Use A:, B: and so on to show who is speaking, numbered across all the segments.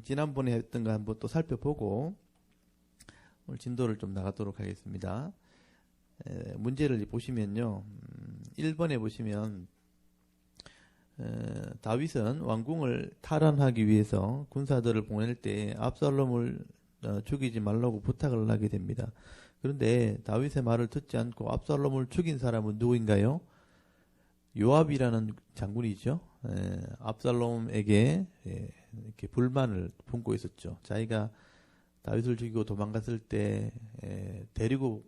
A: 지난번에 했던 거 한번 또 살펴보고 오늘 진도를 좀 나가도록 하겠습니다. 문제를 보시면요. 1번에 보시면 다윗은 왕궁을 탈환하기 위해서 군사들을 보낼 때 압살롬을 죽이지 말라고 부탁을 하게 됩니다. 그런데 다윗의 말을 듣지 않고 압살롬을 죽인 사람은 누구인가요? 요압이라는 장군이죠. 압살롬에게 이렇게 불만을 품고 있었죠. 자기가 다윗을 죽이고 도망갔을 때 데리고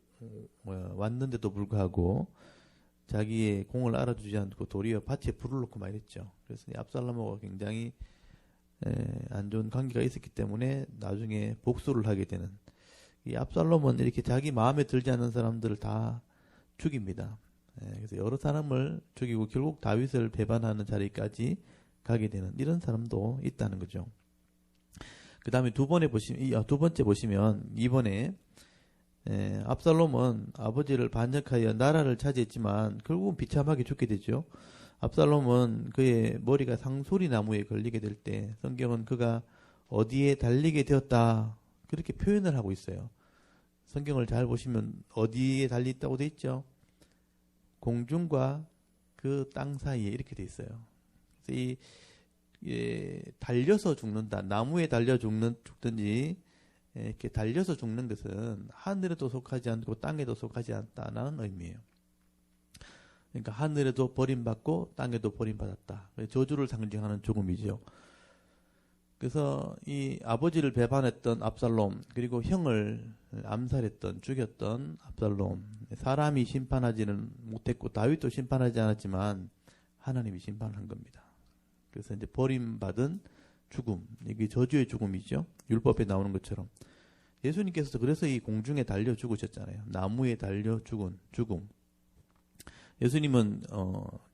A: 왔는데도 불구하고 자기의 공을 알아주지 않고 도리어 밭에 불을 놓고 말했죠. 그래서 압살롬하고 굉장히 안 좋은 관계가 있었기 때문에 나중에 복수를 하게 되는, 이 압살롬은 이렇게 자기 마음에 들지 않는 사람들을 다 죽입니다. 그래서 여러 사람을 죽이고 결국 다윗을 배반하는 자리까지 가게 되는 이런 사람도 있다는 거죠. 그 다음에 두 번째 보시면 2번에 압살롬은 아버지를 반역하여 나라를 차지했지만 결국은 비참하게 죽게 되죠. 압살롬은 그의 머리가 상소리 나무에 걸리게 될 때 성경은 그가 어디에 달리게 되었다 그렇게 표현을 하고 있어요. 성경을 잘 보시면 어디에 달리 있다고 돼 있죠. 공중과 그 땅 사이에 이렇게 돼 있어요. 그래서 달려서 죽는다, 나무에 달려 죽든지 이렇게 달려서 죽는 것은 하늘에도 속하지 않고 땅에도 속하지 않다는 의미예요. 그러니까 하늘에도 버림받고 땅에도 버림받았다. 저주를 상징하는 죽음이죠. 그래서 이 아버지를 배반했던 압살롬, 그리고 형을 암살했던, 죽였던 압살롬, 사람이 심판하지는 못했고 다윗도 심판하지 않았지만 하나님이 심판한 겁니다. 그래서 이제 버림받은 죽음, 이게 저주의 죽음이죠. 율법에 나오는 것처럼. 예수님께서도 그래서 이 공중에 달려 죽으셨잖아요. 나무에 달려 죽은 죽음. 예수님은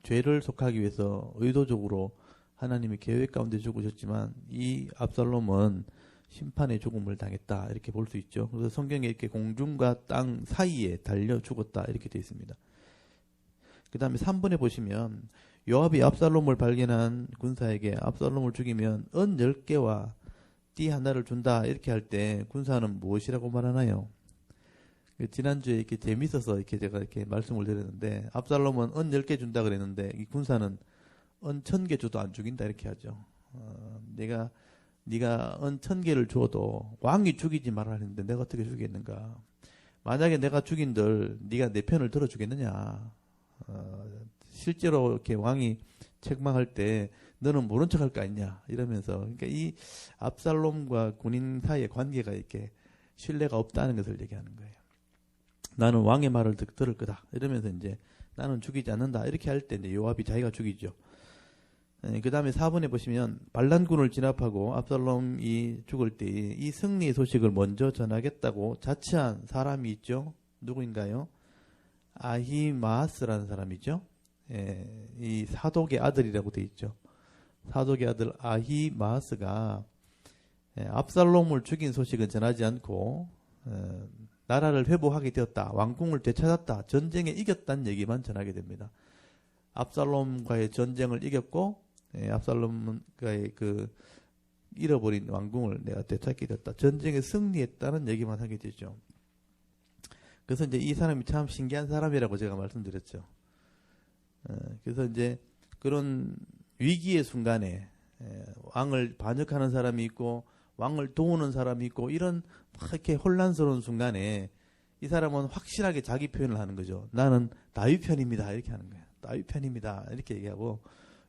A: 죄를 속하기 위해서 의도적으로 하나님의 계획 가운데 죽으셨지만 이 압살롬은 심판의 죽음을 당했다 이렇게 볼 수 있죠. 그래서 성경에 이렇게 공중과 땅 사이에 달려 죽었다 이렇게 되어 있습니다. 그 다음에 3번에 보시면 요압이 압살롬을 발견한 군사에게 압살롬을 죽이면 은 10개와 띠 하나를 준다 이렇게 할 때 군사는 무엇이라고 말하나요? 지난주에 이렇게 재밌어서 이렇게 제가 이렇게 말씀을 드렸는데 압살롬은 은 10개 준다 그랬는데 이 군사는 은 1000개 줘도 안 죽인다 이렇게 하죠. 네가 은 1000개를 줘도 왕이 죽이지 말라 했는데 내가 어떻게 죽이겠는가? 만약에 내가 죽인들 네가 내 편을 들어주겠느냐? 실제로 이렇게 왕이 책망할 때 너는 모른 척할 거 아니냐 이러면서, 그러니까 이 압살롬과 군인 사이의 관계가 이렇게 신뢰가 없다는 것을 얘기하는 거예요. 나는 왕의 말을 들을 거다 이러면서 이제 나는 죽이지 않는다 이렇게 할 때 이제 요압이 자기가 죽이죠. 그 다음에 4번에 보시면 반란군을 진압하고 압살롬이 죽을 때 이 승리의 소식을 먼저 전하겠다고 자처한 사람이 있죠. 누구인가요? 아히마아스라는 사람이죠. 이 사독의 아들이라고 돼 있죠. 사독의 아들 아히마아스가 압살롬을 죽인 소식은 전하지 않고 나라를 회복하게 되었다, 왕궁을 되찾았다, 전쟁에 이겼다는 얘기만 전하게 됩니다. 압살롬과의 전쟁을 이겼고 압살롬과의 그 잃어버린 왕궁을 내가 되찾게 됐다, 전쟁에 승리했다는 얘기만 하게 되죠. 그래서 이제 이 사람이 참 신기한 사람이라고 제가 말씀드렸죠. 그래서 이제 그런 위기의 순간에 왕을 반역하는 사람이 있고 왕을 도우는 사람이 있고 이런 막 이렇게 혼란스러운 순간에 이 사람은 확실하게 자기 표현을 하는 거죠. 나는 다윗 편입니다 이렇게 하는 거예요. 다윗 편입니다 이렇게 얘기하고,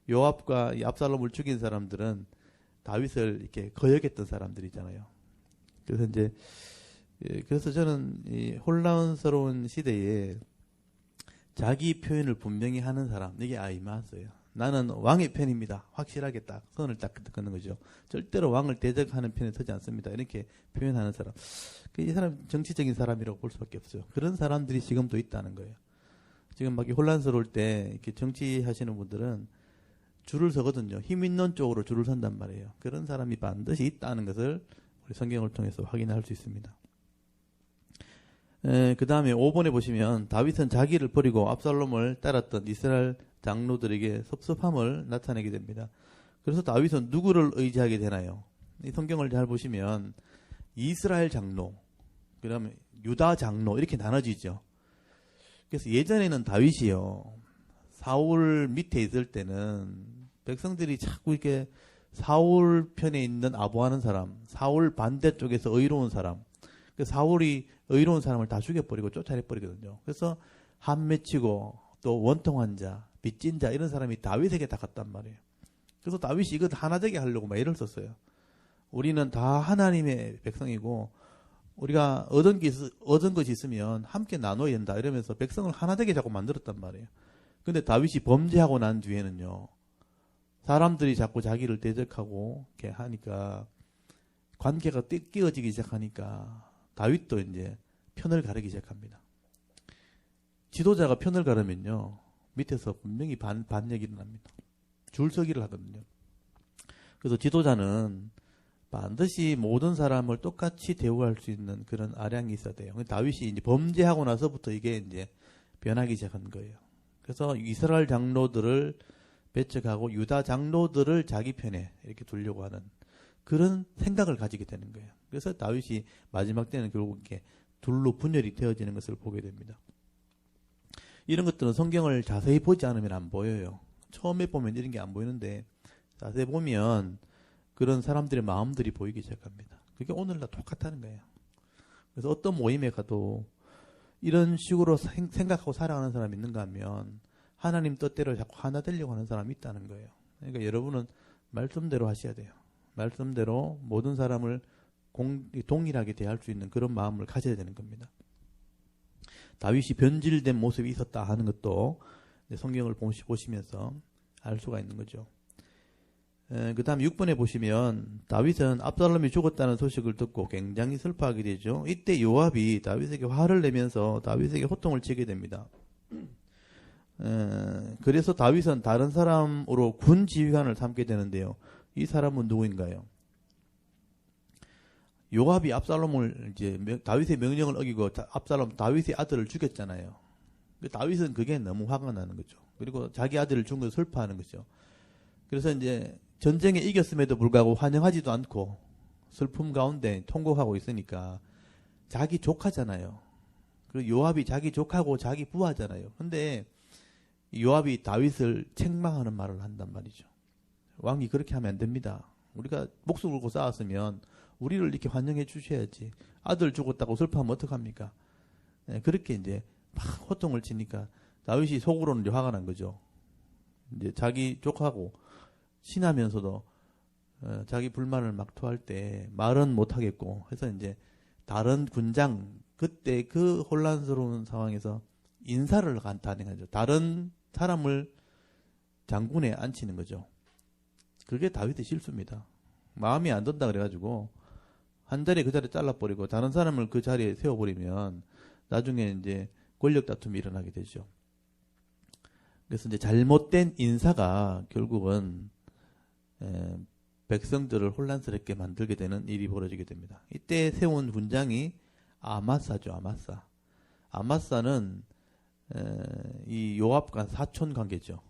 A: 요압과 이 압살롬을 죽인 사람들은 다윗을 이렇게 거역했던 사람들이잖아요. 그래서 저는 이 혼란스러운 시대에 자기 표현을 분명히 하는 사람, 이게 아히마아스예요. 나는 왕의 편입니다. 확실하게 딱 선을 딱 긋는 거죠. 절대로 왕을 대적하는 편에 서지 않습니다. 이렇게 표현하는 사람. 이 사람 정치적인 사람이라고 볼 수밖에 없어요. 그런 사람들이 지금도 있다는 거예요. 지금 막 혼란스러울 때 이렇게 정치하시는 분들은 줄을 서거든요. 힘 있는 쪽으로 줄을 선단 말이에요. 그런 사람이 반드시 있다는 것을 우리 성경을 통해서 확인할 수 있습니다. 그 다음에 5번에 보시면 다윗은 자기를 버리고 압살롬을 따랐던 이스라엘 장로들에게 섭섭함을 나타내게 됩니다. 그래서 다윗은 누구를 의지하게 되나요? 이 성경을 잘 보시면 이스라엘 장로, 그다음에 유다 장로 이렇게 나눠지죠. 그래서 예전에는 다윗이요, 사울 밑에 있을 때는 백성들이 자꾸 이렇게 사울 편에 있는 아부하는 사람, 사울 반대쪽에서 의로운 사람, 사울이 의로운 사람을 다 죽여버리고 쫓아내버리거든요. 그래서 한 맺히고 또 원통한 자, 빚진 자 이런 사람이 다윗에게 다 갔단 말이에요. 그래서 다윗이 이것 하나 되게 하려고 막 애를 썼어요. 우리는 다 하나님의 백성이고 우리가 얻은 것이 있으면 함께 나눠야 된다 이러면서 백성을 하나 되게 자꾸 만들었단 말이에요. 근데 다윗이 범죄하고 난 뒤에는요, 사람들이 자꾸 자기를 대적하고 이렇게 하니까 관계가 끼어지기 시작하니까 다윗도 이제 편을 가르기 시작합니다. 지도자가 편을 가르면요, 밑에서 분명히 반역이 일어납니다. 줄서기를 하거든요. 그래서 지도자는 반드시 모든 사람을 똑같이 대우할 수 있는 그런 아량이 있어야 돼요. 다윗이 이제 범죄하고 나서부터 이게 이제 변하기 시작한 거예요. 그래서 이스라엘 장로들을 배척하고 유다 장로들을 자기 편에 이렇게 두려고 하는 그런 생각을 가지게 되는 거예요. 그래서 다윗이 마지막 때는 결국 이렇게 둘로 분열이 되어지는 것을 보게 됩니다. 이런 것들은 성경을 자세히 보지 않으면 안 보여요. 처음에 보면 이런 게 안 보이는데 자세히 보면 그런 사람들의 마음들이 보이기 시작합니다. 그게 오늘날 똑같다는 거예요. 그래서 어떤 모임에 가도 이런 식으로 생각하고 살아가는 사람이 있는가 하면 하나님 뜻대로 자꾸 하나 되려고 하는 사람이 있다는 거예요. 그러니까 여러분은 말씀대로 하셔야 돼요. 말씀대로 모든 사람을 동일하게 대할 수 있는 그런 마음을 가져야 되는 겁니다. 다윗이 변질된 모습이 있었다 하는 것도 성경을 보시면서 알 수가 있는 거죠. 그 다음 6번에 보시면 다윗은 압살롬이 죽었다는 소식을 듣고 굉장히 슬퍼하게 되죠. 이때 요압이 다윗에게 화를 내면서 다윗에게 호통을 치게 됩니다. 그래서 다윗은 다른 사람으로 군 지휘관을 삼게 되는데요. 이 사람은 누구인가요? 요압이 압살롬을 이제 다윗의 명령을 어기고 압살롬 다윗의 아들을 죽였잖아요. 다윗은 그게 너무 화가 나는 거죠. 그리고 자기 아들을 죽은 걸 슬퍼하는 거죠. 그래서 이제 전쟁에 이겼음에도 불구하고 환영하지도 않고 슬픔 가운데 통곡하고 있으니까 자기 조카잖아요. 그리고 요압이 자기 조카고 자기 부하잖아요. 근데 요압이 다윗을 책망하는 말을 한단 말이죠. 왕이 그렇게 하면 안 됩니다. 우리가 목숨 걸고 싸웠으면 우리를 이렇게 환영해 주셔야지. 아들 죽었다고 슬퍼하면 어떡합니까? 네, 그렇게 이제 막 호통을 치니까 다윗이 속으로는 이제 화가 난 거죠. 이제 자기 조카고 신하면서도 자기 불만을 막 토할 때 말은 못 하겠고 해서 이제 다른 군장, 그때 그 혼란스러운 상황에서 인사를 단행하죠. 다른 사람을 장군에 앉히는 거죠. 그게 다윗의 실수입니다. 마음이 안 든다 그래가지고 한 자리에 그 자리에 잘라버리고 다른 사람을 그 자리에 세워버리면 나중에 이제 권력 다툼이 일어나게 되죠. 그래서 이제 잘못된 인사가 결국은 백성들을 혼란스럽게 만들게 되는 일이 벌어지게 됩니다. 이때 세운 군장이 아마사죠. 아마사는 이 요압과 사촌 관계죠.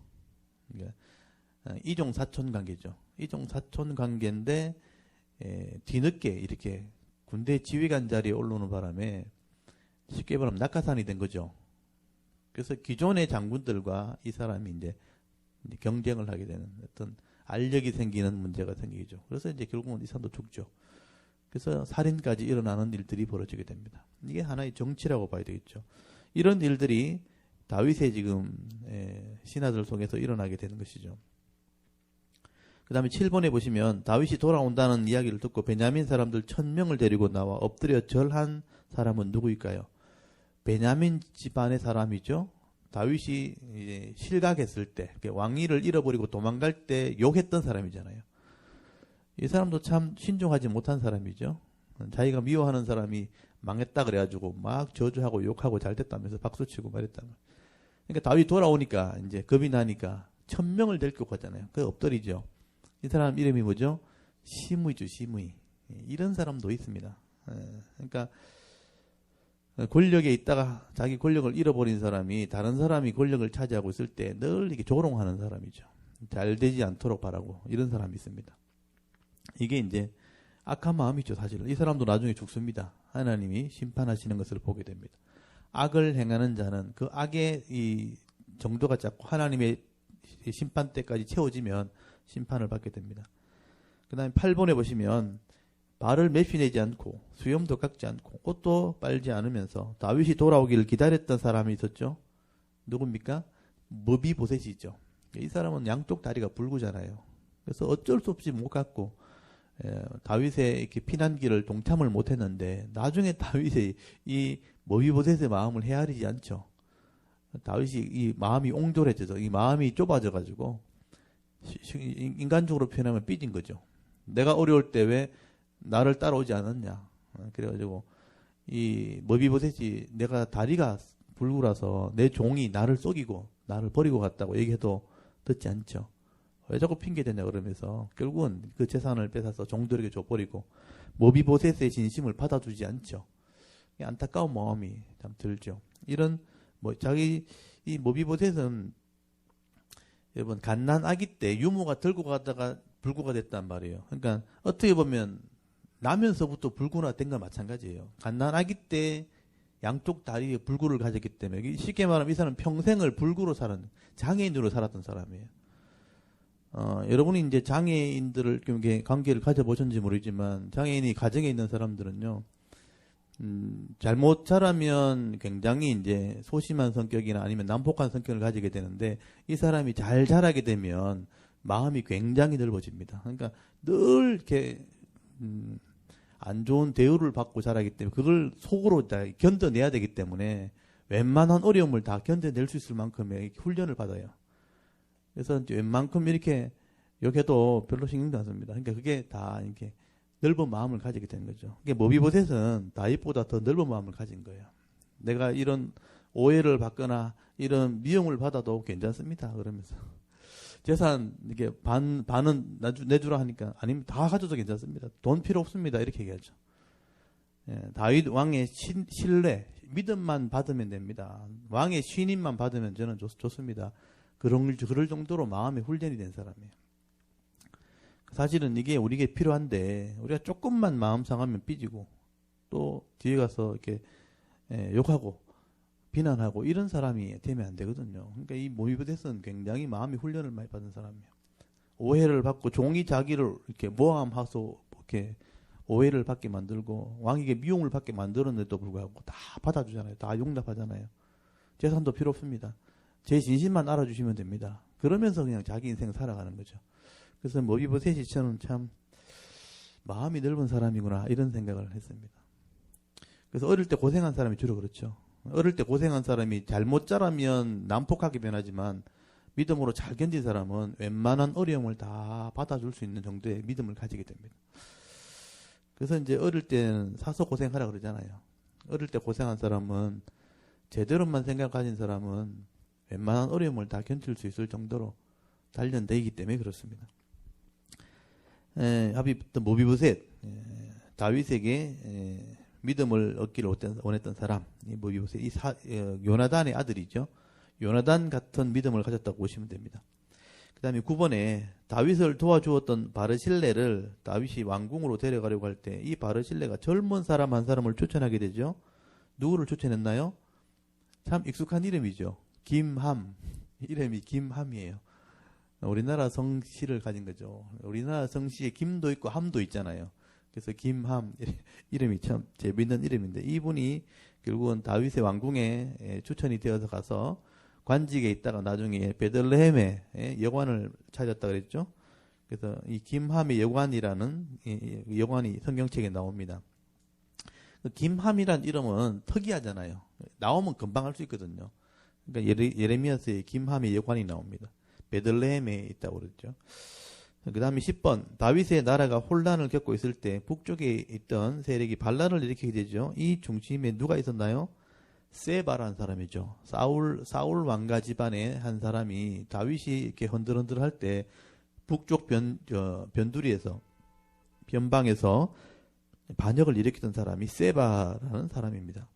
A: 이종 사촌 관계죠. 이종 사촌 관계인데 뒤늦게 이렇게 군대 지휘관 자리에 올라오는 바람에 쉽게 말하면 낙하산이 된 거죠. 그래서 기존의 장군들과 이 사람이 이제 경쟁을 하게 되는 어떤 알력이 생기는 문제가 생기죠. 그래서 이제 결국은 이 사람도 죽죠. 그래서 살인까지 일어나는 일들이 벌어지게 됩니다. 이게 하나의 정치라고 봐야 되겠죠. 이런 일들이 다윗의 지금 신하들 속에서 일어나게 되는 것이죠. 그 다음에 7번에 보시면 다윗이 돌아온다는 이야기를 듣고 베냐민 사람들 1000명을 데리고 나와 엎드려 절한 사람은 누구일까요? 베냐민 집안의 사람이죠. 다윗이 이제 실각했을 때, 왕위를 잃어버리고 도망갈 때 욕했던 사람이잖아요. 이 사람도 참 신중하지 못한 사람이죠. 자기가 미워하는 사람이 망했다 그래가지고 막 저주하고 욕하고 잘됐다면서 박수치고 말했단 말이에요. 그러니까 다윗 돌아오니까 이제 겁이 나니까 1000명을 데리고 가잖아요. 그 엎드리죠. 이 사람 이름이 뭐죠? 시므이죠, 시므이. 이런 사람도 있습니다. 그러니까 권력에 있다가 자기 권력을 잃어버린 사람이 다른 사람이 권력을 차지하고 있을 때 늘 이렇게 조롱하는 사람이죠. 잘 되지 않도록 바라고 이런 사람이 있습니다. 이게 이제 악한 마음이죠, 사실은. 이 사람도 나중에 죽습니다. 하나님이 심판하시는 것을 보게 됩니다. 악을 행하는 자는 그 악의 이 정도가 자꾸 하나님의 심판 때까지 채워지면 심판을 받게 됩니다. 그 다음에 8번에 보시면 발을 매피내지 않고 수염도 깎지 않고 옷도 빨지 않으면서 다윗이 돌아오기를 기다렸던 사람이 있었죠. 누굽니까? 머비보셋이죠. 이 사람은 양쪽 다리가 붉으잖아요. 그래서 어쩔 수 없이 못 갔고 다윗의 이렇게 피난길을 동참을 못했는데 나중에 다윗의 이 머비보셋의 마음을 헤아리지 않죠. 다윗이 이 마음이 옹졸해져서 이 마음이 좁아져가지고 인간적으로 표현하면 삐진 거죠. 내가 어려울 때 왜 나를 따라오지 않았냐. 그래가지고 이 머비보셋이 내가 다리가 불구라서 내 종이 나를 속이고 나를 버리고 갔다고 얘기해도 듣지 않죠. 왜 자꾸 핑계대냐 그러면서 결국은 그 재산을 뺏어서 종들에게 줘버리고 머비보셋의 진심을 받아주지 않죠. 안타까운 마음이 참 들죠. 이런 자기 이 머비보셋은 여러분 갓난 아기 때 유모가 들고 가다가 불구가 됐단 말이에요. 그러니까 어떻게 보면 나면서부터 불구가 된 건 마찬가지예요. 갓난 아기 때 양쪽 다리에 불구를 가졌기 때문에 쉽게 말하면 이 사람은 평생을 불구로 살았는 장애인으로 살았던 사람이에요. 여러분이 이제 장애인들을 이렇게 관계를 가져보셨는지 모르지만 장애인이 가정에 있는 사람들은요, 잘못 자라면 굉장히 이제 소심한 성격이나 아니면 난폭한 성격을 가지게 되는데 이 사람이 잘 자라게 되면 마음이 굉장히 넓어집니다. 그러니까 늘 이렇게 안 좋은 대우를 받고 자라기 때문에 그걸 속으로 다 견뎌내야 되기 때문에 웬만한 어려움을 다 견뎌낼 수 있을 만큼의 훈련을 받아요. 그래서 이제 웬만큼 이렇게 욕해도 별로 신경도 안 씁니다. 그러니까 그게 다 이렇게 넓은 마음을 가지게 되는 거죠. 그게 머비보셋은 다윗보다 더 넓은 마음을 가진 거예요. 내가 이런 오해를 받거나 이런 미움을 받아도 괜찮습니다. 그러면서 재산 이게 반은 내주라 하니까 아니면 다 가져도 괜찮습니다. 돈 필요 없습니다. 이렇게 얘기하죠. 예, 다윗 왕의 신뢰, 믿음만 받으면 됩니다. 왕의 신임만 받으면 저는 좋습니다. 그럴 정도로 마음의 훈련이 된 사람이에요. 사실은 이게 우리에게 필요한데 우리가 조금만 마음 상하면 삐지고 또 뒤에 가서 이렇게 욕하고 비난하고 이런 사람이 되면 안 되거든요. 그러니까 이 머비보셋은 굉장히 마음의 훈련을 많이 받은 사람이에요. 오해를 받고 종이 자기를 이렇게 모함하소 이렇게 오해를 받게 만들고 왕에게 미움을 받게 만들었는데도 불구하고 다 받아주잖아요. 다 용납하잖아요. 재산도 필요 없습니다. 제 진심만 알아주시면 됩니다. 그러면서 그냥 자기 인생 살아가는 거죠. 그래서 머비보셋이 저는 참 마음이 넓은 사람이구나 이런 생각을 했습니다. 그래서 어릴 때 고생한 사람이 주로 그렇죠. 어릴 때 고생한 사람이 잘못 자라면 난폭하게 변하지만 믿음으로 잘 견딘 사람은 웬만한 어려움을 다 받아줄 수 있는 정도의 믿음을 가지게 됩니다. 그래서 이제 어릴 때는 사서 고생하라 그러잖아요. 어릴 때 고생한 사람은 제대로만 생각 가진 사람은 웬만한 어려움을 다 견딜 수 있을 정도로 단련되기 때문에 그렇습니다. 머비보셋, 다윗에게 믿음을 얻기를 원했던 사람, 이 머비보셋, 요나단의 아들이죠. 요나단 같은 믿음을 가졌다고 보시면 됩니다. 그 다음에 9번에 다윗을 도와주었던 바르실레를 다윗이 왕궁으로 데려가려고 할 때 이 바르실레가 젊은 사람 한 사람을 추천하게 되죠. 누구를 추천했나요? 참 익숙한 이름이죠. 김함. 이름이 김함이에요. 우리나라 성씨를 가진 거죠. 우리나라 성씨에 김도 있고 함도 있잖아요. 그래서 김함 이름이 참 재미있는 이름인데 이분이 결국은 다윗의 왕궁에 추천이 되어서 가서 관직에 있다가 나중에 베들레헴에 여관을 찾았다 그랬죠. 그래서 이 김함의 여관이라는 여관이 성경책에 나옵니다. 김함이란 이름은 특이하잖아요. 나오면 금방 알 수 있거든요. 그러니까 예레미야서에 김함의 여관이 나옵니다. 베들레헴에 있다고 그랬죠. 그 다음에 10번 다윗의 나라가 혼란을 겪고 있을 때 북쪽에 있던 세력이 반란을 일으키게 되죠. 이 중심에 누가 있었나요? 세바라는 사람이죠. 사울 왕가 집안의 한 사람이 다윗이 이렇게 흔들흔들 할 때 북쪽 변두리에서 변방에서 반역을 일으키던 사람이 세바라는 사람입니다.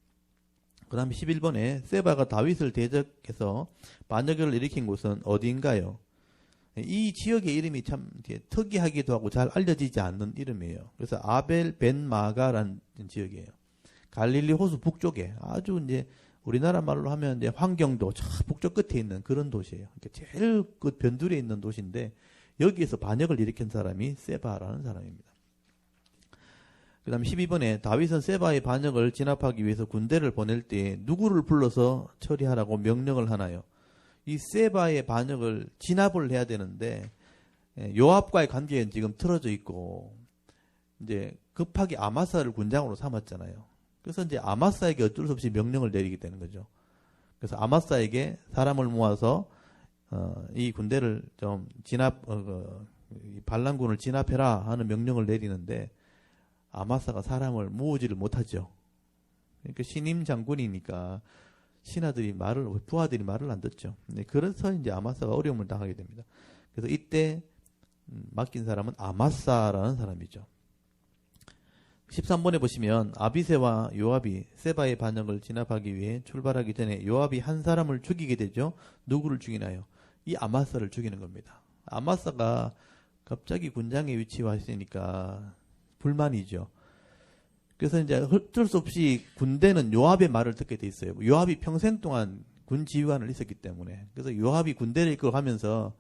A: 그 다음에 11번에 세바가 다윗을 대적해서 반역을 일으킨 곳은 어디인가요? 이 지역의 이름이 참 특이하기도 하고 잘 알려지지 않는 이름이에요. 그래서 아벨 벤 마가라는 지역이에요. 갈릴리 호수 북쪽에 아주 이제 우리나라 말로 하면 이제 환경도 저 북쪽 끝에 있는 그런 도시예요. 제일 끝 변두리에 있는 도시인데 여기에서 반역을 일으킨 사람이 세바라는 사람입니다. 그 다음에 12번에 다윗은 세바의 반역을 진압하기 위해서 군대를 보낼 때 누구를 불러서 처리하라고 명령을 하나요? 이 세바의 반역을 진압을 해야 되는데 요압과의 관계는 지금 틀어져 있고 이제 급하게 아마사를 군장으로 삼았잖아요. 그래서 이제 아마사에게 어쩔 수 없이 명령을 내리게 되는 거죠. 그래서 아마사에게 사람을 모아서 이 군대를 좀 이 반란군을 진압해라 하는 명령을 내리는데 아마사가 사람을 모으지를 못하죠. 그러니까 신임 장군이니까 부하들이 말을 안 듣죠. 그래서 이제 아마사가 어려움을 당하게 됩니다. 그래서 이때 맡긴 사람은 아마사라는 사람이죠. 13번에 보시면 아비새와 요압이 세바의 반역을 진압하기 위해 출발하기 전에 요압이 한 사람을 죽이게 되죠. 누구를 죽이나요? 이 아마사를 죽이는 겁니다. 아마사가 갑자기 군장에 위치와 있으니까 불만이죠. 그래서 이제 어쩔 수 없이 군대는 요압의 말을 듣게 돼 있어요. 요압이 평생 동안 군 지휘관을 있었기 때문에. 그래서 요압이 군대를 이끌어가면서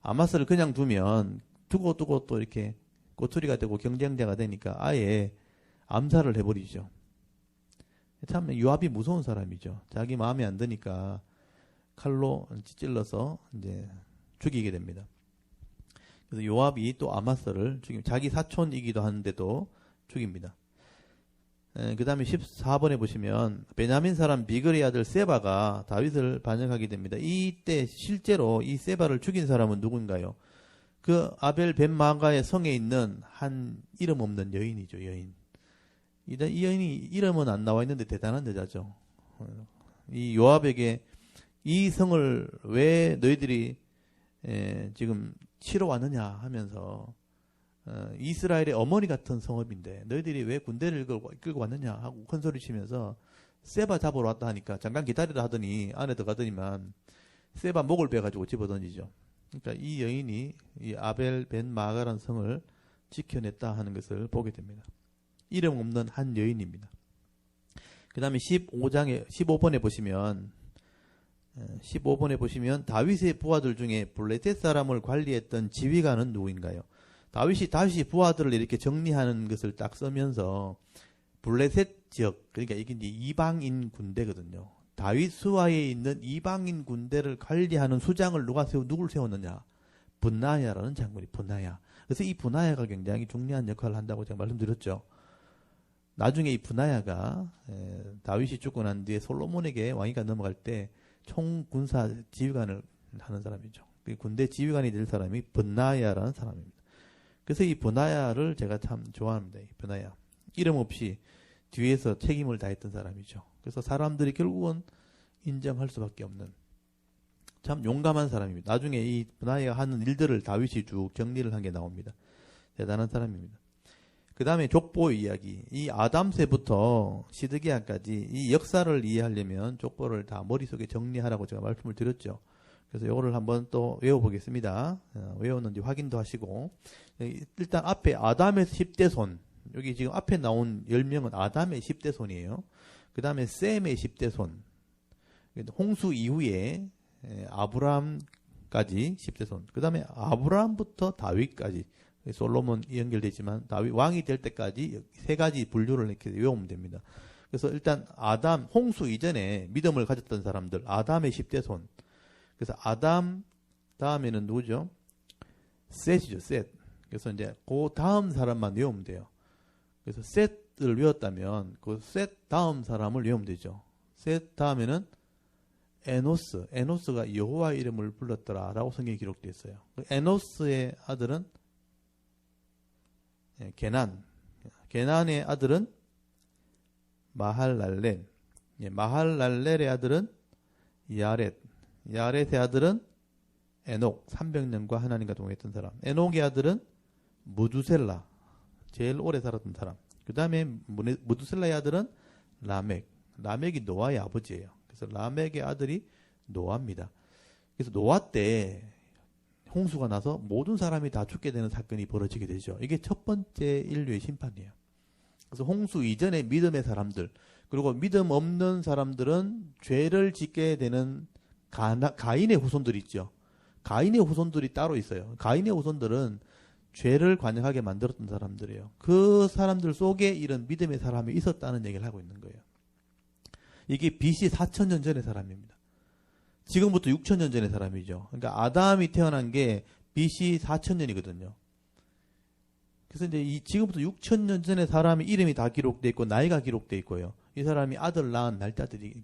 A: 아마사를 그냥 두면 두고 또 이렇게 꼬투리가 되고 경쟁자가 되니까 아예 암살을 해버리죠. 참 요압이 무서운 사람이죠. 자기 마음에 안 드니까 칼로 찔러서 이제 죽이게 됩니다. 그래서 요압이 또 아마사를 자기 사촌이기도 하는데도 죽입니다. 그 다음에 14번에 보시면 베냐민 사람 비그리의 아들 세바가 다윗을 반역하게 됩니다. 이때 실제로 이 세바를 죽인 사람은 누군가요? 그 아벨 벤 마가의 성에 있는 한 이름 없는 여인이죠. 여인. 이 여인이 이름은 안 나와 있는데 대단한 여자죠. 이 요압에게 이 성을 왜 너희들이 지금 치러 왔느냐 하면서 이스라엘의 어머니 같은 성읍인데 너희들이 왜 군대를 끌고 왔느냐 하고 큰소리 치면서 세바 잡으러 왔다 하니까 잠깐 기다리라 하더니 안에 들어가더니만 세바 목을 베가지고 집어던지죠. 그러니까 이 여인이 이 아벨 벤 마가라는 성을 지켜냈다 하는 것을 보게 됩니다. 이름 없는 한 여인입니다. 그 다음에 15번에 보시면 다윗의 부하들 중에 블레셋 사람을 관리했던 지휘관은 누구인가요? 다윗이 다시 부하들을 이렇게 정리하는 것을 딱 쓰면서 블레셋 지역, 그러니까 이게 이제 이방인 군대거든요. 다윗 수하에 있는 이방인 군대를 관리하는 수장을 누굴 세웠느냐? 분나야라는 장군이 분나야. 그래서 이 분나야가 굉장히 중요한 역할을 한다고 제가 말씀드렸죠. 나중에 이 분나야가 다윗이 죽고 난 뒤에 솔로몬에게 왕위가 넘어갈 때 총군사 지휘관을 하는 사람이죠. 군대 지휘관이 될 사람이 분나야라는 사람입니다. 그래서 이 분나야를 제가 참 좋아합니다. 이 분나야. 이름 없이 뒤에서 책임을 다했던 사람이죠. 그래서 사람들이 결국은 인정할 수밖에 없는 참 용감한 사람입니다. 나중에 이 분나야가 하는 일들을 다윗이 쭉 정리를 한 게 나옵니다. 대단한 사람입니다. 그 다음에 족보의 이야기. 이 아담새부터 시드기야까지 이 역사를 이해하려면 족보를 다 머릿속에 정리하라고 제가 말씀을 드렸죠. 그래서 이거를 한번 또 외워보겠습니다. 외웠는지 확인도 하시고. 일단 앞에 아담의 10대 손. 여기 지금 앞에 나온 10명은 아담의 10대 손이에요. 그 다음에 셈의 10대 손. 홍수 이후에 아브라함까지 10대 손. 그 다음에 아브라함부터 다윗까지. 솔로몬 연결되지만 다윗 왕이 될 때까지 세 가지 분류를 이렇게 외우면 됩니다. 그래서 일단 아담, 홍수 이전에 믿음을 가졌던 사람들, 아담의 10대 손. 그래서 아담 다음에는 누구죠? 셋이죠, 셋. 그래서 이제 그 다음 사람만 외우면 돼요. 그래서 셋을 외웠다면 그 셋 다음 사람을 외우면 되죠. 셋 다음에는 에노스. 에노스가 여호와 이름을 불렀더라라고 성경에 기록되어 있어요. 에노스의 아들은 게난. 게난의 아들은 마할랄렐. 마할랄렐의 아들은 야렛. 야렛의 아들은 에녹. 300년과 하나님과 동행했던 사람. 에녹의 아들은 무두셀라. 제일 오래 살았던 사람. 그 다음에 무두셀라의 아들은 라멕. 라멕이 노아의 아버지예요. 그래서 라멕의 아들이 노아입니다. 그래서 노아 때 홍수가 나서 모든 사람이 다 죽게 되는 사건이 벌어지게 되죠. 이게 첫 번째 인류의 심판이에요. 그래서 홍수 이전에 믿음의 사람들, 그리고 믿음 없는 사람들은 죄를 짓게 되는 가인의 후손들이 있죠. 가인의 후손들이 따로 있어요. 가인의 후손들은 죄를 관영하게 만들었던 사람들이에요. 그 사람들 속에 이런 믿음의 사람이 있었다는 얘기를 하고 있는 거예요. 이게 BC 4,000년 전의 사람입니다. 지금부터 6,000년 전의 사람이죠. 그러니까 아담이 태어난 게 BC 4,000년이거든요. 그래서 이제 지금부터 6,000년 전의 사람의 이름이 다 기록되어 있고 나이가 기록되어 있고요. 이 사람이 아들 낳은 날짜들이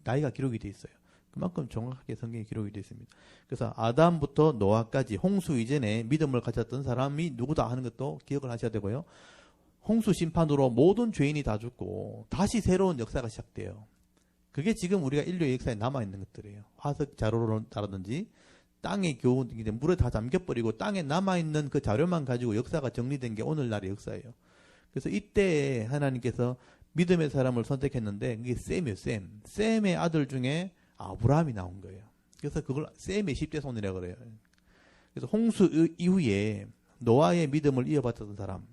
A: 나이가 기록이 되어 있어요. 그만큼 정확하게 성경에 기록이 되어 있습니다. 그래서 아담부터 노아까지 홍수 이전에 믿음을 가졌던 사람이 누구다 하는 것도 기억을 하셔야 되고요. 홍수 심판으로 모든 죄인이 다 죽고 다시 새로운 역사가 시작돼요. 그게 지금 우리가 인류의 역사에 남아있는 것들이에요. 화석 자료라든지 땅에 겨우 물에 다 잠겨버리고 땅에 남아있는 그 자료만 가지고 역사가 정리된 게 오늘날의 역사예요. 그래서 이때 하나님께서 믿음의 사람을 선택했는데 그게 셈이에요. 셈의 아들 중에 아브라함이 나온 거예요. 그래서 그걸 셈의 10대 손이라고 그래요. 그래서 홍수 이후에 노아의 믿음을 이어받았던 사람,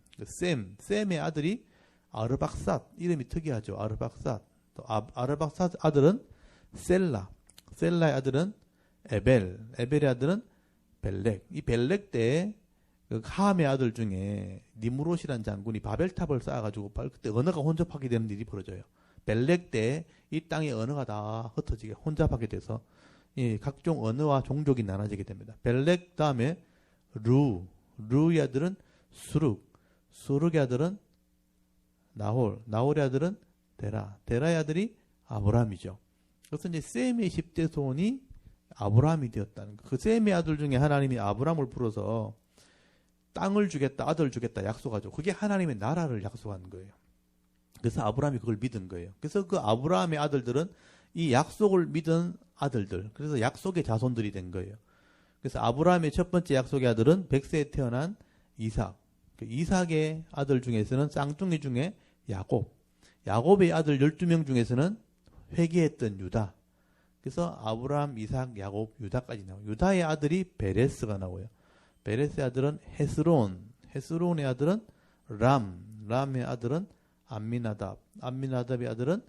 A: 셈의 아들이 아르박삿, 이름이 특이하죠. 아르박삿. 또 아르박삿 아들은 셀라의 아들은 에벨의 아들은 벨렉. 이 벨렉 때 그 함의 아들 중에 니므롯이라는 장군이 바벨탑을 쌓아가지고 그때 언어가 혼잡하게 되는 일이 벌어져요. 벨렉 때 이 땅의 언어가 다 흩어지게 혼잡하게 돼서 각종 언어와 종족이 나눠지게 됩니다. 벨렉 다음에 루의 아들은 수룩의 아들은 나홀의 아들은 데라의 아들이 아브라함이죠. 그래서 이제 셈의 10대 손이 아브라함이 되었다는 거. 그 셈의 아들 중에 하나님이 아브라함을 불러서 땅을 주겠다, 아들 주겠다 약속하죠. 그게 하나님의 나라를 약속한 거예요. 그래서 아브라함이 그걸 믿은 거예요. 그래서 그 아브라함의 아들들은 이 약속을 믿은 아들들, 그래서 약속의 자손들이 된 거예요. 그래서 아브라함의 첫 번째 약속의 아들은 100세에 태어난 이삭. 그 이삭의 아들 중에서는 쌍둥이 중에 야곱의 아들 12명 중에서는 회개했던 유다. 그래서 아브라함, 이삭, 야곱, 유다까지 나와요. 유다의 아들이 베레스가 나와요. 베레스의 아들은 헤스론의 아들은 람의 아들은 암미나답의 아들은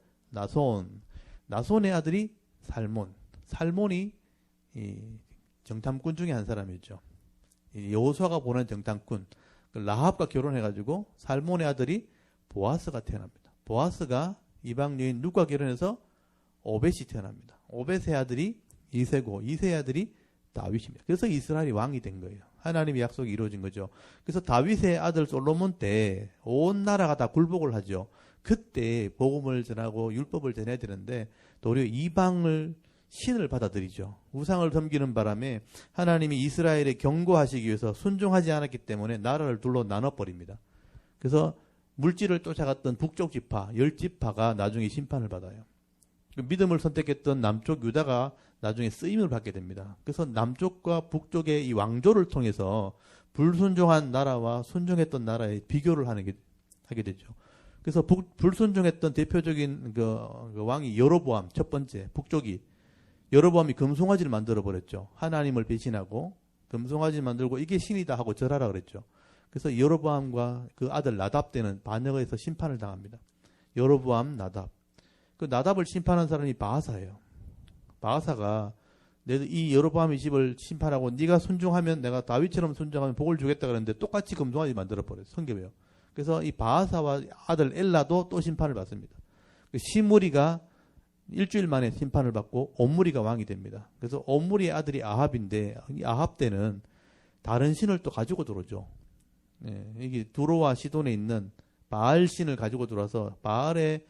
A: 나손의 아들이 살몬이 정탐꾼 중에 한 사람이죠. 여호수아가 보낸 정탐꾼 라합과 결혼해가지고 살몬의 아들이 보아스가 태어납니다. 보아스가 이방 여인 룻과 결혼해서 오벳이 태어납니다. 오벳의 아들이 이세의 아들이 다윗입니다. 그래서 이스라엘이 왕이 된 거예요. 하나님의 약속이 이루어진 거죠. 그래서 다윗의 아들 솔로몬 때 온 나라가 다 굴복을 하죠. 그때 복음을 전하고 율법을 전해야 되는데 도리어 이방을 신을 받아들이죠. 우상을 섬기는 바람에 하나님이 이스라엘에 경고하시기 위해서 순종하지 않았기 때문에 나라를 둘러 나눠버립니다. 그래서 물질을 쫓아갔던 북쪽 지파 10지파가 나중에 심판을 받아요. 믿음을 선택했던 남쪽 유다가 나중에 쓰임을 받게 됩니다. 그래서 남쪽과 북쪽의 이 왕조를 통해서 불순종한 나라와 순종했던 나라의 비교를 하게 되죠. 그래서 불순종했던 대표적인 그 왕이 여로보암 첫 번째 북쪽이 여로보암이 금송아지를 만들어 버렸죠. 하나님을 배신하고 금송아지를 만들고 이게 신이다 하고 절하라 그랬죠. 그래서 여로보암과 그 아들 나답 때는 반역에서 심판을 당합니다. 여로보암, 나답. 그 나답을 심판한 사람이 바하사예요. 바하사가 이 여로보암의 집을 심판하고 네가 순종하면 내가 다윗처럼 순종하면 복을 주겠다 그랬는데 똑같이 금송아지 만들어 버렸어요. 성경에요. 그래서 이 바하사와 아들 엘라도 또 심판을 받습니다. 시므리가 일주일 만에 심판을 받고 옴므리가 왕이 됩니다. 그래서 옴므리의 아들이 아합인데 이 아합 때는 다른 신을 또 가지고 들어오죠. 이게 두로와 시돈에 있는 바알 신을 가지고 들어와서 바알의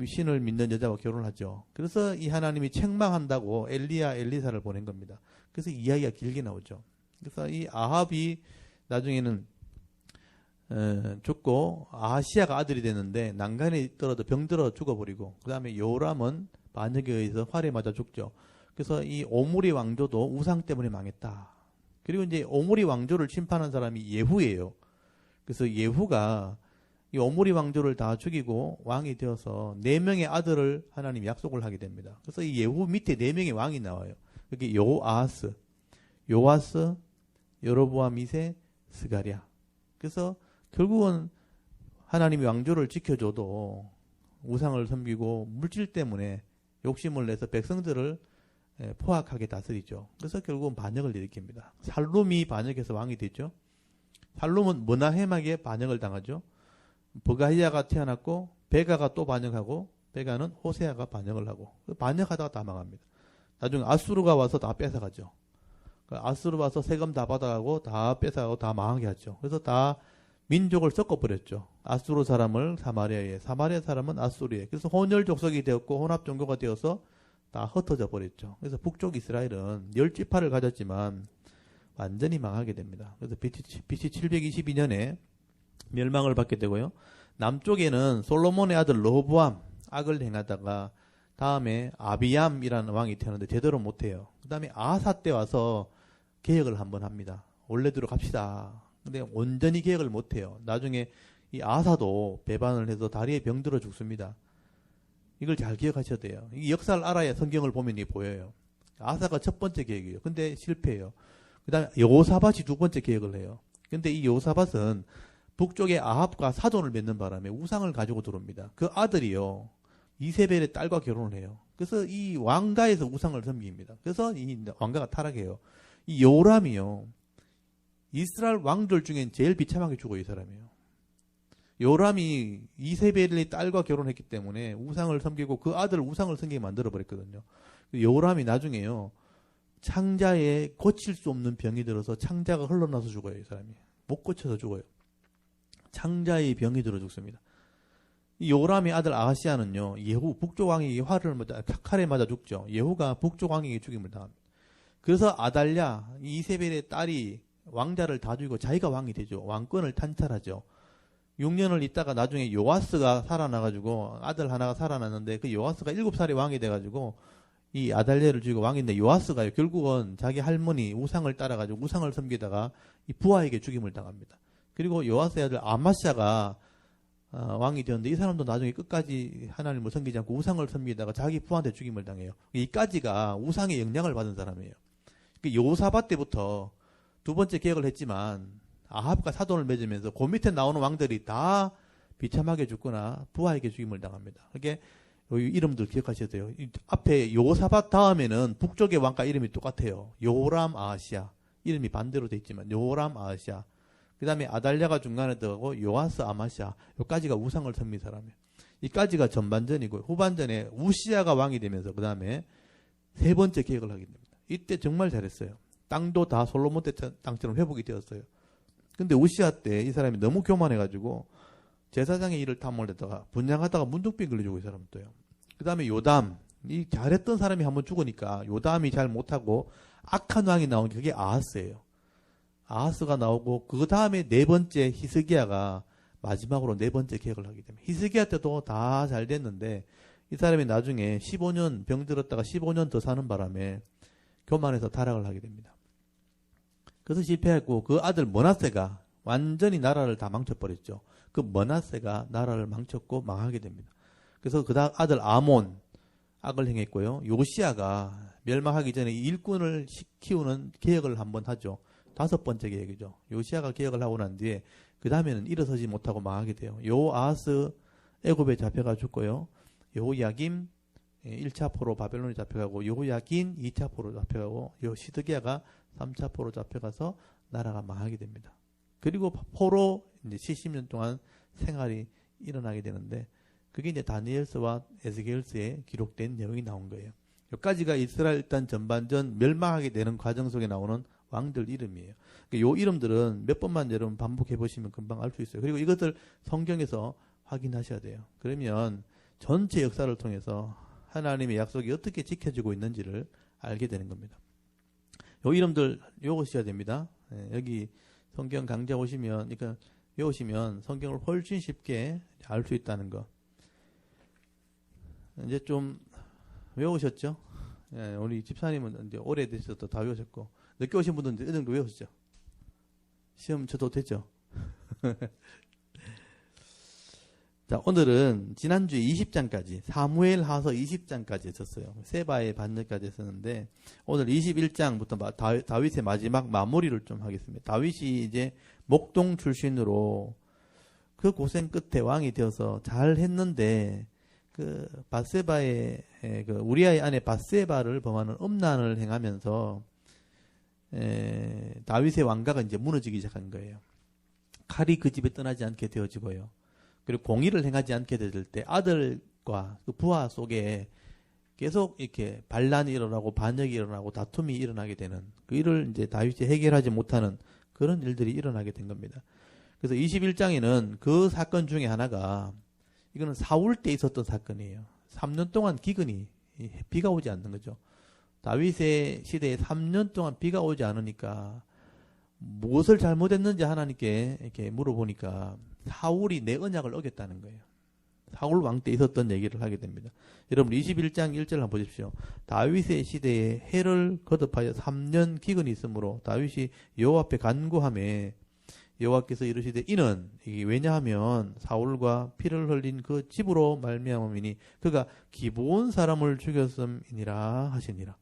A: 신을 믿는 여자와 결혼하죠. 그래서 이 하나님이 책망한다고 엘리사를 보낸 겁니다. 그래서 이야기가 길게 나오죠. 그래서 이 아합이 나중에는 죽고 아하시아가 아들이 됐는데 난간에 떨어져 병들어 죽어버리고 그 다음에 요람은 반역에 의해서 활에 맞아 죽죠. 그래서 이 오므리 왕조도 우상 때문에 망했다. 그리고 이제 오므리 왕조를 심판한 사람이 예후예요. 그래서 예후가 이 오므리 왕조를 다 죽이고 왕이 되어서 4명의 아들을 하나님이 약속을 하게 됩니다. 그래서 이 예후 밑에 4명의 왕이 나와요. 그게 여호아하스, 요아스, 여로보암 2세, 스가랴. 그래서 결국은 하나님이 왕조를 지켜줘도 우상을 섬기고 물질 때문에 욕심을 내서 백성들을 포악하게 다스리죠. 그래서 결국은 반역을 일으킵니다. 살룸이 반역해서 왕이 됐죠. 살룸은 머나헤마게 반역을 당하죠. 버가히야가 태어났고 베가가 또 반역하고 베가는 호세아가 반역을 하고 반역하다가 다 망합니다. 나중에 아수르가 와서 다 뺏어가죠. 아수르 와서 세금 다 받아가고 다 뺏어가고 다 망하게 하죠. 그래서 다 민족을 섞어버렸죠. 아수르 사람을 사마리아에, 사마리아 사람은 아수르에. 그래서 혼혈 족속이 되었고 혼합 종교가 되어서 다 흩어져 버렸죠. 그래서 북쪽 이스라엘은 10지파를 가졌지만 완전히 망하게 됩니다. 그래서 BC 722년에 멸망을 받게 되고요. 남쪽에는 솔로몬의 아들 르호보암 악을 행하다가 다음에 아비암이라는 왕이 태어났는데 제대로 못해요. 그 다음에 아사 때 와서 개혁을 한번 합니다. 원래대로 갑시다. 근데 온전히 개혁을 못해요. 나중에 이 아사도 배반을 해서 다리에 병들어 죽습니다. 이걸 잘 기억하셔야 돼요. 이 역사를 알아야 성경을 보면 이 보여요. 아사가 첫 번째 계획이에요. 근데 실패해요. 그 다음에 여호사밧이 두 번째 계획을 해요. 근데 이 여호사밧은 북쪽에 아합과 사돈을 맺는 바람에 우상을 가지고 들어옵니다. 그 아들이요. 이세벨의 딸과 결혼을 해요. 그래서 이 왕가에서 우상을 섬깁니다. 그래서 이 왕가가 타락해요. 이 요람이요. 이스라엘 왕들 중엔 제일 비참하게 죽어요. 이 사람이요. 요람이 이세벨의 딸과 결혼했기 때문에 우상을 섬기고 그 아들을 우상을 섬기게 만들어버렸거든요. 요람이 나중에요. 창자에 고칠 수 없는 병이 들어서 창자가 흘러나서 죽어요. 이 사람이. 못 고쳐서 죽어요. 창자의 병이 들어 죽습니다. 이 요람의 아들 아하시아는요. 예후 북쪽 왕에게 활을 칼에 맞아 죽죠. 예후가 북쪽 왕에게 죽임을 당합니다. 그래서 아달랴 이세벨의 딸이 왕자를 다 죽이고 자기가 왕이 되죠. 왕권을 탄탈하죠. 6년을 있다가 나중에 요아스가 살아나가지고 아들 하나가 살아났는데 그 요아스가 7살에 왕이 돼가지고 이 아달랴를 죽이고 왕인데 요아스가 결국은 자기 할머니 우상을 따라가지고 우상을 섬기다가 이 부하에게 죽임을 당합니다. 그리고 요아스의 아들 아마샤가 왕이 되었는데 이 사람도 나중에 끝까지 하나님을 섬기지 않고 우상을 섬기다가 자기 부하한테 죽임을 당해요. 이까지가 우상의 영향을 받은 사람이에요. 여호사밧 때부터 두 번째 계획을 했지만 아합과 사돈을 맺으면서 그 밑에 나오는 왕들이 다 비참하게 죽거나 부하에게 죽임을 당합니다. 그게 이 이름들 기억하셔야 돼요. 이 앞에 여호사밧 다음에는 북쪽의 왕과 이름이 똑같아요. 요람 아하시아. 이름이 반대로 돼 있지만 요람 아하시아. 그 다음에 아달랴가 중간에 들어가고 요아스 아마시아. 여기까지가 우상을 섬긴 사람이에요. 이까지가 전반전이고 후반전에 우시아가 왕이 되면서 그 다음에 세 번째 계획을 하게 됩니다. 이때 정말 잘했어요. 땅도 다 솔로몬 때 땅처럼 회복이 되었어요. 근데 우시아 때 이 사람이 너무 교만해가지고 제사장의 일을 탐험하다가 분양하다가 문둥병 걸려주고 이 사람 또요. 그 다음에 요담. 이 잘했던 사람이 한번 죽으니까 요담이 잘 못하고 악한 왕이 나온 게 그게 아하스예요. 아하스가 나오고 그 다음에 네 번째 히스기야가 마지막으로 네 번째 계획을 하게 됩니다. 히스기야 때도 다 잘 됐는데 이 사람이 나중에 15년 병들었다가 15년 더 사는 바람에 교만해서 타락을 하게 됩니다. 그래서 실패했고 그 아들 머나세가 완전히 나라를 다 망쳐버렸죠. 그 머나세가 나라를 망쳤고 망하게 됩니다. 그래서 그 다음 아들 아몬 악을 행했고요. 요시아가 멸망하기 전에 일꾼을 키우는 계획을 한번 하죠. 다섯 번째 계획이죠. 요시아가 계획을 하고 난 뒤에 그 다음에는 일어서지 못하고 망하게 돼요. 요아스 애굽에 잡혀가 죽고요. 요야김 1차 포로 바벨론에 잡혀가고 요야긴 2차 포로 잡혀가고 요 시드기야가 3차 포로 잡혀가서 나라가 망하게 됩니다. 그리고 포로 이제 70년 동안 생활이 일어나게 되는데 그게 이제 다니엘서와 에스겔서에 기록된 내용이 나온 거예요. 여기까지가 이스라엘 일단 전반전 멸망하게 되는 과정 속에 나오는 왕들 이름이에요. 요 이름들은 몇 번만 여러분 반복해 보시면 금방 알 수 있어요. 그리고 이것들 성경에서 확인하셔야 돼요. 그러면 전체 역사를 통해서 하나님의 약속이 어떻게 지켜지고 있는지를 알게 되는 겁니다. 요 이름들 외우셔야 됩니다. 여기 성경 강좌 오시면, 그러니까 외우시면 성경을 훨씬 쉽게 알 수 있다는 거. 이제 좀 외우셨죠? 우리 집사님은 이제 오래되셔서 다 외우셨고, 늦게 오신 분들은 이제 어느 정도 외우셨죠? 시험 쳐도 됐죠? 자, 오늘은 지난주에 20장까지, 사무엘하서 20장까지 했었어요. 세바의 반역까지 했었는데, 오늘 21장부터 다윗의 마지막 마무리를 좀 하겠습니다. 다윗이 이제 목동 출신으로 그 고생 끝에 왕이 되어서 잘 했는데, 그 바세바의, 그 우리아의 아내 바세바를 범하는 음란을 행하면서, 다윗의 왕가가 이제 무너지기 시작한 거예요. 칼이 그 집에 떠나지 않게 되어지고요. 그리고 공의를 행하지 않게 될 때 아들과 그 부하 속에 계속 이렇게 반란이 일어나고 반역이 일어나고 다툼이 일어나게 되는 그 일을 이제 다윗이 해결하지 못하는 그런 일들이 일어나게 된 겁니다. 그래서 21장에는 그 사건 중에 하나가 이거는 사울 때 있었던 사건이에요. 3년 동안 기근이 비가 오지 않는 거죠. 다윗의 시대에 3년 동안 비가 오지 않으니까 무엇을 잘못했는지 하나님께 이렇게 물어보니까 사울이 내 언약을 어겼다는 거예요. 사울 왕 때 있었던 얘기를 하게 됩니다. 여러분 21장 1절 한번 보십시오. 다윗의 시대에 해를 거듭하여 3년 기근이 있으므로 다윗이 여호와 앞에 간구하매 여호와께서 이르시되 이는 이게 왜냐하면 사울과 피를 흘린 그 집으로 말미암음이니 그가 기브온 사람을 죽였음이니라 하시니라.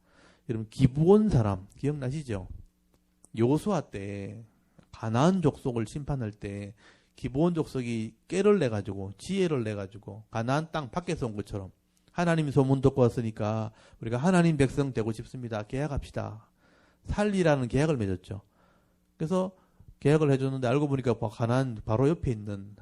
A: 여러분 기브온 사람 기억나시죠? 요수아 때 가나안 족속을 심판할 때 기브온 족속이 깨를 내가지고 지혜를 내가지고 가나안 땅 밖에서 온 것처럼 하나님이 소문 듣고 왔으니까 우리가 하나님 백성 되고 싶습니다. 계약합시다. 살리라는 계약을 맺었죠. 그래서 계약을 해줬는데 알고 보니까 가나안 바로 옆에 있는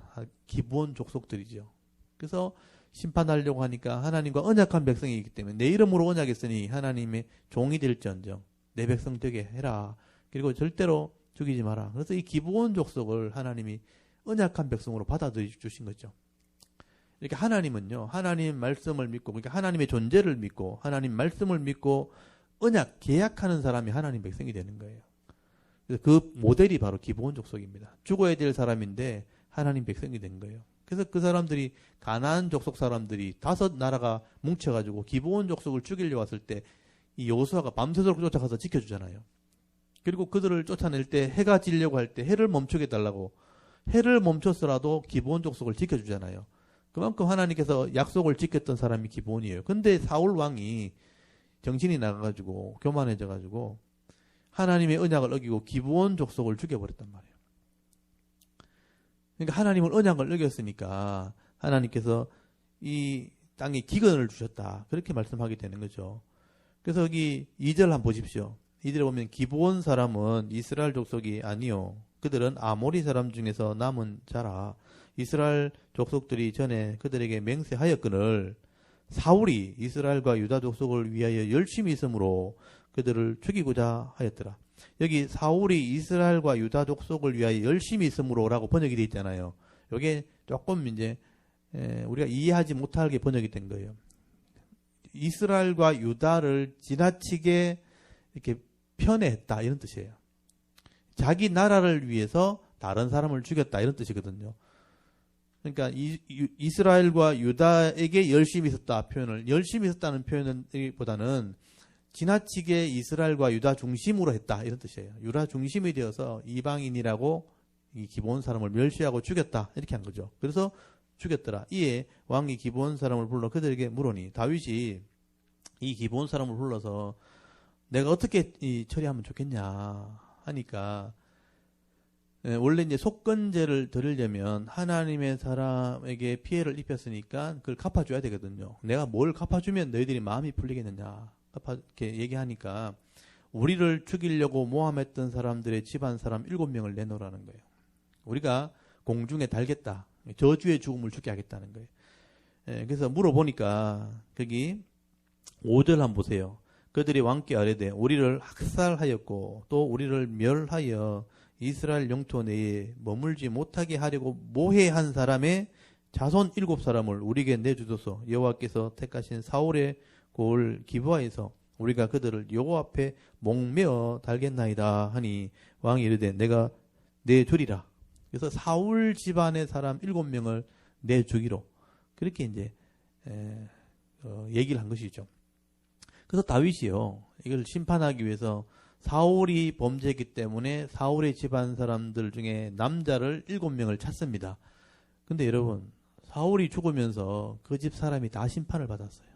A: 기브온 족속들이죠. 그래서 심판하려고 하니까 하나님과 언약한 백성이기 때문에 내 이름으로 언약했으니 하나님의 종이 될지언정 내 백성 되게 해라. 그리고 절대로 죽이지 마라. 그래서 이 기브온 족속을 하나님이 언약한 백성으로 받아들여주신 거죠. 이렇게 하나님은요, 하나님 말씀을 믿고, 그러니까 하나님의 존재를 믿고, 하나님 말씀을 믿고, 언약, 계약하는 사람이 하나님 백성이 되는 거예요. 그래서 그 모델이 바로 기브온 족속입니다. 죽어야 될 사람인데, 하나님 백성이 된 거예요. 그래서 그 사람들이, 가나안 족속 사람들이 5나라가 뭉쳐가지고, 기브온 족속을 죽이려 왔을 때, 이 여호수아가 밤새도록 쫓아가서 지켜주잖아요. 그리고 그들을 쫓아낼 때, 해가 지려고 할 때, 해를 멈추게 해달라고, 해를 멈췄어라도 기브온 족속을 지켜주잖아요. 그만큼 하나님께서 약속을 지켰던 사람이 기브온이에요. 근데 사울 왕이 정신이 나가가지고 교만해져가지고 하나님의 언약을 어기고 기브온 족속을 죽여버렸단 말이에요. 그러니까 하나님을 언약을 어겼으니까 하나님께서 이 땅에 기근을 주셨다. 그렇게 말씀하게 되는 거죠. 그래서 여기 2절 한번 보십시오. 2절에 보면 기브온 사람은 이스라엘 족속이 아니요 그들은 아모리 사람 중에서 남은 자라. 이스라엘 족속들이 전에 그들에게 맹세하였거늘 사울이 이스라엘과 유다 족속을 위하여 열심히 있으므로 그들을 죽이고자 하였더라. 여기 사울이 이스라엘과 유다 족속을 위하여 열심히 있으므로라고 번역이 되어 있잖아요. 이게 조금 이제 우리가 이해하지 못하게 번역이 된 거예요. 이스라엘과 유다를 지나치게 이렇게 편애했다 이런 뜻이에요. 자기 나라를 위해서 다른 사람을 죽였다 이런 뜻이거든요. 그러니까 이스라엘과 유다에게 열심히 있었다 표현을 열심히 있었다는 표현보다는 지나치게 이스라엘과 유다 중심으로 했다 이런 뜻이에요. 유다 중심이 되어서 이방인이라고 이 기브온 사람을 멸시하고 죽였다 이렇게 한 거죠. 그래서 죽였더라. 이에 왕이 기브온 사람을 불러 그들에게 물으니 다윗이 이 기브온 사람을 불러서 내가 어떻게 처리하면 좋겠냐 하니까 원래 이제 속건제를 드리려면 하나님의 사람에게 피해를 입혔으니까 그걸 갚아줘야 되거든요. 내가 뭘 갚아주면 너희들이 마음이 풀리겠느냐 이렇게 얘기하니까 우리를 죽이려고 모함했던 사람들의 집안 사람 7명을 내놓으라는 거예요. 우리가 공중에 달겠다. 저주의 죽음을 죽게 하겠다는 거예요. 그래서 물어보니까 거기 5절 한번 보세요. 그들이 왕께 아뢰되 우리를 학살하였고 또 우리를 멸하여 이스라엘 영토 내에 머물지 못하게 하려고 모해한 사람의 자손 7사람을 우리에게 내주소서. 여호와께서 택하신 사울의 고을 기브아에서 우리가 그들을 여호와 앞에 목매어 달겠나이다 하니 왕이 이르되 내가 내주리라. 그래서 사울 집안의 사람 7명을 내주기로 그렇게 이제 얘기를 한 것이죠. 그래서 다윗이요 이걸 심판하기 위해서 사울이 범죄했기 때문에 사울의 집안 사람들 중에 남자를 7명을 찾습니다. 근데 여러분 사울이 죽으면서 그 집 사람이 다 심판을 받았어요.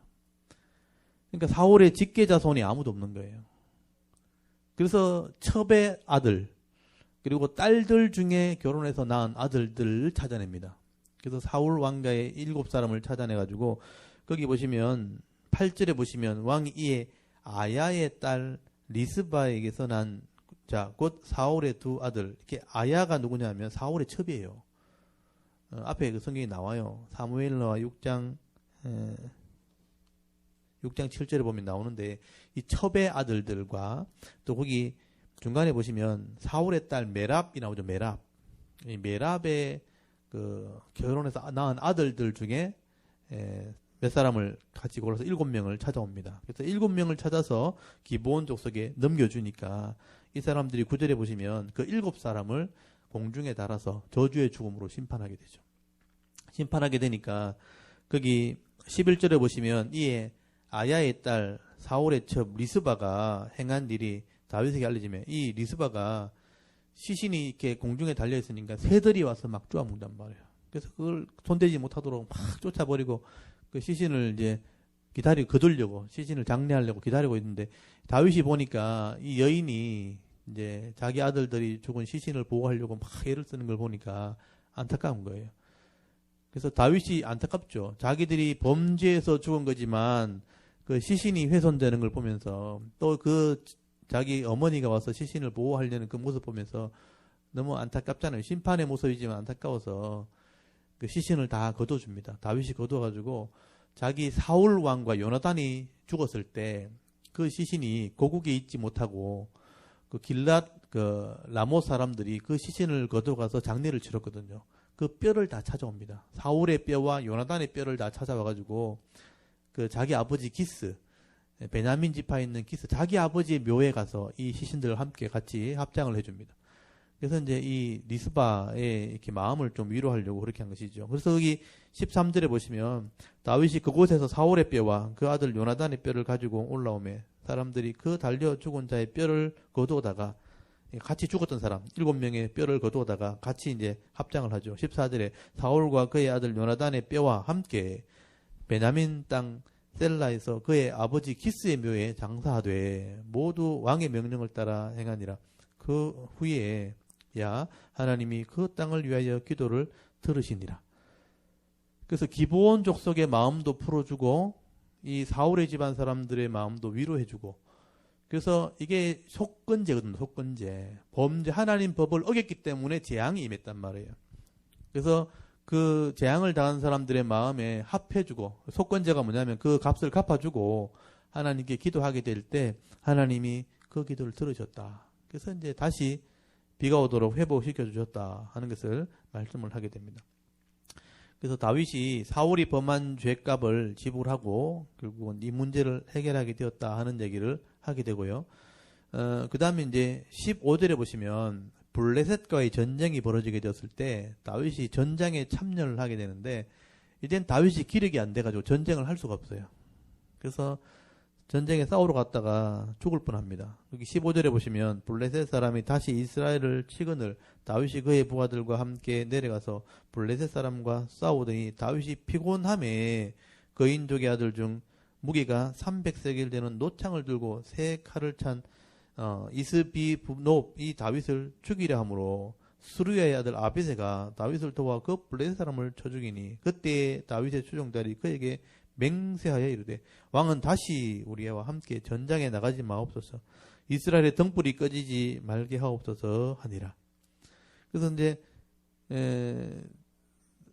A: 그러니까 사울의 직계 자손이 아무도 없는 거예요. 그래서 첩의 아들 그리고 딸들 중에 결혼해서 낳은 아들들을 찾아냅니다. 그래서 사울 왕가의 7사람을 찾아내가지고 거기 보시면 8절에 보시면 왕이 이에 아야의 딸 리스바에게서 난 곧 사울의 두 아들. 이렇게 아야가 누구냐면 사울의 첩이에요. 앞에 그 성경이 나와요. 사무엘러와 6장 7절에 보면 나오는데 이 첩의 아들들과 또 거기 중간에 보시면 사울의 딸 메랍이 나오죠. 메랍. 이 메랍의 그 결혼해서 낳은 아들들 중에 몇 사람을 같이 골라서 7명을 찾아옵니다. 그래서 7명을 찾아서 기브온 족속에 넘겨주니까 이 사람들이 9절에 보시면 그 7사람을 공중에 달아서 저주의 죽음으로 심판하게 되죠. 심판하게 되니까 거기 11절에 보시면 이에 아야의 딸 사울의 첩 리스바가 행한 일이 다윗에게 알려지면 이 리스바가 시신이 이렇게 공중에 달려 있으니까 새들이 와서 막 쪼아먹는단 말이에요. 그래서 그걸 손대지 못하도록 막 쫓아버리고 그 시신을 이제 거두려고 시신을 장례하려고 기다리고 있는데 다윗이 보니까 이 여인이 이제 자기 아들들이 죽은 시신을 보호하려고 막 애를 쓰는 걸 보니까 안타까운 거예요. 그래서 다윗이 안타깝죠. 자기들이 범죄에서 죽은 거지만 그 시신이 훼손되는 걸 보면서 또 그 자기 어머니가 와서 시신을 보호하려는 그 모습 보면서 너무 안타깝잖아요. 심판의 모습이지만 안타까워서 그 시신을 다 거둬줍니다. 다윗이 거둬가지고 자기 사울 왕과 요나단이 죽었을 때 그 시신이 고국에 있지 못하고 그 길랏 그 라못 사람들이 그 시신을 거둬가서 장례를 치렀거든요. 그 뼈를 다 찾아옵니다. 사울의 뼈와 요나단의 뼈를 다 찾아와가지고 그 자기 아버지 기스 베냐민 지파에 있는 기스 자기 아버지의 묘에 가서 이 시신들과 함께 같이 합장을 해줍니다. 그래서 이제 이 리스바의 이렇게 마음을 좀 위로하려고 그렇게 한 것이죠. 그래서 여기 13절에 보시면 다윗이 그곳에서 사울의 뼈와 그 아들 요나단의 뼈를 가지고 올라오매 사람들이 그 달려 죽은 자의 뼈를 거두다가 같이 죽었던 사람 7명의 뼈를 거두다가 같이 이제 합장을 하죠. 14절에 사울과 그의 아들 요나단의 뼈와 함께 베냐민 땅 셀라에서 그의 아버지 기스의 묘에 장사하되 모두 왕의 명령을 따라 행하니라. 그 후에 하나님이 그 땅을 위하여 기도를 들으시니라. 그래서 기브온 족속의 마음도 풀어주고 이 사울의 집안 사람들의 마음도 위로해주고 그래서 이게 속건제거든요. 속건제. 범죄 하나님 법을 어겼기 때문에 재앙이 임했단 말이에요. 그래서 그 재앙을 당한 사람들의 마음에 합해주고 속건제가 뭐냐면 그 값을 갚아주고 하나님께 기도하게 될 때 하나님이 그 기도를 들으셨다. 그래서 이제 다시 비가 오도록 회복시켜 주셨다 하는 것을 말씀을 하게 됩니다. 그래서 다윗이 사울이 범한 죄값을 지불하고 결국은 이 문제를 해결하게 되었다 하는 얘기를 하게 되고요. 그 다음에 이제 15절에 보시면 블레셋과의 전쟁이 벌어지게 되었을 때 다윗이 전장에 참여를 하게 되는데 이젠 다윗이 기력이 안 돼가지고 전쟁을 할 수가 없어요. 그래서 전쟁에 싸우러 갔다가 죽을 뻔합니다. 여기 15절에 보시면 블레셋 사람이 다시 이스라엘을 치거늘 다윗이 그의 부하들과 함께 내려가서 블레셋 사람과 싸우더니 다윗이 피곤함에 거인족의 아들 중 무게가 300세겔 되는 노창을 들고 세 칼을 찬 이스비노b 이 다윗을 죽이려 하므로 수르야의 아들 아비새가 다윗을 도와 그 블레셋 사람을 쳐 죽이니 그때 다윗의 추종자들이 그에게 맹세하여 이르되 왕은 다시 우리와 함께 전장에 나가지 마옵소서 이스라엘의 등불이 꺼지지 말게 하옵소서 하니라. 그래서 이제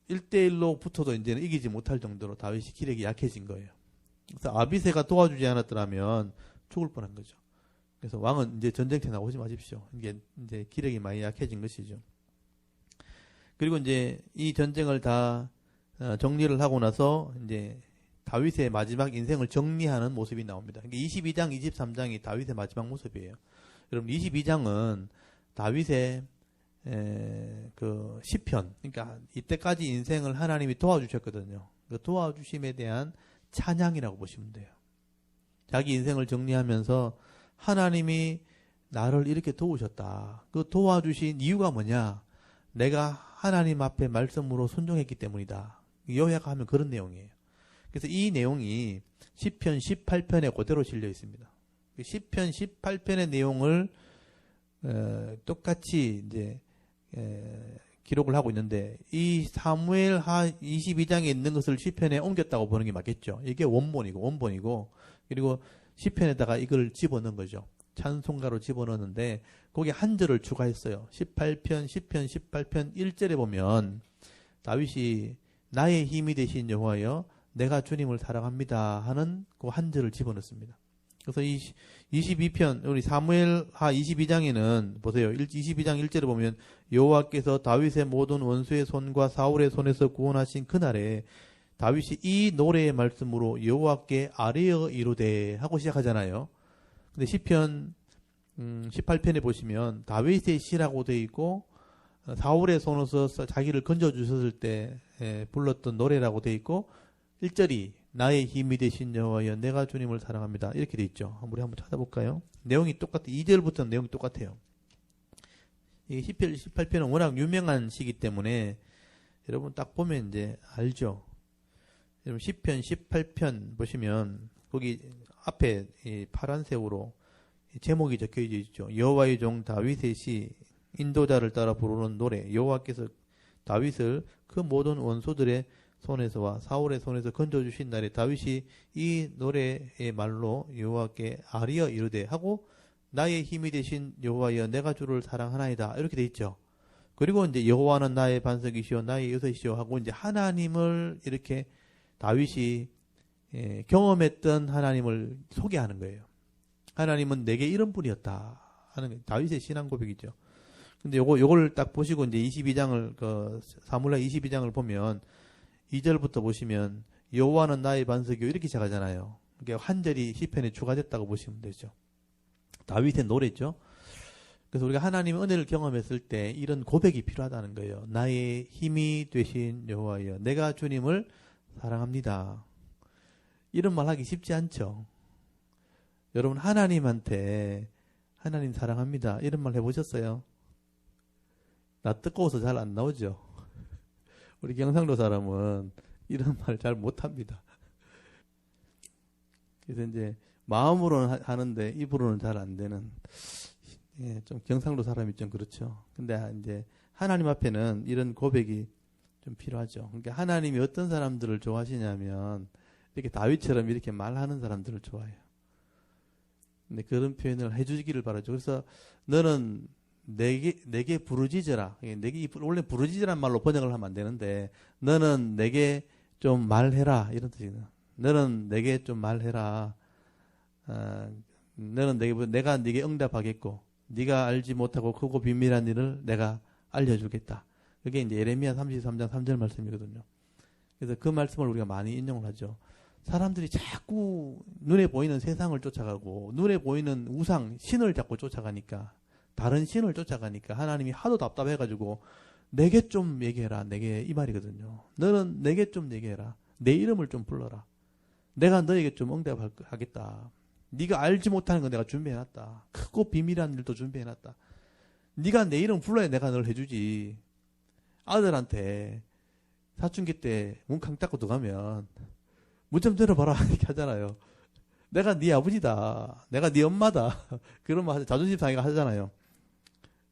A: 1대1로 붙어도 이제는 이기지 못할 정도로 다윗이 기력이 약해진 거예요. 그래서 아비새가 도와주지 않았더라면 죽을 뻔한 거죠. 그래서 왕은 이제 전쟁터에 나오지 마십시오. 이게 이제 기력이 많이 약해진 것이죠. 그리고 이제 이 전쟁을 다 정리를 하고 나서 이제 다윗의 마지막 인생을 정리하는 모습이 나옵니다. 22장, 23장이 다윗의 마지막 모습이에요. 여러분 22장은 다윗의 그 시편, 그러니까 이때까지 인생을 하나님이 도와주셨거든요. 그 도와주심에 대한 찬양이라고 보시면 돼요. 자기 인생을 정리하면서 하나님이 나를 이렇게 도우셨다. 그 도와주신 이유가 뭐냐? 내가 하나님 앞에 말씀으로 순종했기 때문이다. 요약하면 그런 내용이에요. 그래서 이 내용이 시편 18편에 그대로 실려 있습니다. 시편 18편의 내용을 똑같이 이제 기록을 하고 있는데 이 사무엘하 22장에 있는 것을 시편에 옮겼다고 보는 게 맞겠죠. 이게 원본이고 그리고 시편에다가 이걸 집어넣은 거죠. 찬송가로 집어넣었는데 거기에 한 절을 추가했어요. 18편 18편 1절에 보면 다윗이 나의 힘이 되신 여호와여 내가 주님을 사랑합니다 하는 그 한 절을 집어넣습니다. 그래서 이 22편 우리 사무엘하 22장에는 보세요. 22장 1절에 보면 여호와께서 다윗의 모든 원수의 손과 사울의 손에서 구원하신 그날에 다윗이 이 노래의 말씀으로 여호와께 아뢰어 이르되 하고 시작하잖아요. 근데 시편 18편에 보시면 다윗의 시라고 되어 있고 사울의 손에서 자기를 건져주셨을 때 불렀던 노래라고 되어 있고 1절이 나의 힘이 되신 여호와여 내가 주님을 사랑합니다. 이렇게 되어 있죠. 우리 한번 찾아볼까요? 내용이 똑같아요. 2절부터는 내용이 똑같아요. 이 시편 18편은 워낙 유명한 시기 때문에 여러분 딱 보면 이제 알죠. 여러분 시편 18편 보시면 거기 앞에 이 파란색으로 제목이 적혀 있죠. 여호와의 종 다윗의 시 인도자를 따라 부르는 노래. 여호와께서 다윗을 그 모든 원수들의 손에서와 사울의 손에서 건져주신 날에 다윗이 이 노래의 말로 여호와께 아뢰어 이르되 하고 나의 힘이 되신 여호와여 내가 주를 사랑하나이다 이렇게 돼 있죠. 그리고 이제 여호와는 나의 반석이시오 나의 여섯이시오 하고 이제 하나님을 이렇게 다윗이 경험했던 하나님을 소개하는 거예요. 하나님은 내게 이런 분이었다 하는 다윗의 신앙 고백이죠. 근데 요걸 딱 보시고 이제 22장을 사무엘하 22장을 보면 2절부터 보시면 여호와는 나의 반석이요 이렇게 시작하잖아요. 그러니까 한 절이 시편에 추가됐다고 보시면 되죠. 다윗의 노래죠. 그래서 우리가 하나님의 은혜를 경험했을 때 이런 고백이 필요하다는 거예요. 나의 힘이 되신 여호와여 내가 주님을 사랑합니다. 이런 말 하기 쉽지 않죠. 여러분 하나님한테 하나님 사랑합니다 이런 말 해보셨어요? 나 뜨거워서 잘 안 나오죠. 우리 경상도 사람은 이런 말 잘 못합니다. 그래서 이제 마음으로는 하는데 입으로는 잘 안 되는 좀 경상도 사람이 좀 그렇죠. 근데 이제 하나님 앞에는 이런 고백이 좀 필요하죠. 그러니까 하나님이 어떤 사람들을 좋아하시냐면 이렇게 다윗처럼 이렇게 말하는 사람들을 좋아해요. 근데 그런 표현을 해주기를 바라죠. 그래서 너는 내게 부르짖어라. 원래 부르짖으란 말로 번역을 하면 안 되는데 너는 내게 좀 말해라 이런 뜻이거든요. 너는 내게 좀 말해라. 너는 내가 네게 응답하겠고 네가 알지 못하고 크고 비밀한 일을 내가 알려주겠다. 그게 이제 예레미야 33장 3절 말씀이거든요. 그래서 그 말씀을 우리가 많이 인용을 하죠. 사람들이 자꾸 눈에 보이는 세상을 쫓아가고 눈에 보이는 우상, 신을 자꾸 쫓아가니까 다른 신을 쫓아가니까 하나님이 하도 답답해가지고 내게 좀 얘기해라. 내게 이 말이거든요. 너는 내게 좀 얘기해라. 내 이름을 좀 불러라. 내가 너에게 좀 응답하겠다. 네가 알지 못하는 거 내가 준비해놨다. 크고 비밀한 일도 준비해놨다. 네가 내 이름 불러야 내가 널 해주지. 아들한테 사춘기 때 문캉 닦고 들어가면 문 좀 열어봐라 이렇게 하잖아요. 내가 네 아버지다. 내가 네 엄마다. 그런 말 자존심 상해가 하잖아요.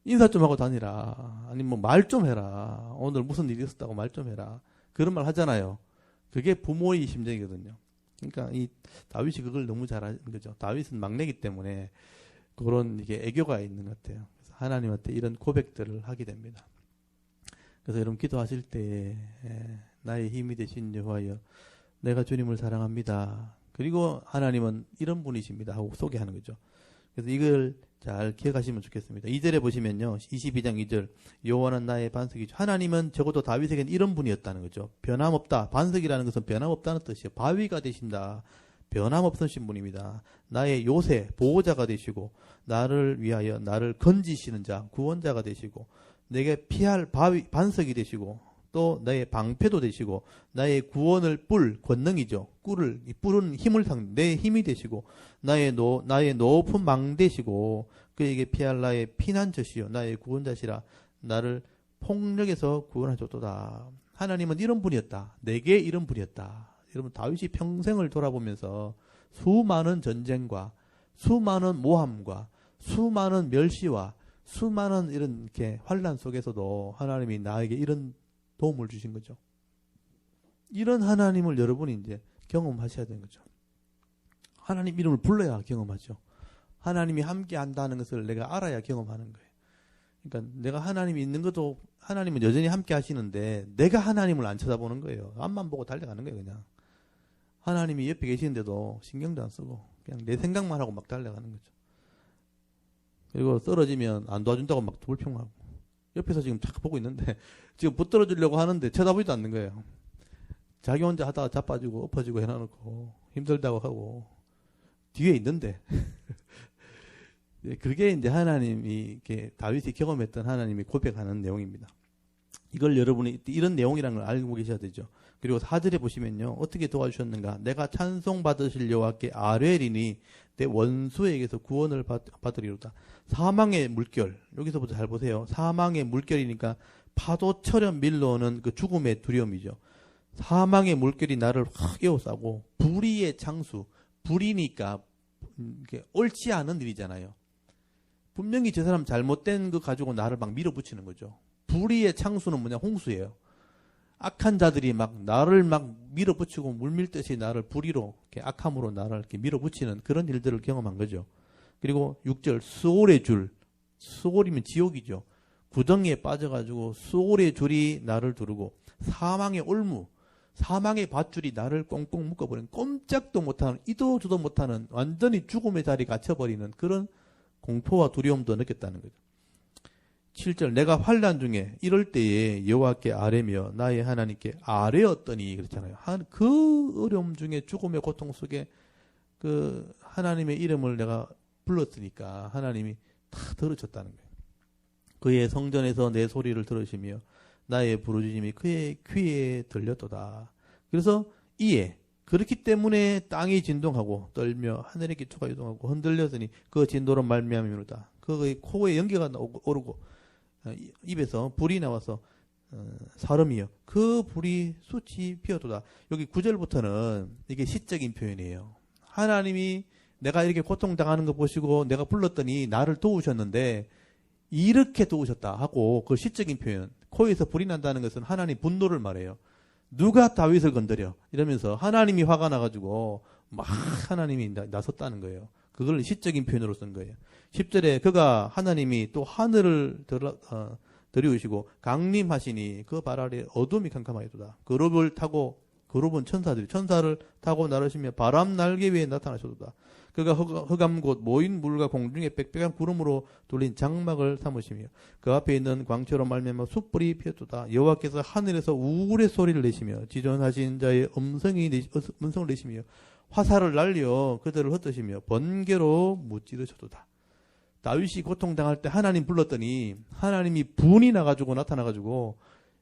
A: 인사 좀 하고 다니라. 아니면 말 좀 해라. 오늘 무슨 일이 있었다고 말 좀 해라. 그런 말 하잖아요. 그게 부모의 심정이거든요. 그러니까 이 다윗이 그걸 너무 잘하는 거죠. 다윗은 막내기 때문에 그런 이게 애교가 있는 것 같아요. 그래서 하나님한테 이런 고백들을 하게 됩니다. 그래서 여러분 기도하실 때 나의 힘이 되신 여호와여 내가 주님을 사랑합니다. 그리고 하나님은 이런 분이십니다 하고 소개하는 거죠. 그래서 이걸 잘 기억하시면 좋겠습니다. 2절에 보시면요. 22장 2절 여호와는 나의 반석이죠. 하나님은 적어도 다윗에게는 이런 분이었다는 거죠. 변함없다. 반석이라는 것은 변함없다는 뜻이에요. 바위가 되신다. 변함없으신 분입니다. 나의 요새 보호자가 되시고 나를 위하여 나를 건지시는 자 구원자가 되시고 내게 피할 바위 반석이 되시고 또 나의 방패도 되시고 나의 구원을 권능이죠. 뿔은 힘을 내 힘이 되시고 나의 높은 망 되시고 그에게 피할 나의 피난처시요 나의 구원자시라 나를 폭력에서 구원하셨도다. 하나님은 이런 분이었다. 내게 이런 분이었다. 여러분 다윗이 평생을 돌아보면서 수많은 전쟁과 수많은 모함과 수많은 멸시와 수많은 이런 이렇게 환난 속에서도 하나님이 나에게 이런 도움을 주신 거죠. 이런 하나님을 여러분이 이제 경험하셔야 되는 거죠. 하나님 이름을 불러야 경험하죠. 하나님이 함께 한다는 것을 내가 알아야 경험하는 거예요. 그러니까 내가 하나님이 있는 것도 하나님은 여전히 함께 하시는데 내가 하나님을 안 쳐다보는 거예요. 앞만 보고 달려가는 거예요. 그냥 하나님이 옆에 계시는데도 신경도 안 쓰고 그냥 내 생각만 하고 막 달려가는 거죠. 그리고 쓰러지면 안 도와준다고 막 불평하고 옆에서 지금 쫙 보고 있는데 지금 붙들어 주려고 하는데 쳐다보지도 않는 거예요. 자기 혼자 하다가 자빠지고 엎어지고 해놔놓고 힘들다고 하고 뒤에 있는데 그게 이제 하나님이 이렇게 다윗이 경험했던 하나님이 고백하는 내용입니다. 이걸 여러분이 이런 내용이라는 걸 알고 계셔야 되죠. 그리고 4절에 보시면요. 어떻게 도와주셨는가? 내가 찬송 받으실 여호와께 아뢰리니 내 원수에게서 구원을 받으리로다. 사망의 물결. 여기서부터 잘 보세요. 사망의 물결이니까 파도처럼 밀려오는 그 죽음의 두려움이죠. 사망의 물결이 나를 확 에워싸고 불의의 창수. 불이니까 옳지 않은 일이잖아요. 분명히 저 사람 잘못된 거 가지고 나를 막 밀어붙이는 거죠. 불의의 창수는 뭐냐? 홍수예요. 악한 자들이 막 나를 막 밀어붙이고 물밀듯이 나를 불의로, 이렇게 악함으로 나를 이렇게 밀어붙이는 그런 일들을 경험한 거죠. 그리고 6절, 수올의 줄. 수올이면 지옥이죠. 구덩이에 빠져가지고 수올의 줄이 나를 두르고 사망의 올무, 사망의 밧줄이 나를 꽁꽁 묶어버리는 꼼짝도 못하는, 이도저도 못하는 완전히 죽음의 자리에 갇혀버리는 그런 공포와 두려움도 느꼈다는 거죠. 7절 내가 환난 중에 이럴 때에 여호와께 아뢰며 나의 하나님께 아뢰었더니 그랬잖아요. 그 어려움 중에 죽음의 고통 속에 그 하나님의 이름을 내가 불렀으니까 하나님이 다 들으셨다는 거예요. 그의 성전에서 내 소리를 들으시며 나의 부르짖음이 그의 귀에 들렸도다. 그래서 이에 그렇기 때문에 땅이 진동하고 떨며 하늘의 기초가 유동하고 흔들렸으니 그 진도로 말미암이로다. 그의 코에 연기가 오르고 입에서 불이 나와서 사름이요. 그 불이 숯이 피어도다. 여기 9절부터는 이게 시적인 표현이에요. 하나님이 내가 이렇게 고통당하는 거 보시고 내가 불렀더니 나를 도우셨는데 이렇게 도우셨다 하고 그 시적인 표현. 코에서 불이 난다는 것은 하나님 분노를 말해요. 누가 다윗을 건드려? 이러면서 하나님이 화가 나가지고 막 하나님이 나섰다는 거예요. 그걸 시적인 표현으로 쓴 거예요. 10절에 그가 하나님이 또 하늘을 들이우시고 강림하시니 그 발 아래 어둠이 캄캄하였도다. 그룹을 타고 그룹은 천사를 타고 나르시며 바람 날개 위에 나타나셨도다. 그가 흑암 곳 모인 물과 공중에 빽빽한 구름으로 둘린 장막을 삼으시며 그 앞에 있는 광채로 말미암아 숯불이 피었도다. 여호와께서 하늘에서 우울의 소리를 내시며 지존하신 자의 음성을 내시며 화살을 날려 그들을 흩으시며 번개로 무찌르셨도다. 다윗이 고통당할 때 하나님 불렀더니 하나님이 분이 나가지고 나타나가지고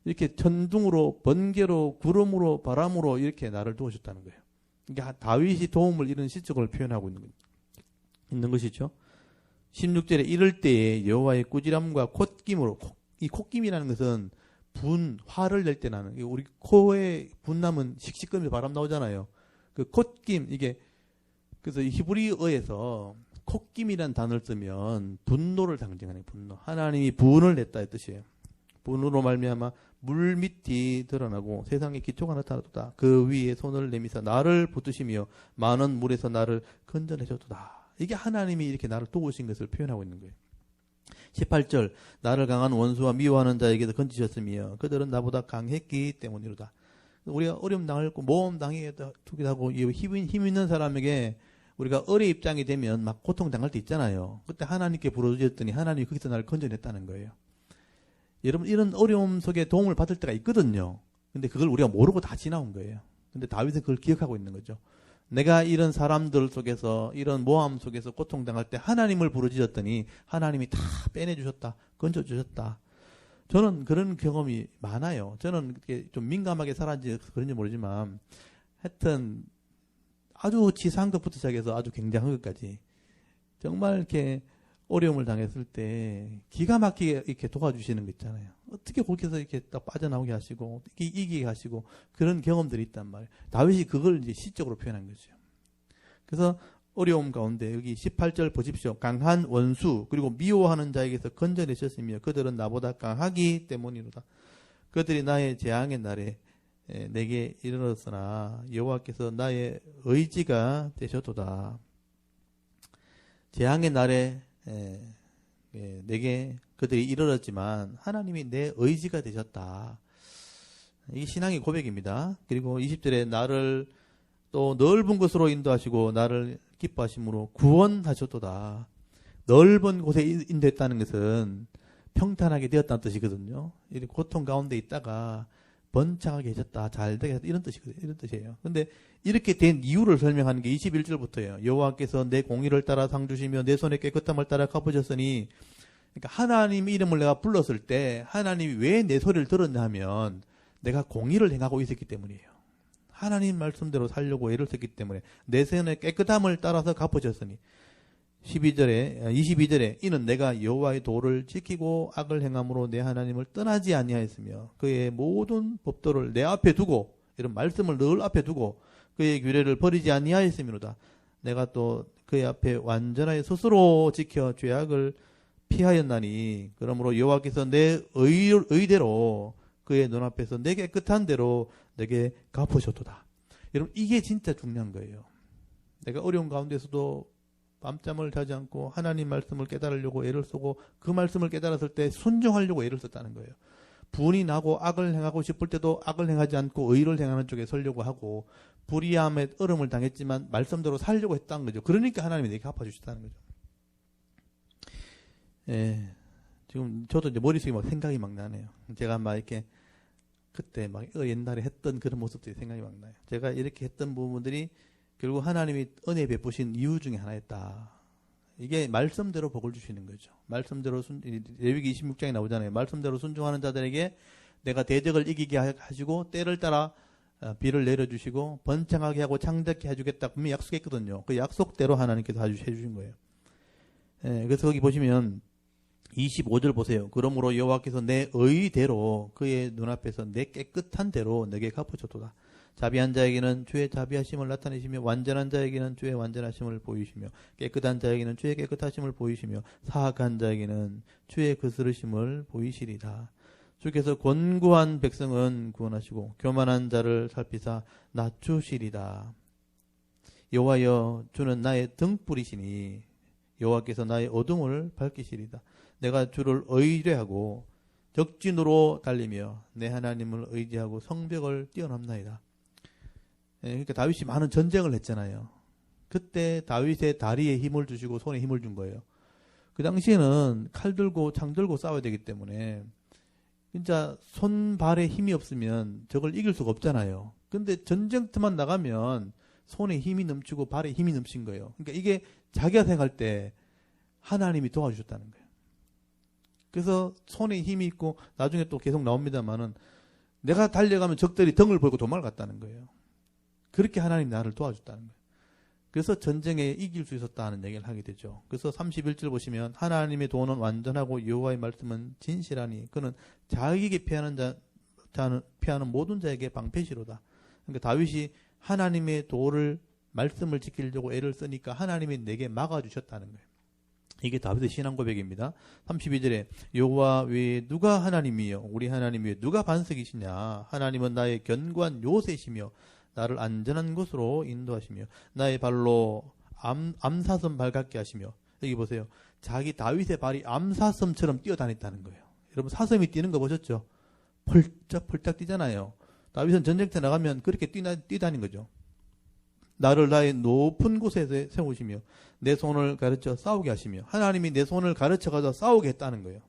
A: 이렇게 천둥으로 번개로 구름으로 바람으로 이렇게 나를 도우셨다는 거예요. 그러니까 다윗이 도움을 이런 시적을 표현하고 있는 것이죠. 16절에 이럴 때에 여호와의 꾸지람과 콧김으로, 이 콧김이라는 것은 화를 낼 때 나는, 우리 코에 분나면 씩씩거리면서 바람 나오잖아요. 그 콧김, 이게 그래서 히브리어에서 콧김이라는 단어를 쓰면 분노를 상징하는 분노. 하나님이 분을 냈다의 뜻이에요. 분으로 말미암아 물밑이 드러나고 세상의 기초가 나타났도다. 그 위에 손을 내미사 나를 붙드시며 많은 물에서 나를 건져내셨도다. 이게 하나님이 이렇게 나를 도우신 것을 표현하고 있는 거예요. 18절 나를 강한 원수와 미워하는 자에게서 건지셨으며 그들은 나보다 강했기 때문이로다. 우리가 어려움 당하고 모험 당하기도 하고 힘 있는 사람에게 우리가 어려운 입장이 되면 막 고통 당할 때 있잖아요. 그때 하나님께 부르짖었더니 하나님이 거기서 나를 건져냈다는 거예요. 여러분 이런 어려움 속에 도움을 받을 때가 있거든요. 근데 그걸 우리가 모르고 다 지나온 거예요. 근데 다윗은 그걸 기억하고 있는 거죠. 내가 이런 사람들 속에서 이런 모함 속에서 고통당할 때 하나님을 부르짖었더니 하나님이 다 빼내주셨다. 건져주셨다. 저는 그런 경험이 많아요. 저는 좀 민감하게 살았는지 그런지 모르지만 하여튼 아주 치사한 것부터 시작해서 아주 굉장한 것까지 정말 이렇게 어려움을 당했을 때 기가 막히게 이렇게 도와주시는 거 있잖아요. 어떻게 거기서 이렇게 딱 빠져나오게 하시고 이기게 하시고 그런 경험들이 있단 말이에요. 다윗이 그걸 이제 시적으로 표현한 거죠. 그래서 어려움 가운데 여기 18절 보십시오. 강한 원수 그리고 미워하는 자에게서 건져내셨으며 그들은 나보다 강하기 때문이로다. 그들이 나의 재앙의 날에 내게 이르렀으나 여호와께서 나의 의지가 되셨도다. 재앙의 날에 내게 그들이 이르렀지만 하나님이 내 의지가 되셨다. 이게 신앙의 고백입니다. 그리고 20절에 나를 또 넓은 곳으로 인도하시고 나를 기뻐하심으로 구원하셨도다. 넓은 곳에 인도했다는 것은 평탄하게 되었다는 뜻이거든요. 이렇게 고통 가운데 있다가 번창하게 해줬다. 잘 되게 했다. 이런 뜻이거든요. 이런 뜻이에요. 근데 이렇게 된 이유를 설명하는 게 21절부터예요. 여호와께서 내 공의를 따라 상 주시며 내 손의 깨끗함을 따라 갚으셨으니, 그러니까 하나님 이름을 내가 불렀을 때 하나님이 왜 내 소리를 들었냐 하면 내가 공의를 행하고 있었기 때문이에요. 하나님 말씀대로 살려고 애를 썼기 때문에 내 손의 깨끗함을 따라서 갚으셨으니 22절에 이는 내가 여호와의 도를 지키고 악을 행함으로 내 하나님을 떠나지 아니하였으며 그의 모든 법도를 내 앞에 두고, 이런 말씀을 늘 앞에 두고 그의 규례를 버리지 아니하였음이로다. 내가 또 그의 앞에 완전하게 스스로 지켜 죄악을 피하였나니 그러므로 여호와께서 내 의대로 그의 눈앞에서 내 깨끗한 대로 내게 갚으셨도다. 여러분, 이게 진짜 중요한 거예요. 내가 어려운 가운데서도 밤잠을 자지 않고 하나님 말씀을 깨달으려고 애를 쓰고 그 말씀을 깨달았을 때 순종하려고 애를 썼다는 거예요. 분이 나고 악을 행하고 싶을 때도 악을 행하지 않고 의를 행하는 쪽에 서려고 하고, 불의함에 얼음을 당했지만 말씀대로 살려고 했다는 거죠. 그러니까 하나님이 내게 갚아주셨다는 거죠. 예, 지금 저도 이제 머릿속에 막 생각이 막 나네요. 제가 막 이렇게 그때 막 옛날에 했던 그런 모습들이 생각이 막 나요. 제가 이렇게 했던 부분들이 결국 하나님이 은혜 베푸신 이유 중에 하나였다. 이게 말씀대로 복을 주시는 거죠. 말씀대로 레위기 26장에 나오잖아요. 말씀대로 순종하는 자들에게 내가 대적을 이기게 하시고 때를 따라 비를 내려주시고 번창하게 하고 창작케 해주겠다 분명히 약속했거든요. 그 약속대로 하나님께서 해주신 거예요. 예, 그래서 거기 보시면 25절 보세요. 그러므로 여호와께서 내 의대로 그의 눈앞에서 내 깨끗한 대로 내게 갚으셨도다. 자비한 자에게는 주의 자비하심을 나타내시며 완전한 자에게는 주의 완전하심을 보이시며 깨끗한 자에게는 주의 깨끗하심을 보이시며 사악한 자에게는 주의 거스르심을 보이시리다. 주께서 권고한 백성은 구원하시고 교만한 자를 살피사 낮추시리다. 여호와여, 주는 나의 등불이시니 여호와께서 나의 어둠을 밝히시리다. 내가 주를 의뢰하고 적진으로 달리며 내 하나님을 의지하고 성벽을 뛰어넘나이다. 그러니까 다윗이 많은 전쟁을 했잖아요. 그때 다윗의 다리에 힘을 주시고 손에 힘을 준 거예요. 그 당시에는 칼 들고 창 들고 싸워야 되기 때문에 진짜 손발에 힘이 없으면 적을 이길 수가 없잖아요. 근데 전쟁터만 나가면 손에 힘이 넘치고 발에 힘이 넘친 거예요. 그러니까 이게 자기가 생각할 때 하나님이 도와주셨다는 거예요. 그래서 손에 힘이 있고 나중에 또 계속 나옵니다만은 내가 달려가면 적들이 등을 벌고 도망갔다는 거예요. 그렇게 하나님 나를 도와줬다는 거예요. 그래서 전쟁에 이길 수 있었다는 얘기를 하게 되죠. 그래서 31절 보시면 하나님의 도는 완전하고 여호와의 말씀은 진실하니 그는 자기에게 피하는 모든 자에게 방패시로다. 그러니까 다윗이 하나님의 도를 말씀을 지키려고 애를 쓰니까 하나님이 내게 막아주셨다는 거예요. 이게 다윗의 신앙 고백입니다. 32절에 여호와 외에 누가 하나님이요 우리 하나님 외에 누가 반석이시냐. 하나님은 나의 견고한 요새시며 나를 안전한 곳으로 인도하시며 나의 발로 암사슴 발같게 하시며. 여기 보세요. 자기 다윗의 발이 암사슴처럼 뛰어다녔다는 거예요. 여러분, 사슴이 뛰는 거 보셨죠? 펄쩍펄쩍 뛰잖아요. 다윗은 전쟁터 나가면 그렇게 뛰다닌 거죠. 나를 나의 높은 곳에 세우시며 내 손을 가르쳐 싸우게 하시며. 하나님이 내 손을 가르쳐 가서 싸우게 했다는 거예요.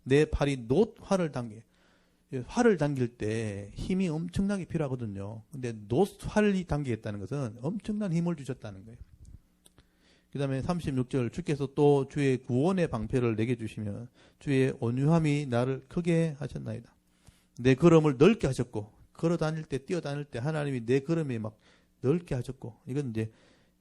A: 내 팔이 놋활을 활을 당길 때 힘이 엄청나게 필요하거든요. 근데 놋활이 당기겠다는 것은 엄청난 힘을 주셨다는 거예요. 그 다음에 36절 주께서 또 주의 구원의 방패를 내게 주시며 주의 온유함이 나를 크게 하셨나이다. 내 걸음을 넓게 하셨고 걸어 다닐 때 뛰어 다닐 때 하나님이 내 걸음에 막 넓게 하셨고. 이건 이제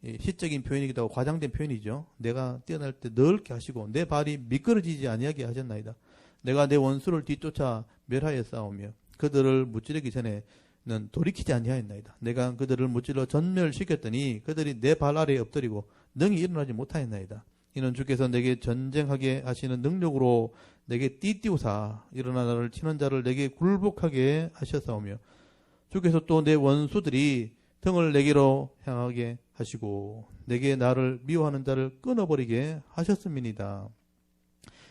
A: 시적인 표현이기도 하고 과장된 표현이죠. 내가 뛰어날 때 넓게 하시고 내 발이 미끄러지지 아니하게 하셨나이다. 내가 내 원수를 뒤쫓아 멸하여 싸우며 그들을 무찌르기 전에는 돌이키지 아니하였나이다. 내가 그들을 무찔러 전멸시켰더니 그들이 내 발 아래에 엎드리고 능히 일어나지 못하였나이다. 이는 주께서 내게 전쟁하게 하시는 능력으로 내게 띠띠우사 일어나 나를 치는 자를 내게 굴복하게 하셨사오며 주께서 또 내 원수들이 등을 내게로 향하게 하시고 내게 나를 미워하는 자를 끊어버리게 하셨음이니이다.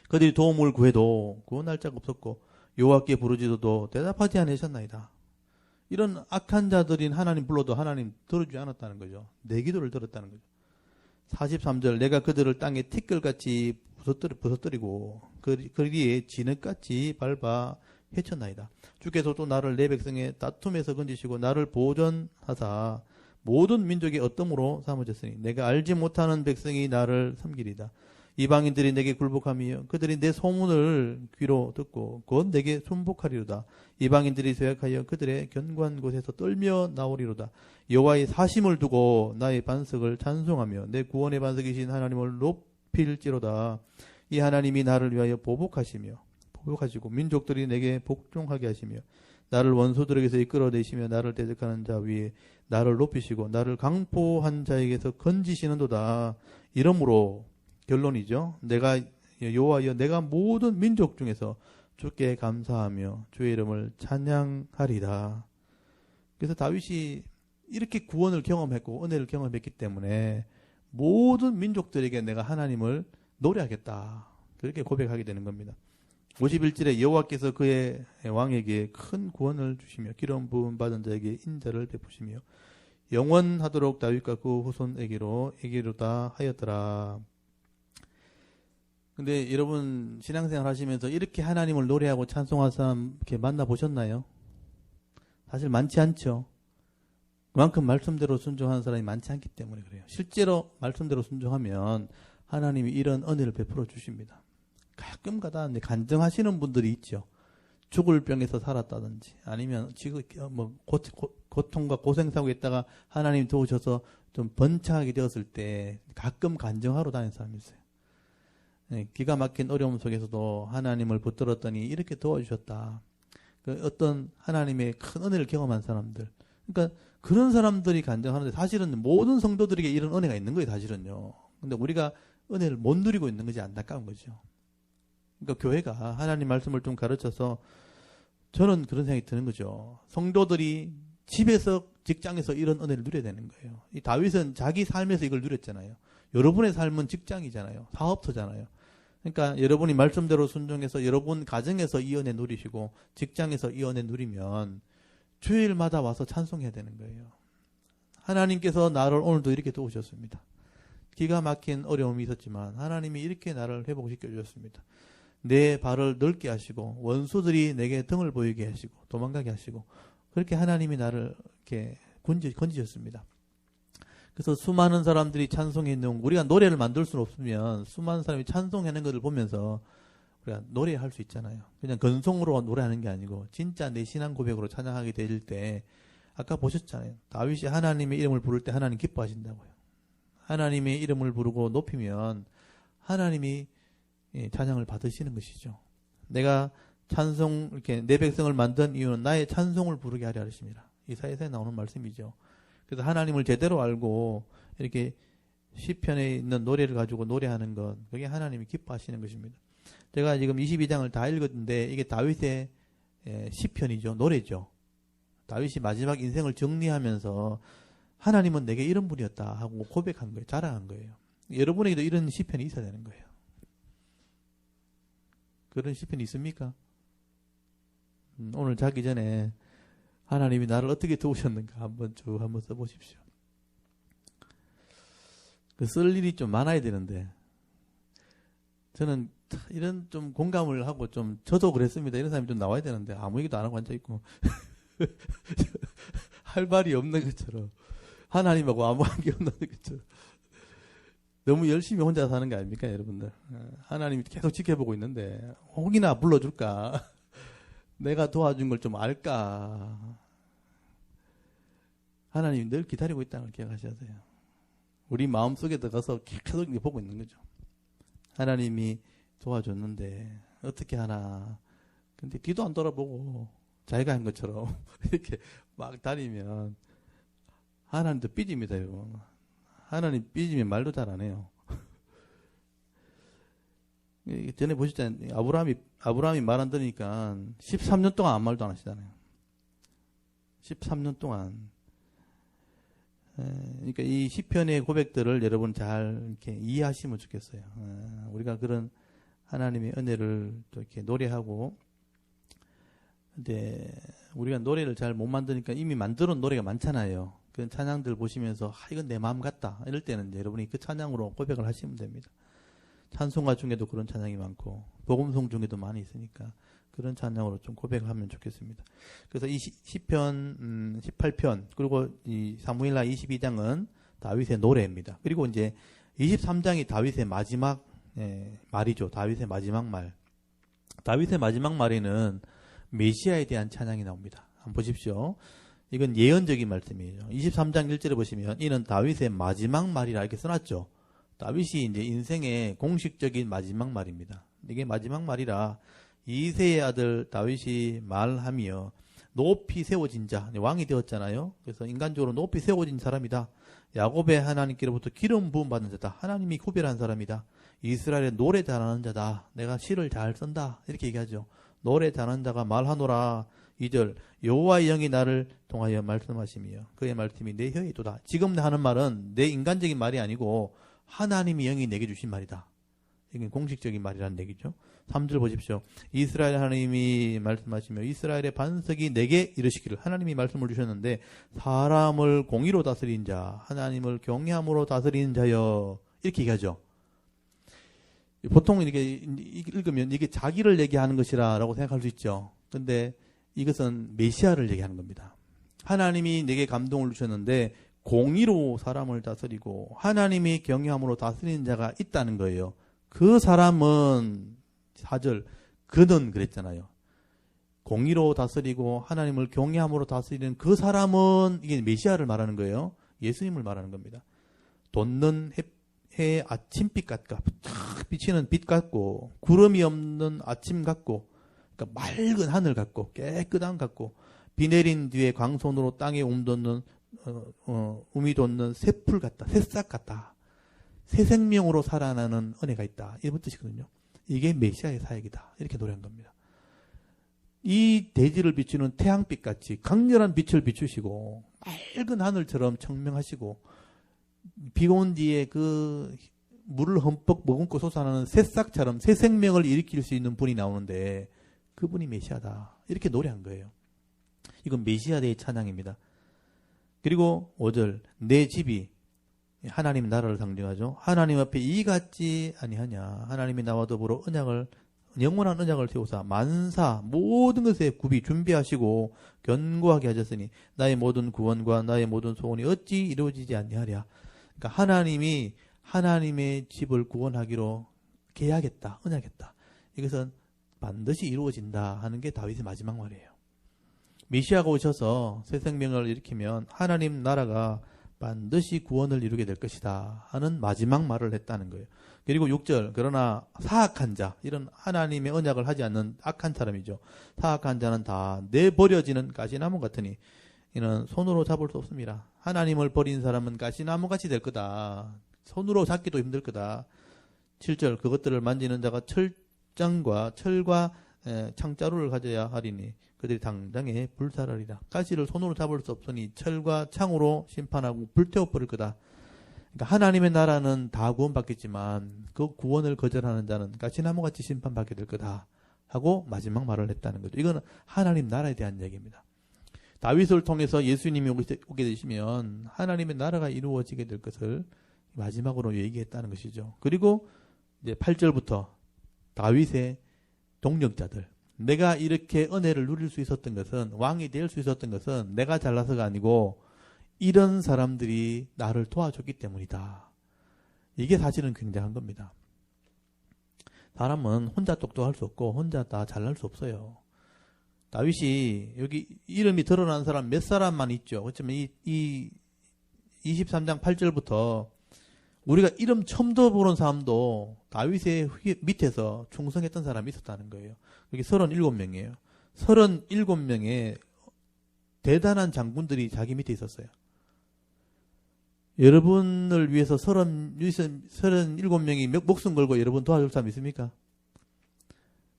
A: 그들이 도움을 구해도 구원할 자가 없었고 여호와께 부르짖어도 대답하지 않으셨나이다. 이런 악한 자들인 하나님 불러도 하나님 들어주지 않았다는 거죠. 내 기도를 들었다는 거죠. 43절 내가 그들을 땅에 티끌같이 부서뜨리고 그리에 진흙같이 밟아 해쳤나이다. 주께서 또 나를 내 백성의 다툼에서 건지시고 나를 보존하사 모든 민족의 어뜸으로 삼으셨으니 내가 알지 못하는 백성이 나를 섬기리다. 이방인들이 내게 굴복하며 그들이 내 소문을 귀로 듣고 곧 내게 순복하리로다. 이방인들이 쇠약하여 그들의 견고한 곳에서 떨며 나오리로다. 여호와의 사심을 두고 나의 반석을 찬송하며 내 구원의 반석이신 하나님을 높일지로다. 이 하나님이 나를 위하여 보복하시고 민족들이 내게 복종하게 하시며 나를 원수들에게서 이끌어내시며 나를 대적하는 자 위에 나를 높이시고 나를 강포한 자에게서 건지시는도다. 이러므로 결론이죠. 내가 여호와여 내가 모든 민족 중에서 주께 감사하며 주의 이름을 찬양하리다. 그래서 다윗이 이렇게 구원을 경험했고 은혜를 경험했기 때문에 모든 민족들에게 내가 하나님을 노래하겠다. 그렇게 고백하게 되는 겁니다. 51절에 여호와께서 그의 왕에게 큰 구원을 주시며 기름 부음 받은 자에게 인자를 베푸시며 영원하도록 다윗과 그 후손에게로다 하였더라. 근데 여러분 신앙생활 하시면서 이렇게 하나님을 노래하고 찬송하는 사람 이렇게 만나보셨나요? 사실 많지 않죠. 그만큼 말씀대로 순종하는 사람이 많지 않기 때문에 그래요. 실제로 말씀대로 순종하면 하나님이 이런 은혜를 베풀어 주십니다. 가끔가다 간증하시는 분들이 있죠. 죽을 병에서 살았다든지 아니면 지금 고통과 고생 사고 있다가 하나님 도우셔서 좀 번창하게 되었을 때 가끔 간증하러 다니는 사람이 있어요. 기가 막힌 어려움 속에서도 하나님을 붙들었더니 이렇게 도와주셨다. 어떤 하나님의 큰 은혜를 경험한 사람들. 그러니까 그런 사람들이 간증하는데 사실은 모든 성도들에게 이런 은혜가 있는 거예요. 사실은요. 근데 우리가 은혜를 못 누리고 있는 것이 안타까운 거죠. 그러니까 교회가 하나님 말씀을 좀 가르쳐서 저는 그런 생각이 드는 거죠. 성도들이 집에서 직장에서 이런 은혜를 누려야 되는 거예요. 이 다윗은 자기 삶에서 이걸 누렸잖아요. 여러분의 삶은 직장이잖아요. 사업터잖아요. 그러니까 여러분이 말씀대로 순종해서 여러분 가정에서 이 은혜 누리시고 직장에서 이 은혜 누리면 주일마다 와서 찬송해야 되는 거예요. 하나님께서 나를 오늘도 이렇게 도우셨습니다. 기가 막힌 어려움이 있었지만 하나님이 이렇게 나를 회복시켜 주셨습니다. 내 발을 넓게 하시고 원수들이 내게 등을 보이게 하시고 도망가게 하시고 그렇게 하나님이 나를 이렇게 건지셨습니다. 그래서 수많은 사람들이 찬송했는 우리가 노래를 만들 수는 없으면 수많은 사람이 찬송하는 것을 보면서 우리가 노래할 수 있잖아요. 그냥 건성으로 노래하는 게 아니고 진짜 내 신앙 고백으로 찬양하게 될 때 아까 보셨잖아요. 다윗이 하나님의 이름을 부를 때 하나님 기뻐하신다고요. 하나님의 이름을 부르고 높이면 하나님이 찬양을 받으시는 것이죠. 내가 찬송 이렇게 내 백성을 만든 이유는 나의 찬송을 부르게 하려 하십니다. 이사야서에 나오는 말씀이죠. 그래서 하나님을 제대로 알고 이렇게 시편에 있는 노래를 가지고 노래하는 것, 그게 하나님이 기뻐하시는 것입니다. 제가 지금 22장을 다 읽었는데 이게 다윗의 시편이죠. 노래죠. 다윗이 마지막 인생을 정리하면서 하나님은 내게 이런 분이었다 하고 고백한 거예요. 자랑한 거예요. 여러분에게도 이런 시편이 있어야 되는 거예요. 그런 시편이 있습니까? 오늘 자기 전에 하나님이 나를 어떻게 도우셨는가 한번 써보십시오. 쓸 일이 좀 많아야 되는데 저는 이런 좀 공감을 하고 좀 저도 그랬습니다. 이런 사람이 좀 나와야 되는데 아무 얘기도 안 하고 앉아있고 할 말이 없는 것처럼 하나님하고 아무 관계 없는 것처럼 너무 열심히 혼자 사는 거 아닙니까 여러분들. 하나님이 계속 지켜보고 있는데 혹이나 불러줄까 내가 도와준 걸 좀 알까. 하나님이 늘 기다리고 있다는 걸 기억하셔야 돼요. 우리 마음속에 들어가서 계속 보고 있는 거죠. 하나님이 도와줬는데 어떻게 하나. 근데 뒤도 안 돌아보고 자기가 한 것처럼 이렇게 막 다니면 하나님도 삐집니다. 하나님 삐지면 말도 잘 안 해요. 전에 보셨잖아요. 아브라함이 말 안 들으니까 13년 동안 아무 말도 안 하시잖아요. 13년 동안. 그러니까 이 시편의 고백들을 여러분 잘 이렇게 이해하시면 좋겠어요. 우리가 그런 하나님의 은혜를 또 이렇게 노래하고, 근데 우리가 노래를 잘 못 만드니까 이미 만들어 놓은 노래가 많잖아요. 그런 찬양들 보시면서 이건 내 마음 같다 이럴 때는 여러분이 그 찬양으로 고백을 하시면 됩니다. 찬송가 중에도 그런 찬양이 많고 복음송 중에도 많이 있으니까 그런 찬양으로 좀 고백하면 좋겠습니다. 그래서 이 시편 18편 그리고 이 사무엘하 22장은 다윗의 노래입니다. 그리고 이제 23장이 다윗의 마지막 말이죠. 다윗의 마지막 말. 다윗의 마지막 말에는 메시아에 대한 찬양이 나옵니다. 한번 보십시오. 이건 예언적인 말씀이에요. 23장 1절에 보시면 이는 다윗의 마지막 말이라 이렇게 써놨죠. 다윗이 이제 인생의 공식적인 마지막 말입니다. 이게 마지막 말이라 이새의 아들 다윗이 말하며 높이 세워진 자, 왕이 되었잖아요. 그래서 인간적으로 높이 세워진 사람이다. 야곱의 하나님께로부터 기름 부음 받은 자다. 하나님이 구별한 사람이다. 이스라엘의 노래 잘하는 자다. 내가 시를 잘 쓴다. 이렇게 얘기하죠. 노래 잘하는 자가 말하노라. 2절 여호와의 영이 나를 통하여 말씀하시며 그의 말씀이 내 혀에 있도다. 지금 하는 말은 내 인간적인 말이 아니고 하나님의 영이 내게 주신 말이다. 이게 공식적인 말이라는 얘기죠. 3절 보십시오. 이스라엘 하나님이 말씀하시며 이스라엘의 반석이 내게 이르시기를. 하나님이 말씀을 주셨는데 사람을 공의로 다스린 자, 하나님을 경외함으로 다스리는 자여, 이렇게 얘기하죠. 보통 이렇게 읽으면 이게 자기를 얘기하는 것이라고 생각할 수 있죠. 근데 이것은 메시아를 얘기하는 겁니다. 하나님이 내게 감동을 주셨는데 공의로 사람을 다스리고 하나님이 경외함으로 다스리는 자가 있다는 거예요. 그 사람은 4절 그는 그랬잖아요. 공의로 다스리고 하나님을 경외함으로 다스리는 그 사람은 이게 메시아를 말하는 거예요. 예수님을 말하는 겁니다. 돋는 해의 아침빛 같고 탁 비치는 빛 같고 구름이 없는 아침 같고 그러니까 맑은 하늘 같고 깨끗한 같고 비 내린 뒤에 광선으로 땅에 um이 돋는 새풀 같다. 새싹 같다. 새 생명으로 살아나는 은혜가 있다. 이런 뜻이거든요. 이게 메시아의 사역이다. 이렇게 노래한 겁니다. 이 대지를 비추는 태양빛 같이 강렬한 빛을 비추시고 맑은 하늘처럼 청명하시고 비가 온 뒤에 그 물을 흠뻑 머금고 솟아나는 새싹처럼 새 생명을 일으킬 수 있는 분이 나오는데 그분이 메시아다. 이렇게 노래한 거예요. 이건 메시아의 찬양입니다. 그리고 5절 내 집이 하나님 나라를 상징하죠. 하나님 앞에 이 같지 아니하냐. 하나님이 나와 더불어 영원한 언약을 세우사 만사 모든 것에 굽이 준비하시고 견고하게 하셨으니 나의 모든 구원과 나의 모든 소원이 어찌 이루어지지 아니하랴. 그러니까 하나님이 하나님의 집을 구원하기로 계약했다. 언약했다. 이것은 반드시 이루어진다 하는 게 다윗의 마지막 말이에요. 메시아가 오셔서 새 생명을 일으키면 하나님 나라가 반드시 구원을 이루게 될 것이다 하는 마지막 말을 했다는 거예요. 그리고 6절 그러나 사악한 자, 이런 하나님의 언약을 하지 않는 악한 사람이죠. 사악한 자는 다 내버려지는 가시나무 같으니 이는 손으로 잡을 수 없습니다. 하나님을 버린 사람은 가시나무같이 될 거다. 손으로 잡기도 힘들 거다. 7절 그것들을 만지는 자가 철장과 철과 창자루를 가져야 하리니 그들이 당장에 불살하리라. 가시를 손으로 잡을 수 없으니 철과 창으로 심판하고 불태워버릴 거다. 그러니까 하나님의 나라는 다 구원받겠지만 그 구원을 거절하는 자는 가시나무같이 심판받게 될 거다 하고 마지막 말을 했다는 거죠. 이건 하나님 나라에 대한 얘기입니다. 다윗을 통해서 예수님이 오게 되시면 하나님의 나라가 이루어지게 될 것을 마지막으로 얘기했다는 것이죠. 그리고 이제 8절부터 다윗의 동력자들, 내가 이렇게 은혜를 누릴 수 있었던 것은, 왕이 될 수 있었던 것은 내가 잘나서가 아니고 이런 사람들이 나를 도와줬기 때문이다. 이게 사실은 굉장한 겁니다. 사람은 혼자 똑똑할 수 없고 혼자 다 잘날 수 없어요. 다윗이 여기 이름이 드러난 사람 몇 사람만 있죠. 그렇지만 이 23장 8절부터 우리가 이름 처음 들어보는 사람도 다윗의 밑에서 충성했던 사람이 있었다는 거예요. 여기 37명이에요. 37명의 대단한 장군들이 자기 밑에 있었어요. 여러분을 위해서 37명이 목숨 걸고 여러분 도와줄 사람 있습니까?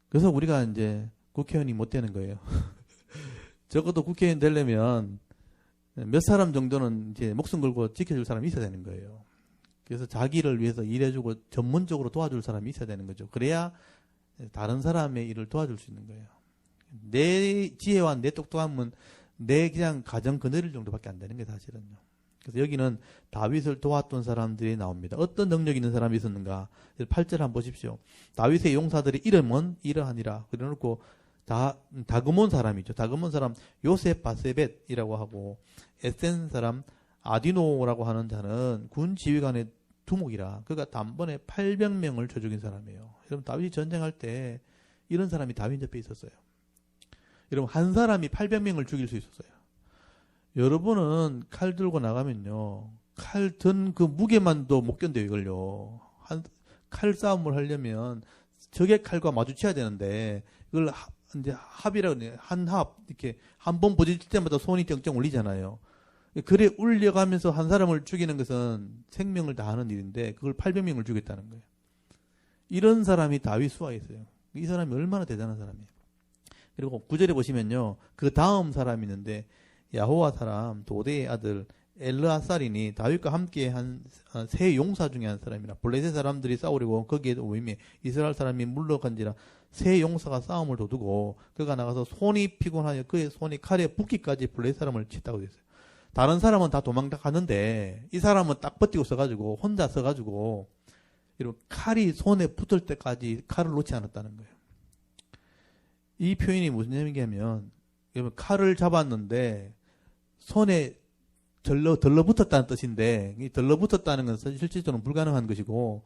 A: 그래서 우리가 이제 국회의원이 못 되는 거예요. 적어도 국회의원 되려면 몇 사람 정도는 이제 목숨 걸고 지켜줄 사람이 있어야 되는 거예요. 그래서 자기를 위해서 일해주고 전문적으로 도와줄 사람이 있어야 되는 거죠. 그래야 다른 사람의 일을 도와줄 수 있는 거예요. 내 지혜와 내 똑똑함은 내 그냥 가정 그늘일 정도밖에 안 되는 게 사실은요. 그래서 여기는 다윗을 도왔던 사람들이 나옵니다. 어떤 능력 있는 사람이 있었는가? 8절 한번 보십시오. 다윗의 용사들의 이름은 이러하니라. 그래놓고 다그몬 사람이죠. 다그몬 사람 요셉 바세벳이라고 하고, 에센 사람 아디노라고 하는 자는 군 지휘관의 두목이라. 그가 단번에 800명을 쳐 죽인 사람이에요. 여러분, 다윗이 전쟁할 때 이런 사람이 다윗 옆에 있었어요. 여러분, 한 사람이 800명을 죽일 수 있었어요. 여러분은 칼 들고 나가면요, 칼 든 그 무게만도 못 견뎌요, 이걸요. 칼 싸움을 하려면 적의 칼과 마주쳐야 되는데, 이걸 이제 합이라고 해요. 이렇게 한 번 부딪힐 때마다 손이 쩡쩡 울리잖아요. 그래 울려가면서 한 사람을 죽이는 것은 생명을 다하는 일인데, 그걸 800명을 죽였다는 거예요. 이런 사람이 다윗 수하에 있어요. 이 사람이 얼마나 대단한 사람이에요. 그리고 9절에 보시면요, 그 다음 사람이 있는데, 야호와 사람 도대의 아들 엘르아살이니 다윗과 함께 한 세 용사 중에 한 사람이라. 블레셋 사람들이 싸우려고 거기에 오임에 이스라엘 사람이 물러간지라. 세 용사가 싸움을 도두고 그가 나가서 손이 피곤하여 그의 손이 칼에 붓기까지 블레셋 사람을 쳤다고 되어 있어요. 다른 사람은 다 도망가는데 이 사람은 딱 버티고 써가지고 혼자 써가지고 이런 칼이 손에 붙을 때까지 칼을 놓지 않았다는 거예요. 이 표현이 무슨 의미냐면, 칼을 잡았는데 손에 덜러붙었다는 뜻인데, 이 덜러붙었다는 것은 실질적으로 불가능한 것이고,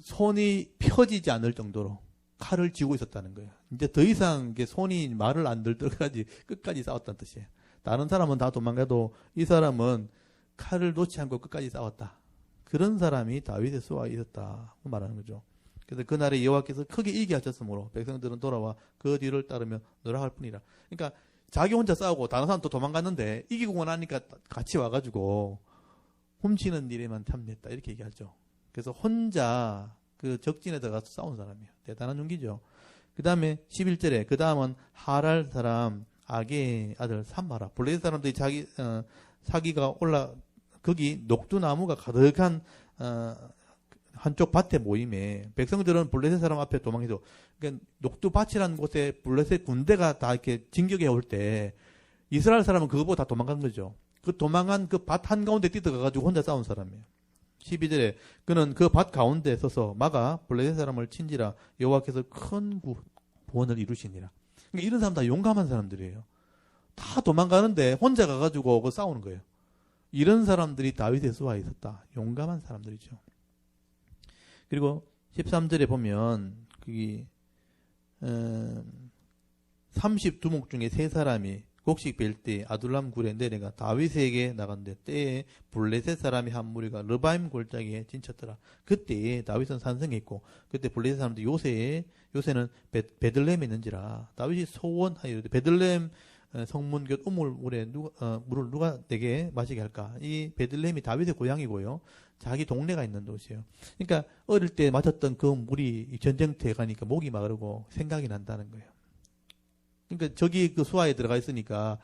A: 손이 펴지지 않을 정도로 칼을 쥐고 있었다는 거예요. 이제 더 이상 손이 말을 안 들 때까지 끝까지 싸웠다는 뜻이에요. 다른 사람은 다 도망가도 이 사람은 칼을 놓지 않고 끝까지 싸웠다. 그런 사람이 다윗의 수하에 있었다 말하는 거죠. 그래서 그날에 여호와께서 크게 이기게 하셨으므로 백성들은 돌아와 그 뒤를 따르며 노력할 뿐이라. 그러니까 자기 혼자 싸우고 다른 사람 또 도망갔는데 이기고 나니까 같이 와가지고 훔치는 일에만 참여했다 이렇게 얘기하죠. 그래서 혼자 그 적진에 들어가서 싸운 사람이에요. 대단한 용기죠. 그 다음에 11절에 그 다음은 하랄 사람 아게의 아들 삼마라. 블레셋 사람들이 자기 사기가 거기 녹두나무가 가득한 한쪽 밭에 모임에 백성들은 블레셋 사람 앞에 도망해서, 그러니까 녹두밭이라는 곳에 블레셋 군대가 다 이렇게 진격해 올 때 이스라엘 사람은 그거보다 다 도망간 거죠. 그 도망한 그 밭 한가운데 뛰어가가지고 혼자 싸운 사람이에요. 12절에 그는 그 밭 가운데 서서 막아 블레셋 사람을 친지라 여호와께서 큰 구원을 이루시니라. 그러니까 이런 사람 다 용감한 사람들이에요. 다 도망가는데 혼자 가가지고 싸우는 거예요. 이런 사람들이 다윗의 수하에 있었다. 용감한 사람들이죠. 그리고 13절에 보면 거기 32목 중에 세 사람이 곡식 벨 때 아둘람 굴에 내려가 다윗에게 나갔는데 때에 블레셋 사람이 한 무리가 르바임 골짜기에 진쳤더라. 그때 다윗은 산성했고 그때 블레셋 사람들 요새는 베들레헴에 있는지라 다윗이 소원하여 베들레헴 성문곁 우물에 물을 누가 내게 마시게 할까? 이 베들레헴이 다윗의 고향이고요. 자기 동네가 있는 곳이에요. 그러니까 어릴 때 마셨던 그 물이 전쟁터에 가니까 목이 마르고 생각이 난다는 거예요. 그러니까 저기 그 수하에 들어가 있으니까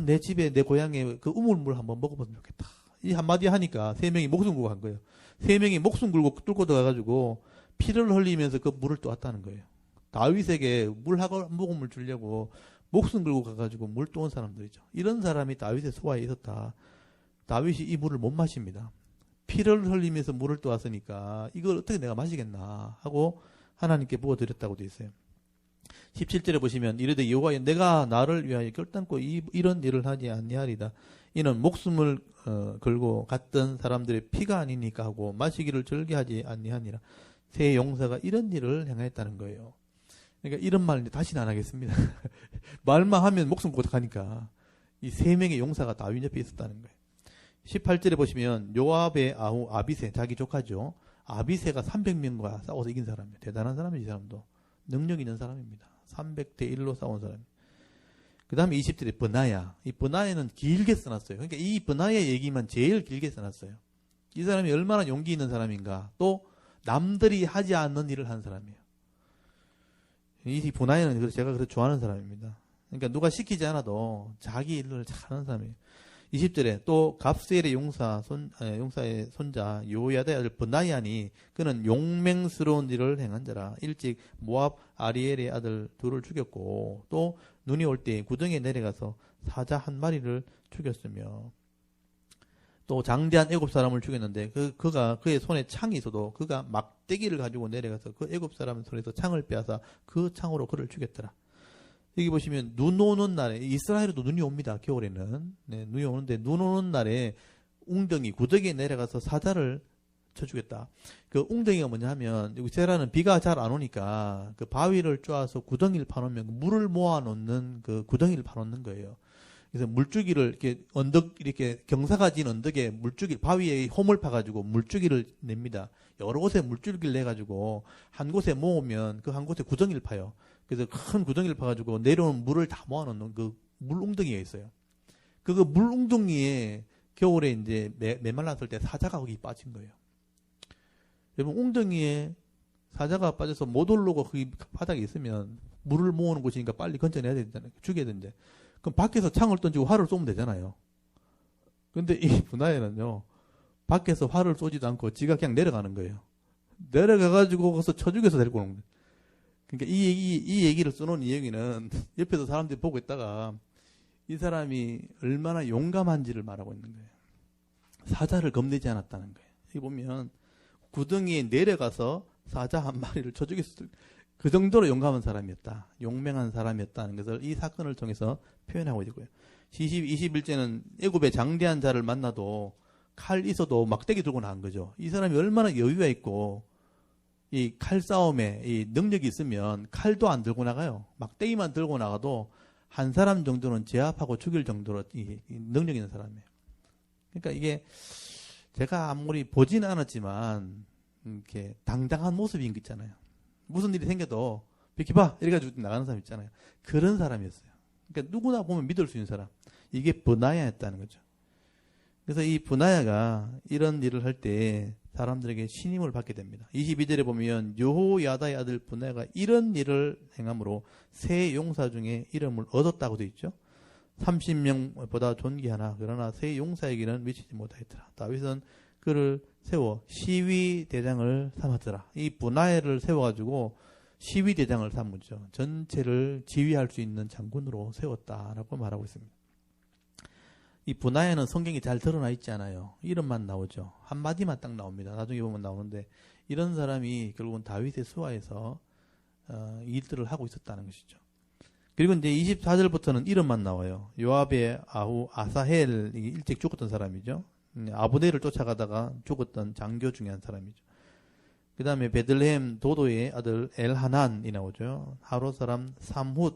A: 내 집에 내 고향에 그 우물물 한번 먹어보면 좋겠다. 이 한마디 하니까 세 명이 목숨 걸고 간 거예요. 세 명이 목숨 걸고 뚫고 들어가가지고 피를 흘리면서 그 물을 또 왔다는 거예요. 다윗에게 물 한 모금을 주려고 목숨 걸고 가가지고 물 떠온 사람들이죠. 이런 사람이 다윗의 수하에 있었다. 다윗이 이 물을 못 마십니다. 피를 흘리면서 물을 떠왔으니까 이걸 어떻게 내가 마시겠나 하고 하나님께 부어드렸다고 되어 있어요. 17절에 보시면 이르되 여호와여 내가 나를 위하여 결단코 이런 일을 하지 아니하리다. 이는 목숨을 걸고 갔던 사람들의 피가 아니니까 하고 마시기를 절개하지 아니하니라. 세 용사가 이런 일을 행했다는 거예요. 그러니까 이런 말 다시는 안 하겠습니다. 말만 하면 목숨 고독하니까 이 세 명의 용사가 다윗 옆에 있었다는 거예요. 18절에 보시면 요압의 아우 아비새, 자기 조카죠. 아비새가 300명과 싸워서 이긴 사람이에요. 대단한 사람이에요. 이 사람도. 능력 있는 사람입니다. 300대 1로 싸운 사람. 그 다음에 20절에 버나야. 이 버나야는 길게 써놨어요. 그러니까 이 버나야 얘기만 제일 길게 써놨어요. 이 사람이 얼마나 용기 있는 사람인가. 또 남들이 하지 않는 일을 하는 사람이에요. 이 버나야는 제가 그래서 좋아하는 사람입니다. 그러니까 누가 시키지 않아도 자기 일을 잘하는 사람이에요. 20절에 또 갑스엘의 용사의 손자 요야다의 아들 버나야니 그는 용맹스러운 일을 행한 자라. 일찍 모압 아리엘의 아들 둘을 죽였고 또 눈이 올 때 구덩이에 내려가서 사자 한 마리를 죽였으며 또 장대한 애굽 사람을 죽였는데 그가 그의 손에 창이 있어도 그가 막대기를 가지고 내려가서 그 애굽 사람 손에서 창을 빼앗아 그 창으로 그를 죽였더라. 여기 보시면 눈 오는 날에 이스라엘에도 눈이 옵니다. 겨울에는 눈이 오는데 눈 오는 날에 웅덩이 구덩이에 내려가서 사자를 쳐 죽였다. 그 웅덩이가 뭐냐 하면 이스라엘은 비가 잘 안 오니까 그 바위를 쪼아서 구덩이를 파놓으면 물을 모아놓는 그 구덩이를 파놓는 거예요. 그래서 물주기를 이렇게 언덕 이렇게 경사가 진 언덕에 물주기 바위에 홈을 파가지고 물주기를 냅니다. 여러 곳에 물줄기를 내가지고 한 곳에 모으면 그 한 곳에 구덩이를 파요. 그래서 큰 구덩이를 파가지고 내려오는 물을 다 모아놓는 그 물웅덩이가 있어요. 그 물웅덩이에 겨울에 이제 메말랐을 때 사자가 거기 빠진 거예요. 여러분 웅덩이에 사자가 빠져서 못 올라오고 거기 바닥에 있으면 물을 모으는 곳이니까 빨리 건져내야 되잖아요. 죽여야 되는데. 그럼 밖에서 창을 던지고 활을 쏘면 되잖아요. 근데 이 분하에는요. 밖에서 활을 쏘지도 않고 지가 그냥 내려가는 거예요. 내려가가지고 거기서 쳐 죽여서 데리고 오는 거예요. 그러니까 이 얘기를 써놓은 이야기는 옆에서 사람들이 보고 있다가 이 사람이 얼마나 용감한지를 말하고 있는 거예요. 사자를 겁내지 않았다는 거예요. 여기 보면 구덩이에 내려가서 사자 한 마리를 쳐 죽였을 그 정도로 용감한 사람이었다. 용맹한 사람이었다는 것을 이 사건을 통해서 표현하고 있고요. 21절에는 애굽의 장대한 자를 만나도 칼 있어도 막대기 들고 나간 거죠. 이 사람이 얼마나 여유가 있고 이 칼싸움에 이 능력이 있으면 칼도 안 들고 나가요. 막대기만 들고 나가도 한 사람 정도는 제압하고 죽일 정도로 이 능력 있는 사람이에요. 그러니까 이게 제가 아무리 보지는 않았지만 이렇게 당당한 모습인 거 있잖아요. 무슨 일이 생겨도 비켜봐 이래가지고 나가는 사람 있잖아요. 그런 사람이었어요. 그러니까 누구나 보면 믿을 수 있는 사람. 이게 브나야였다는 거죠. 그래서 이 브나야가 이런 일을 할 때 사람들에게 신임을 받게 됩니다. 22절에 보면 여호야다의 아들 브나야가 이런 일을 행함으로 세 용사 중에 이름을 얻었다고 되어 있죠. 30명보다 존귀하나 그러나 세 용사에게는 미치지 못하였더라. 다윗은 그를 세워 시위대장을 삼았더라. 이 브나야를 세워가지고 시위대장을 삼았죠. 전체를 지휘할 수 있는 장군으로 세웠다라고 말하고 있습니다. 이 브나야는 성경이 잘 드러나 있지 않아요. 이름만 나오죠. 한마디만 딱 나옵니다. 나중에 보면 나오는데 이런 사람이 결국은 다윗의 수하에서 일들을 하고 있었다는 것이죠. 그리고 이제 24절부터는 이름만 나와요. 요압의 아후 아사헬, 일찍 죽었던 사람이죠. 아브넬을 쫓아가다가 죽었던 장교 중에 한 사람이죠. 그 다음에 베들레헴 도도의 아들 엘하난이 나오죠. 하롯 사람 삼훗,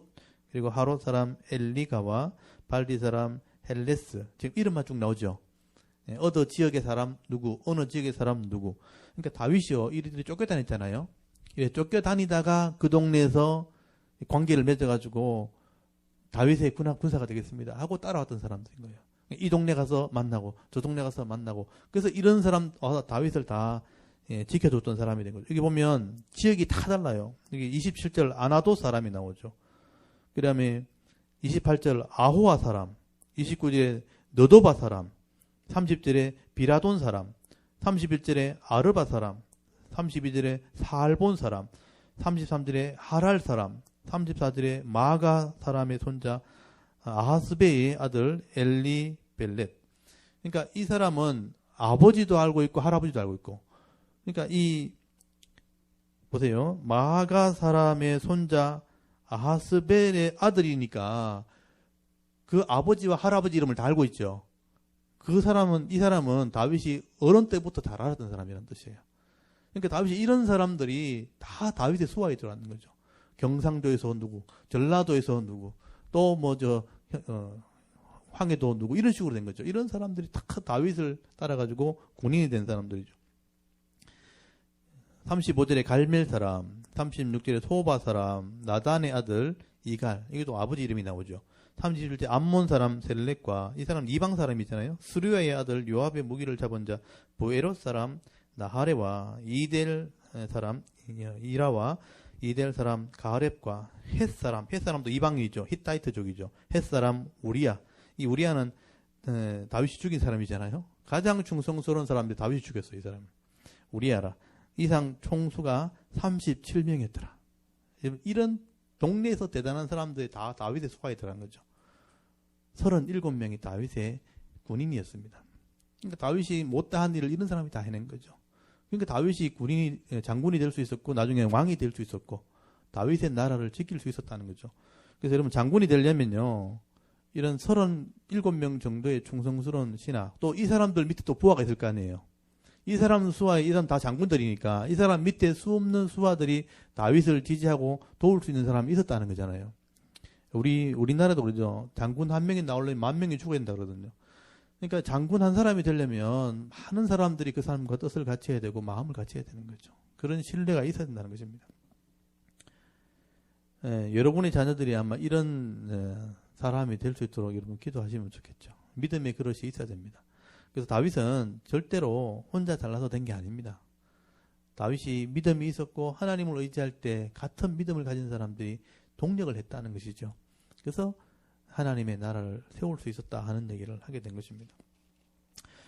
A: 그리고 하롯 사람 엘리가와 발디 사람 헬레스. 지금 이름만 쭉 나오죠. 어느 지역의 사람 누구, 어느 지역의 사람 누구. 그러니까 다윗이요, 이들이 쫓겨다녔잖아요. 이래 쫓겨다니다가 그 동네에서 관계를 맺어가지고 다윗의 군사가 되겠습니다 하고 따라왔던 사람들인 거예요. 이 동네 가서 만나고 저 동네 가서 만나고 그래서 이런 사람 와서 다윗을 다 지켜줬던 사람이 된 거죠. 여기 보면 지역이 다 달라요. 여기 27절 아나도 사람이 나오죠. 그 다음에 28절 아호아 사람, 29절에 너도바 사람, 30절에 비라돈 사람, 31절에 아르바 사람, 32절에 사알본 사람, 33절에 하랄 사람, 34절에 마가 사람의 손자 아하스베의 아들 엘리벨렛. 그러니까 이 사람은 아버지도 알고 있고 할아버지도 알고 있고. 그러니까 이 보세요. 마가 사람의 손자 아하스벨의 아들이니까 그 아버지와 할아버지 이름을 다 알고 있죠. 이 사람은 다윗이 어른 때부터 잘 알았던 사람이라는 뜻이에요. 그러니까 다윗이 이런 사람들이 다 다윗의 수하에 들어가는 거죠. 경상도에서 누구, 전라도에서 누구, 또 황해도 누구 이런 식으로 된 거죠. 이런 사람들이 탁 다윗을 따라가지고 군인이 된 사람들이죠. 35절에 갈멜 사람, 36절에 소바 사람, 나단의 아들 이갈, 이것도 아버지 이름이 나오죠. 37절 암몬 사람 셀렉과, 이 사람 이방 사람이잖아요. 스루야의 아들 요압의 무기를 잡은 자 보에롯 사람 나하레와 이델 사람 이라와 이델 사람 가렙과 헷 사람도 이방이죠. 히타이트족이죠. 헷 사람 우리야. 이 우리야는 다윗이 죽인 사람이잖아요. 가장 충성스러운 사람인데 다윗이 죽였어요. 이 사람 우리야라. 이상 총수가 37명이었더라. 이런 동네에서 대단한 사람들이 다 다윗의 수하에 들어간 거죠. 37명이 다윗의 군인이었습니다. 그러니까 다윗이 못다한 일을 이런 사람이 다 해낸 거죠. 그러니까 다윗이 장군이 될 수 있었고 나중에 왕이 될 수 있었고 다윗의 나라를 지킬 수 있었다는 거죠. 그래서 여러분 장군이 되려면요, 이런 37명 정도의 충성스러운 신하, 또 이 사람들 밑에 또 부하가 있을 거 아니에요. 이 사람 수하, 이 사람 다 장군들이니까 이 사람 밑에 수 없는 수하들이 다윗을 지지하고 도울 수 있는 사람이 있었다는 거잖아요. 우리나라도 그러죠. 장군 한 명이 나오려면 10,000명이 죽어야 된다 그러거든요. 그러니까 장군 한 사람이 되려면 많은 사람들이 그 사람과 뜻을 같이 해야 되고 마음을 같이 해야 되는 거죠. 그런 신뢰가 있어야 된다는 것입니다. 여러분의 자녀들이 아마 이런 사람이 될 수 있도록 여러분 기도하시면 좋겠죠. 믿음의 그릇이 있어야 됩니다. 그래서 다윗은 절대로 혼자 잘나서 된 게 아닙니다. 다윗이 믿음이 있었고 하나님을 의지할 때 같은 믿음을 가진 사람들이 동력을 했다는 것이죠. 그래서 하나님의 나라를 세울 수 있었다 하는 얘기를 하게 된 것입니다.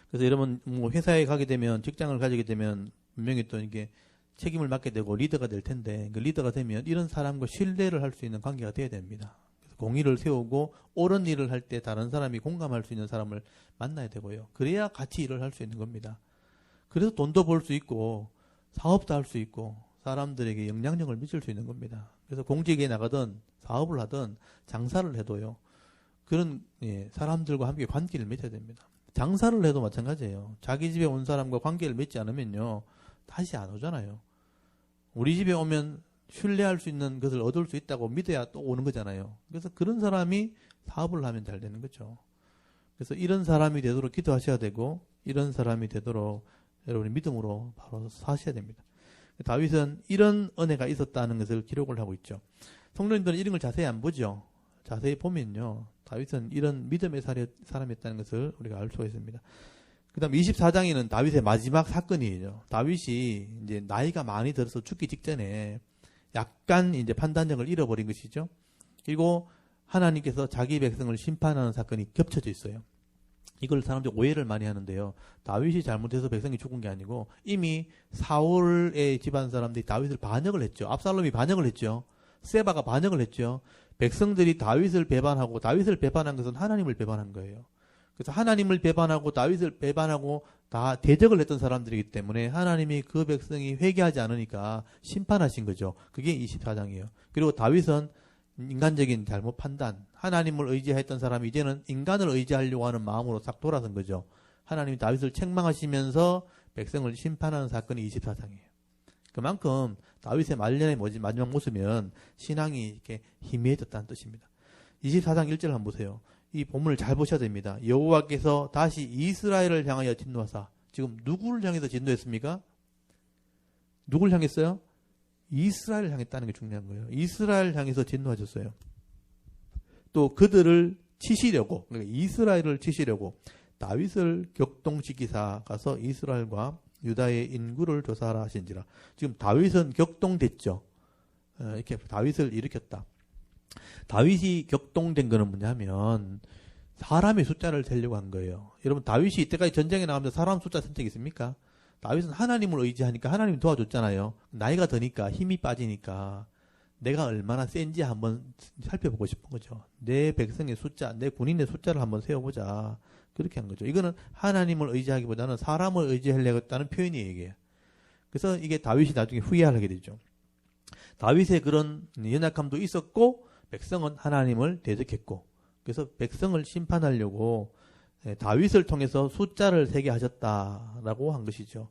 A: 그래서 여러분 회사에 가게 되면, 직장을 가지게 되면 분명히 또 이게 책임을 맡게 되고 리더가 될 텐데, 그 리더가 되면 이런 사람과 신뢰를 할 수 있는 관계가 돼야 됩니다. 그래서 공의를 세우고 옳은 일을 할 때 다른 사람이 공감할 수 있는 사람을 만나야 되고요. 그래야 같이 일을 할 수 있는 겁니다. 그래서 돈도 벌 수 있고 사업도 할 수 있고 사람들에게 영향력을 미칠 수 있는 겁니다. 그래서 공직에 나가든 사업을 하든 장사를 해도요, 그런 사람들과 함께 관계를 맺어야 됩니다. 장사를 해도 마찬가지예요. 자기 집에 온 사람과 관계를 맺지 않으면요, 다시 안 오잖아요. 우리 집에 오면 신뢰할 수 있는 것을 얻을 수 있다고 믿어야 또 오는 거잖아요. 그래서 그런 사람이 사업을 하면 잘 되는 거죠. 그래서 이런 사람이 되도록 기도하셔야 되고, 이런 사람이 되도록 여러분이 믿음으로 바로 사셔야 됩니다. 다윗은 이런 은혜가 있었다는 것을 기록을 하고 있죠. 성도님들은 이런 걸 자세히 안 보죠. 자세히 보면요, 다윗은 이런 믿음의 사람이었다는 것을 우리가 알 수가 있습니다. 그 다음 24장에는 다윗의 마지막 사건이에요. 다윗이 이제 나이가 많이 들어서 죽기 직전에 약간 이제 판단력을 잃어버린 것이죠. 그리고 하나님께서 자기 백성을 심판하는 사건이 겹쳐져 있어요. 이걸 사람들이 오해를 많이 하는데요. 다윗이 잘못해서 백성이 죽은 게 아니고 이미 사울의 집안 사람들이 다윗을 반역을 했죠. 압살롬이 반역을 했죠. 세바가 반역을 했죠. 백성들이 다윗을 배반하고, 다윗을 배반한 것은 하나님을 배반한 거예요. 그래서 하나님을 배반하고 다윗을 배반하고 다 대적을 했던 사람들이기 때문에 하나님이 그 백성이 회개하지 않으니까 심판하신 거죠. 그게 24장이에요. 그리고 다윗은 인간적인 잘못 판단, 하나님을 의지했던 사람이 이제는 인간을 의지하려고 하는 마음으로 싹 돌아선 거죠. 하나님이 다윗을 책망하시면서 백성을 심판하는 사건이 24장이에요. 그만큼 다윗의 말년의 마지막 모습은 신앙이 이렇게 희미해졌다는 뜻입니다. 24장 1절 한번 보세요. 이 본문을 잘 보셔야 됩니다. 여호와께서 다시 이스라엘을 향하여 진노하사. 지금 누구를 향해서 진노했습니까? 누구를 향했어요? 이스라엘을 향했다는 게 중요한 거예요. 이스라엘을 향해서 진노하셨어요. 또 그들을 치시려고, 그러니까 이스라엘을 치시려고 다윗을 격동시키사 가서 이스라엘과 유다의 인구를 조사하라 하신지라. 지금 다윗은 격동됐죠. 이렇게 다윗을 일으켰다. 다윗이 격동된 거는 뭐냐면 사람의 숫자를 세려고 한 거예요. 여러분, 다윗이 이때까지 전쟁에 나가면서 사람 숫자 센 적 있습니까? 다윗은 하나님을 의지하니까 하나님이 도와줬잖아요. 나이가 드니까 힘이 빠지니까 내가 얼마나 센지 한번 살펴보고 싶은 거죠. 내 백성의 숫자, 내 군인의 숫자를 한번 세워보자. 그렇게 한 거죠. 이거는 하나님을 의지하기보다는 사람을 의지하려고 했다는 표현이에요, 이게. 그래서 이게 다윗이 나중에 후회하게 되죠. 다윗의 그런 연약함도 있었고 백성은 하나님을 대적했고, 그래서 백성을 심판하려고 다윗을 통해서 숫자를 세게 하셨다라고 한 것이죠.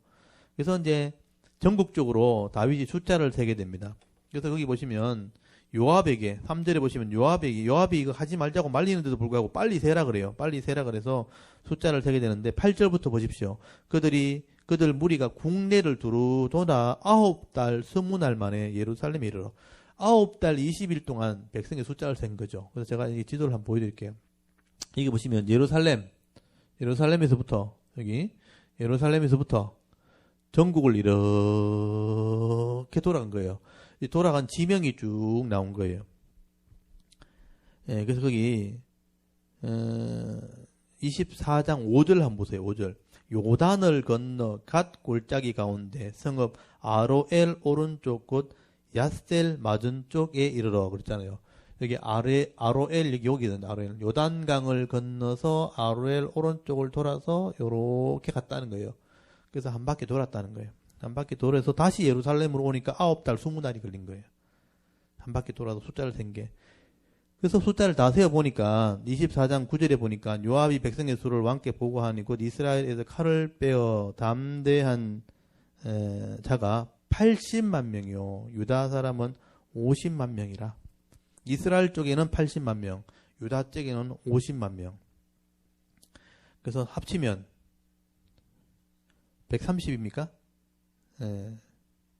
A: 그래서 이제 전국적으로 다윗이 숫자를 세게 됩니다. 그래서 거기 보시면 요압에게 3절에 보시면 요압이 이거 하지 말자고 말리는데도 불구하고 빨리 세라 그래요. 빨리 세라 그래서 숫자를 세게 되는데 8절부터 보십시오. 그들 무리가 국내를 두루 돌아 9달 20날 만에 예루살렘에 이르러 9달 20일 동안 백성의 숫자를 센 거죠. 그래서 제가 이 지도를 한번 보여드릴게요. 이게 보시면 예루살렘에서부터 전국을 이렇게 돌아간 거예요. 이 돌아간 지명이 쭉 나온 거예요. 예, 그래서 거기 24장 5절 한번 보세요. 5절. 요단을 건너 갓 골짜기 가운데 성읍 아로엘 오른쪽 곳 야셀 맞은 쪽에 이르러 그랬잖아요. 여기 아로엘 여기는 아로엘 요단강을 건너서 아로엘 오른쪽을 돌아서 요렇게 갔다는 거예요. 그래서 한 바퀴 돌았다는 거예요. 한 바퀴 돌아서 다시 예루살렘으로 오니까 9달 20날이 걸린 거예요. 한 바퀴 돌아서 숫자를 센 게. 그래서 숫자를 다 세어보니까 24장 9절에 보니까 요압이 백성의 수를 왕께 보고하니 곧 이스라엘에서 칼을 빼어 담대한 자가 80만 명이요 유다 사람은 50만 명이라. 이스라엘 쪽에는 80만 명, 유다 쪽에는 50만 명. 그래서 합치면 130입니까?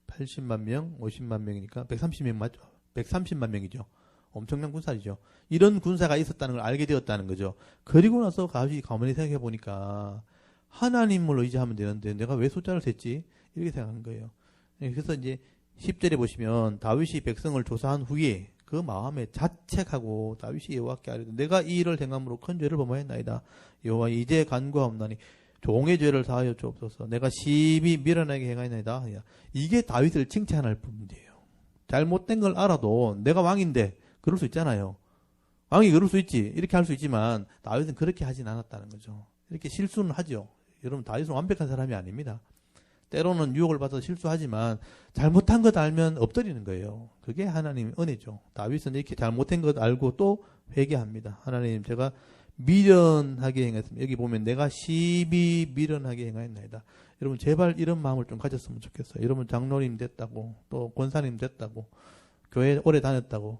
A: 80만 명, 50만 명이니까 130명 맞죠? 130만 명이죠. 엄청난 군사이죠. 이런 군사가 있었다는 걸 알게 되었다는 거죠. 그리고 나서 가만히 생각해 보니까 하나님을 의지하면 되는데 내가 왜 숫자를 셌지? 이렇게 생각하는 거예요. 그래서 이제 10절에 보시면 다윗이 백성을 조사한 후에 그 마음에 자책하고 다윗이 여호와께 아뢰되 내가 이 일을 행함으로 큰 죄를 범하였나이다. 여호와 이제 간구하옵나니 종의 죄를 사하여 주옵소서. 내가 심히 미련하게 행하였나이다. 이게 다윗을 칭찬할 부분이에요. 잘못된 걸 알아도 내가 왕인데 그럴 수 있잖아요. 왕이 그럴 수 있지. 이렇게 할 수 있지만 다윗은 그렇게 하진 않았다는 거죠. 이렇게 실수는 하죠. 여러분 다윗은 완벽한 사람이 아닙니다. 때로는 유혹을 받아서 실수하지만 잘못한 것 알면 엎드리는 거예요. 그게 하나님의 은혜죠. 다윗은 이렇게 잘못한 것 알고 또 회개합니다. 하나님 제가 미련하게 행했습니다. 여기 보면 내가 심히 미련하게 행하였나이다. 여러분 제발 이런 마음을 좀 가졌으면 좋겠어요. 여러분 장로님 됐다고 또 권사님 됐다고 교회 오래 다녔다고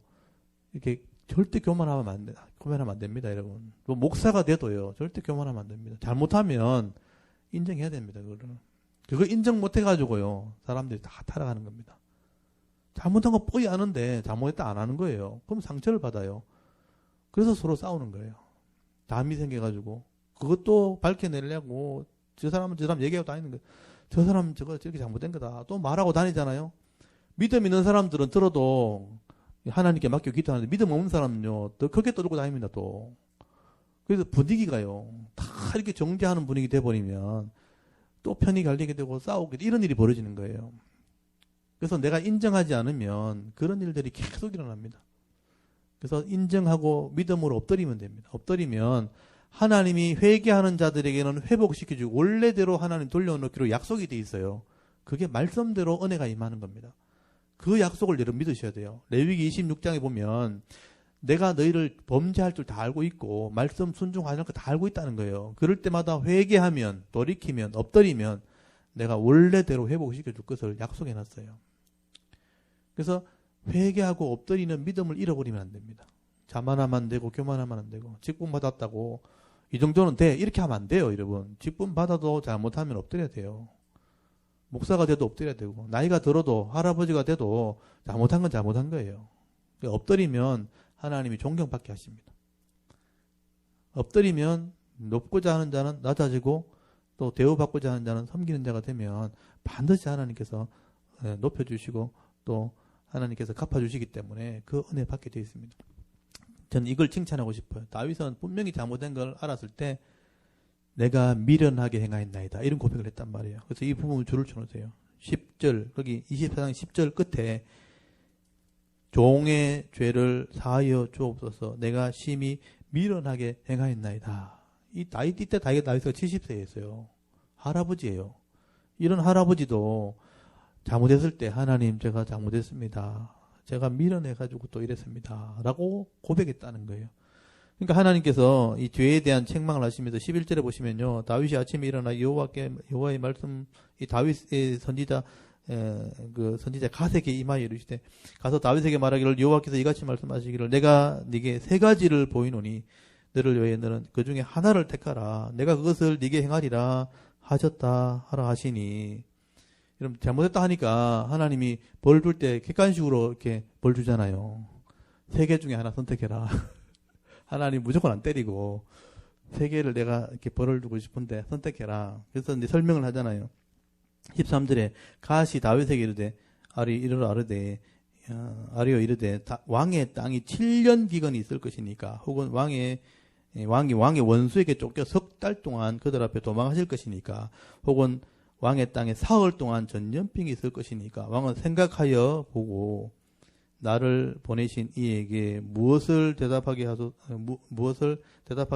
A: 이렇게 절대 교만하면 안 됩니다. 여러분 뭐 목사가 돼도요 절대 교만하면 안 됩니다. 잘못하면 인정해야 됩니다. 그거 인정 못해가지고요 사람들이 다 타락하는 겁니다. 잘못한 거 뻔히 아는데 잘못했다 안 하는 거예요. 그럼 상처를 받아요. 그래서 서로 싸우는 거예요. 담이 생겨가지고 그것도 밝혀내려고 저 사람 얘기하고 다니는 거예요. 저 사람 저렇게 잘못된 거다. 또 말하고 다니잖아요. 믿음 있는 사람들은 들어도 하나님께 맡겨 기도하는데 믿음 없는 사람은요 더 크게 떠들고 다닙니다. 또 그래서 분위기가요 다 이렇게 정죄하는 분위기 돼버리면 또 편이 갈리게 되고 싸우게 되고 이런 일이 벌어지는 거예요. 그래서 내가 인정하지 않으면 그런 일들이 계속 일어납니다. 그래서 인정하고 믿음으로 엎드리면 됩니다. 엎드리면 하나님이 회개하는 자들에게는 회복시켜주고 원래대로 하나님 돌려놓기로 약속이 돼 있어요. 그게 말씀대로 은혜가 임하는 겁니다. 그 약속을 여러분 믿으셔야 돼요. 레위기 26장에 보면 내가 너희를 범죄할 줄 다 알고 있고 말씀 순종하는 거 다 알고 있다는 거예요. 그럴 때마다 회개하면 돌이키면 엎드리면 내가 원래대로 회복시켜 줄 것을 약속해 놨어요. 그래서 회개하고 엎드리는 믿음을 잃어버리면 안 됩니다. 자만하면 안 되고 교만하면 안 되고 직분 받았다고 이 정도는 돼 이렇게 하면 안 돼요. 여러분 직분 받아도 잘못하면 엎드려야 돼요. 목사가 돼도 엎드려야 되고 나이가 들어도 할아버지가 돼도 잘못한 건 잘못한 거예요. 엎드리면 하나님이 존경받게 하십니다. 엎드리면 높고자 하는 자는 낮아지고 또 대우받고자 하는 자는 섬기는 자가 되면 반드시 하나님께서 높여주시고 또 하나님께서 갚아주시기 때문에 그 은혜 받게 되어 있습니다. 저는 이걸 칭찬하고 싶어요. 다윗은 분명히 잘못된 걸 알았을 때 내가 미련하게 행하였나이다 이런 고백을 했단 말이에요. 그래서 이 부분을 줄을 쳐놓으세요. 10절 거기 24장 10절 끝에 종의 죄를 사하여 주옵소서 내가 심히 미련하게 행하였나이다. 이때 다윗가 70세였어요. 할아버지예요. 이런 할아버지도 잘못했을 때 하나님 제가 잘못했습니다. 제가 미련해가지고 또 이랬습니다. 라고 고백했다는 거예요. 그러니까 하나님께서 이 죄에 대한 책망을 하시면서 11절에 보시면요. 다윗이 아침에 일어나 여호와의 말씀 이 다윗의 선지자 그 선지자 갓에게 임하여 이르시되 가서 다윗에게 말하기를 여호와께서 이같이 말씀하시기를 내가 네게 세 가지를 보이노니 너를 위하여 너는 그 중에 하나를 택하라. 내가 그것을 네게 행하리라 하셨다 하라 하시니. 여러분 잘못했다 하니까 하나님이 벌 줄 때 객관식으로 이렇게 벌 주잖아요. 세 개 중에 하나 선택해라. 하나님 무조건 안 때리고 세 개를 내가 이렇게 벌을 주고 싶은데 선택해라. 그래서 이제 설명을 하잖아요. 13절에 갓이 다윗에게 이르되 이르러 아르되 아리오 이르되 왕의 땅이 7년 기근이 있을 것이니까 혹은 왕의 원수에게 쫓겨 석 달 동안 그들 앞에 도망하실 것이니까 혹은 왕의 땅에 사흘 동안 전염병이 있을 것이니까 왕은 생각하여 보고 나를 보내신 이에게 무엇을 대답하게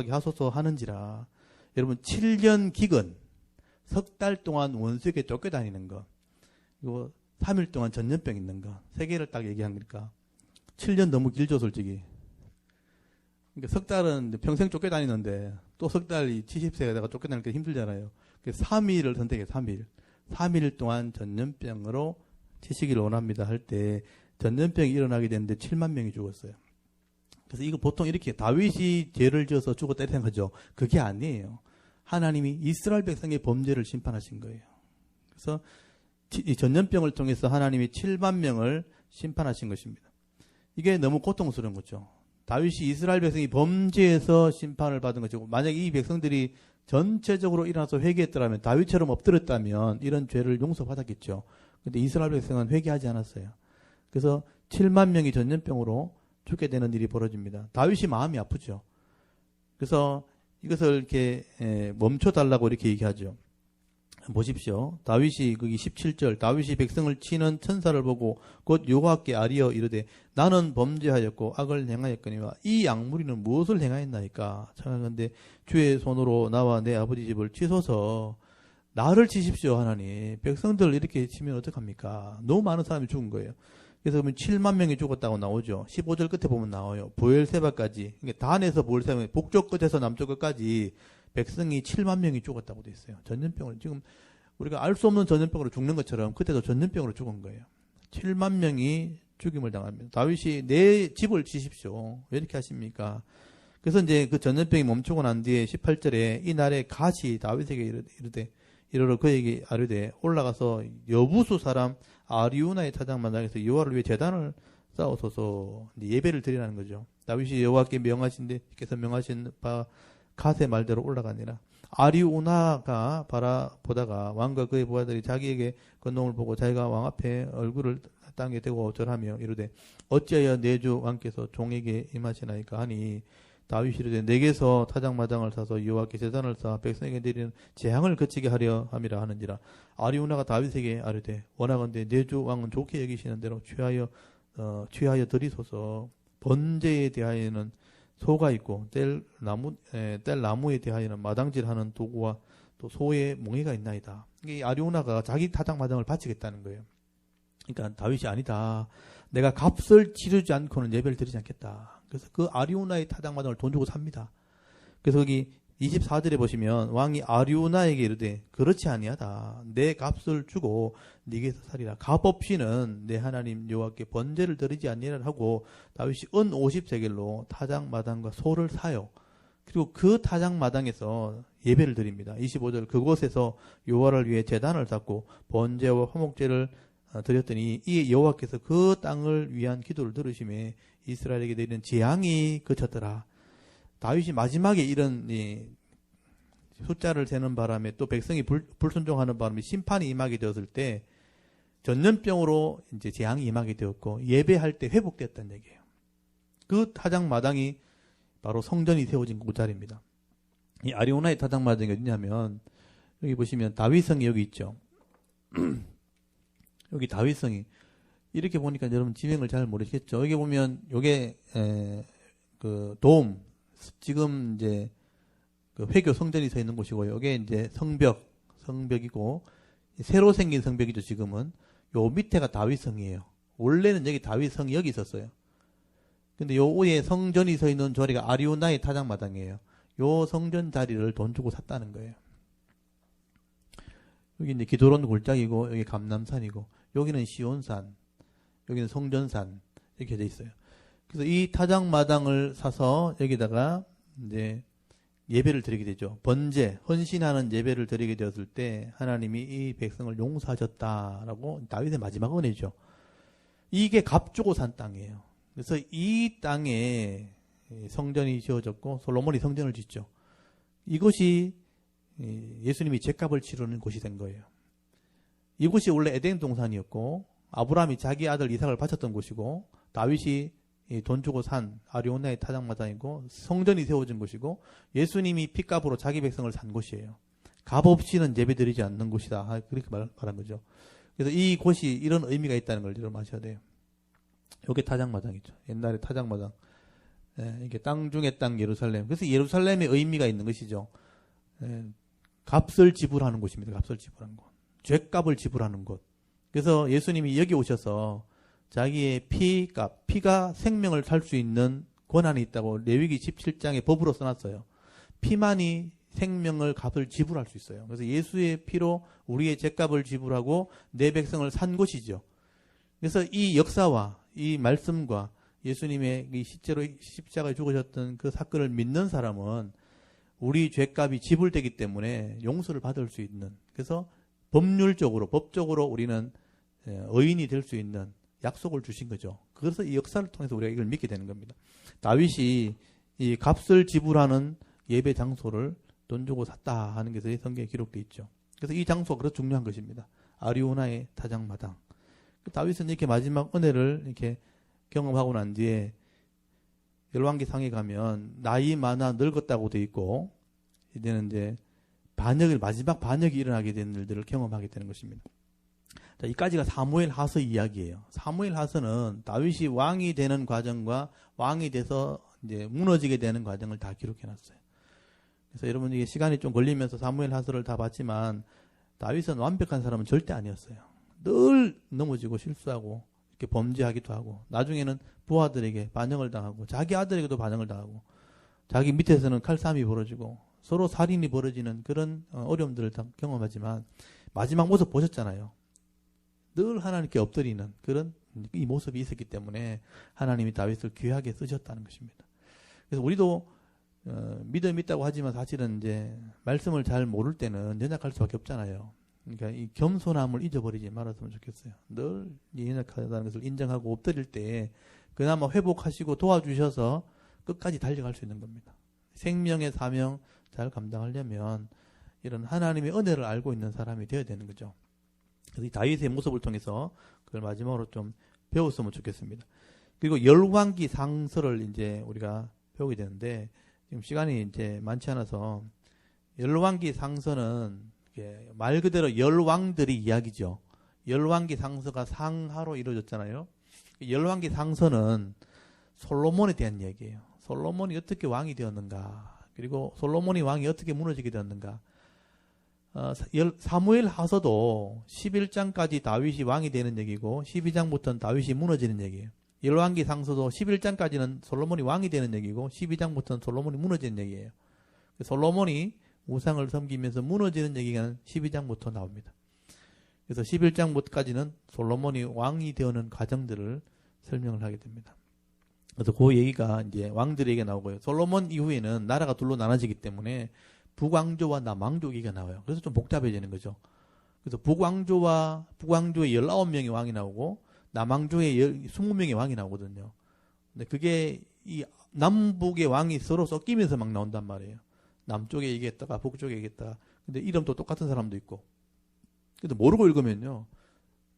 A: 하소서 하는지라. 여러분 7년 기근 석 달 동안 원수에게 쫓겨다니는 거, 그리고 3일 동안 전염병 있는 거, 세 개를 딱 얘기한 거니까 7년 너무 길죠, 솔직히. 그러니까 석 달은 평생 쫓겨다니는데 또 석 달이 70세가 되가 쫓겨다니니까 힘들잖아요. 그래서 3일을 선택해, 3일. 3일 동안 전염병으로 치시기를 원합니다 할 때 전염병이 일어나게 됐는데 7만 명이 죽었어요. 그래서 이거 보통 이렇게 다윗이 죄를 지어서 죽었다 이렇게 생각하죠. 그게 아니에요. 하나님이 이스라엘 백성의 범죄를 심판하신 거예요. 그래서 이 전염병을 통해서 하나님이 7만 명을 심판하신 것입니다. 이게 너무 고통스러운 거죠. 다윗이 이스라엘 백성이 범죄에서 심판을 받은 것이고, 만약에 이 백성들이 전체적으로 일어나서 회개했더라면, 다윗처럼 엎드렸다면 이런 죄를 용서받았겠죠. 근데 이스라엘 백성은 회개하지 않았어요. 그래서 7만 명이 전염병으로 죽게 되는 일이 벌어집니다. 다윗이 마음이 아프죠. 그래서 이것을 이렇게 멈춰달라고 이렇게 얘기하죠. 보십시오. 다윗이 거기 17절 다윗이 백성을 치는 천사를 보고 곧 여호와께 아리어 이르되 나는 범죄하였고 악을 행하였거니와 이 약무리는 무엇을 행하였나이까. 청하건대 주의 손으로 나와 내 아버지 집을 치소서. 나를 치십시오 하나님. 백성들 이렇게 치면 어떡합니까? 너무 많은 사람이 죽은 거예요. 그래서 그러면 7만 명이 죽었다고 나오죠. 15절 끝에 보면 나와요. 보엘세바까지. 그러니까 단에서 보엘세바, 북쪽 끝에서 남쪽 끝까지 백성이 7만 명이 죽었다고 돼 있어요. 전염병을 지금 우리가 알 수 없는 전염병으로 죽는 것처럼 그때도 전염병으로 죽은 거예요. 7만 명이 죽임을 당합니다. 다윗이 내 집을 치십시오. 왜 이렇게 하십니까? 그래서 이제 그 전염병이 멈추고 난 뒤에 18절에 이 날에 갓이 다윗에게 이르러 그에게 아뢰되 올라가서 여부수 사람 아리우나의 타작마당에서 여호와를 위해 제단을 쌓으소서. 예배를 드리라는 거죠. 다윗이 여호와께 명하신데 명하신 바 갓의 말대로 올라가니라. 아리우나가 바라보다가 왕과 그의 부하들이 자기에게 건너옴을 보고 자기가 왕 앞에 얼굴을 땅에 대고 절하며 이르되 어찌하여 내 주 왕께서 종에게 임하시나이까 하니 다윗이 이르되 내게서 타작마당을 사서 여호와께 제단을 쌓아 백성에게 내리는 재앙을 그치게 하려 함이라 하는지라. 아리우나가 다윗에게 아뢰되 원하건대 내 주 왕은 좋게 여기시는 대로 취하여 드리소서. 번제에 대하여는 소가 있고 뗄 나무에 대하여는 마당질하는 도구와 또 소의 몽이가 있나이다. 이 아리우나가 자기 타작마당을 바치겠다는 거예요. 그러니까 다윗이 아니다. 내가 값을 치르지 않고는 예배를 드리지 않겠다. 그래서 그 아리우나의 타작마당을 돈 주고 삽니다. 그래서 여기 24절에 보시면 왕이 아리우나에게 이르되 그렇지 아니하다. 내 값을 주고 네게서 살리라. 값 없이는 내 하나님 여호와께 번제를 드리지 아니하라 하고 다윗이 은 50세겔로 타작마당과 소를 사요. 그리고 그 타작마당에서 예배를 드립니다. 25절 그곳에서 여호와를 위해 제단을 쌓고 번제와 화목제를 드렸더니 이 여호와께서 그 땅을 위한 기도를 들으심에 이스라엘에게 내리는 재앙이 그쳤더라. 다윗이 마지막에 이런 숫자를 세는 바람에 또 백성이 불순종하는 바람에 심판이 임하게 되었을 때 전염병으로 이제 재앙이 임하게 되었고 예배할 때 회복됐다는 얘기예요. 그 타작마당이 바로 성전이 세워진 그 자리입니다. 이 아리우나의 타작마당이 어디냐면 여기 보시면 다윗성이 여기 있죠. 여기 다윗성이 이렇게 보니까 여러분 지명을 잘 모르시겠죠. 여기 보면 요게 그 돔 지금 이제 그 회교 성전이 서 있는 곳이고요. 이게 이제 성벽이고 새로 생긴 성벽이죠. 지금은 요 밑에가 다윗성이에요. 원래는 여기 다윗성이 여기 있었어요. 근데 요 위에 성전이 서 있는 자리가 아리우나의 타작마당이에요. 요 성전 자리를 돈 주고 샀다는 거예요. 여기 이제 기도론 골짜기고 여기 감람산이고 여기는 시온산, 여기는 성전산 이렇게 돼 있어요. 그래서 이 타작마당을 사서 여기다가 이제 예배를 드리게 되죠. 번제, 헌신하는 예배를 드리게 되었을 때 하나님이 이 백성을 용서하셨다라고 다윗의 마지막 은혜죠. 이게 값주고 산 땅이에요. 그래서 이 땅에 성전이 지어졌고 솔로몬이 성전을 짓죠. 이것이 예수님이 죄값을 치르는 곳이 된 거예요. 이곳이 원래 에덴 동산이었고 아브라함이 자기 아들 이삭을 바쳤던 곳이고 다윗이 돈 주고 산 아리오나의 타작마당이고 성전이 세워진 곳이고 예수님이 핏값으로 자기 백성을 산 곳이에요. 값 없이는 예배드리지 않는 곳이다. 그렇게 말한 거죠. 그래서 이 곳이 이런 의미가 있다는 걸 여러분 아셔야 돼요. 이게 타작마당이죠. 옛날에 타작마당. 이게 땅 중의 땅 예루살렘. 그래서 예루살렘의 의미가 있는 것이죠. 값을 지불하는 곳입니다. 값을 지불하는 곳. 죄값을 지불하는 곳. 그래서 예수님이 여기 오셔서 자기의 피값, 피가 생명을 살 수 있는 권한이 있다고 레위기 17장에 법으로 써놨어요. 피만이 생명을 값을 지불할 수 있어요. 그래서 예수의 피로 우리의 죄값을 지불하고 내 백성을 산 것이죠. 그래서 이 역사와 이 말씀과 예수님의 이 실제로 십자가에 죽으셨던 그 사건을 믿는 사람은 우리 죄값이 지불되기 때문에 용서를 받을 수 있는, 그래서 법률적으로, 법적으로 우리는 의인이 될 수 있는 약속을 주신 거죠. 그래서 이 역사를 통해서 우리가 이걸 믿게 되는 겁니다. 다윗이 이 값을 지불하는 예배 장소를 돈 주고 샀다 하는 것이 성경에 기록되어 있죠. 그래서 이 장소가 그렇게 중요한 것입니다. 아리오나의 타작마당. 다윗은 이렇게 마지막 은혜를 이렇게 경험하고 난 뒤에 열왕기상에 가면 나이 많아 늙었다고 돼 있고 이제는 이제 마지막 반역이 일어나게 된 일들을 경험하게 되는 것입니다. 자, 이까지가 사무엘 하서 이야기예요. 사무엘 하서는 다윗이 왕이 되는 과정과 왕이 돼서 이제 무너지게 되는 과정을 다 기록해 놨어요. 그래서 여러분 이게 시간이 좀 걸리면서 사무엘 하서를 다 봤지만 다윗은 완벽한 사람은 절대 아니었어요. 늘 넘어지고 실수하고 이렇게 범죄하기도 하고 나중에는 부하들에게 반역을 당하고 자기 아들에게도 반역을 당하고 자기 밑에서는 칼싸움이 벌어지고 서로 살인이 벌어지는 그런 어려움들을 다 경험하지만 마지막 모습 보셨잖아요. 늘 하나님께 엎드리는 그런 이 모습이 있었기 때문에 하나님이 다윗을 귀하게 쓰셨다는 것입니다. 그래서 우리도 믿음이 있다고 하지만 사실은 이제 말씀을 잘 모를 때는 연약할 수밖에 없잖아요. 그러니까 이 겸손함을 잊어버리지 말았으면 좋겠어요. 늘 연약하다는 것을 인정하고 엎드릴 때 그나마 회복하시고 도와주셔서 끝까지 달려갈 수 있는 겁니다. 생명의 사명 잘 감당하려면 이런 하나님의 은혜를 알고 있는 사람이 되어야 되는 거죠. 그래서 이 다윗의 모습을 통해서 그걸 마지막으로 좀 배웠으면 좋겠습니다. 그리고 열왕기 상서를 이제 우리가 배우게 되는데 지금 시간이 이제 많지 않아서 열왕기 상서는 말 그대로 열왕들의 이야기죠. 열왕기 상서가 상하로 이루어졌잖아요. 열왕기 상서는 솔로몬에 대한 이야기예요. 솔로몬이 어떻게 왕이 되었는가, 그리고 솔로몬이 왕이 어떻게 무너지게 되었는가. 사무엘 하서도 11장까지 다윗이 왕이 되는 얘기고 12장부터는 다윗이 무너지는 얘기예요. 열왕기 상서도 11장까지는 솔로몬이 왕이 되는 얘기고 12장부터는 솔로몬이 무너지는 얘기예요. 솔로몬이 우상을 섬기면서 무너지는 얘기가 12장부터 나옵니다. 그래서 11장부터까지는 솔로몬이 왕이 되어는 과정들을 설명을 하게 됩니다. 그래서 그 얘기가 이제 왕들에게 나오고요. 솔로몬 이후에는 나라가 둘로 나눠지기 때문에 북왕조와 남왕조 얘기가 나와요. 그래서 좀 복잡해지는 거죠. 그래서 북왕조의 19명의 왕이 나오고 남왕조의 20명의 왕이 나오거든요. 근데 그게 이 남북의 왕이 서로 섞이면서 막 나온단 말이에요. 남쪽에 얘기했다가 북쪽에 얘기했다가. 근데 이름도 똑같은 사람도 있고. 근데 모르고 읽으면요,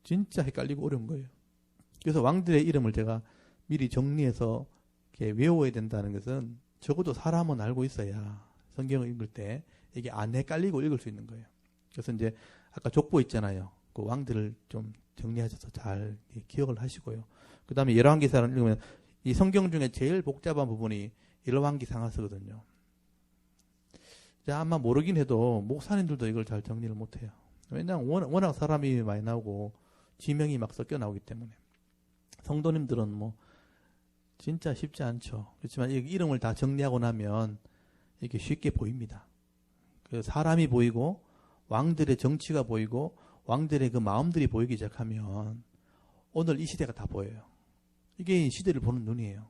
A: 진짜 헷갈리고 어려운 거예요. 그래서 왕들의 이름을 제가 미리 정리해서 이렇게 외워야 된다는 것은 적어도 사람은 알고 있어야 성경을 읽을 때 이게 안 헷갈리고 읽을 수 있는 거예요. 그래서 이제 아까 족보 있잖아요. 그 왕들을 좀 정리하셔서 잘 기억을 하시고요. 그 다음에 열왕기사를 읽으면 이 성경 중에 제일 복잡한 부분이 열왕기상하서거든요. 아마 모르긴 해도 목사님들도 이걸 잘 정리를 못해요. 왜냐하면 워낙 사람이 많이 나오고 지명이 막 섞여 나오기 때문에. 성도님들은 뭐 진짜 쉽지 않죠. 그렇지만 이름을 다 정리하고 나면 이렇게 쉽게 보입니다. 그 사람이 보이고 왕들의 정치가 보이고 왕들의 그 마음들이 보이기 시작하면 오늘 이 시대가 다 보여요. 이게 이 시대를 보는 눈이에요.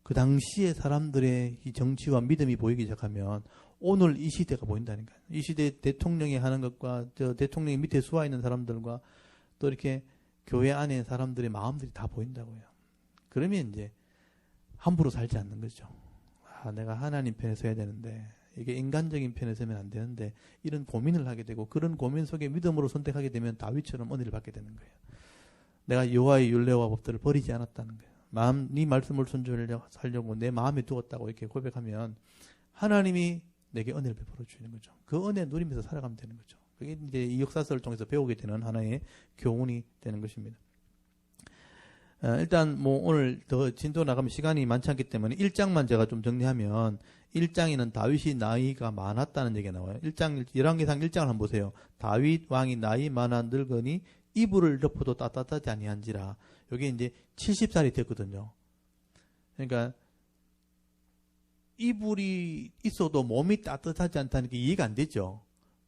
A: 그 당시에 사람들의 이 정치와 믿음이 보이기 시작하면 오늘 이 시대가 보인다니까요. 이 시대 대통령이 하는 것과 저 대통령이 밑에 수와 있는 사람들과 또 이렇게 교회 안에 사람들의 마음들이 다 보인다고요. 그러면 이제 함부로 살지 않는 거죠. 내가 하나님 편에 서야 되는데 이게 인간적인 편에 서면 안 되는데 이런 고민을 하게 되고 그런 고민 속에 믿음으로 선택하게 되면 다윗처럼 은혜를 받게 되는 거예요. 내가 여호와의 율례와 법들을 버리지 않았다는 거예요. 네 말씀을 순종하려고 내 마음에 두었다고 이렇게 고백하면 하나님이 내게 은혜를 베풀어 주시는 거죠. 그 은혜 누리면서 살아가면 되는 거죠. 그게 이제 이 역사서를 통해서 배우게 되는 하나의 교훈이 되는 것입니다. 일단 뭐 오늘 더 진도 나가면 시간이 많지 않기 때문에 1장만 제가 좀 정리하면 1장에는 다윗이 나이가 많았다는 얘기가 나와요. 1장 열왕기상 1장을 한번 보세요. 다윗 왕이 나이 많아 늙으니 이불을 덮어도 따뜻하지 아니한지라. 여기 이제 70살이 됐거든요. 그러니까 이불이 있어도 몸이 따뜻하지 않다는 게 이해가 안 되죠.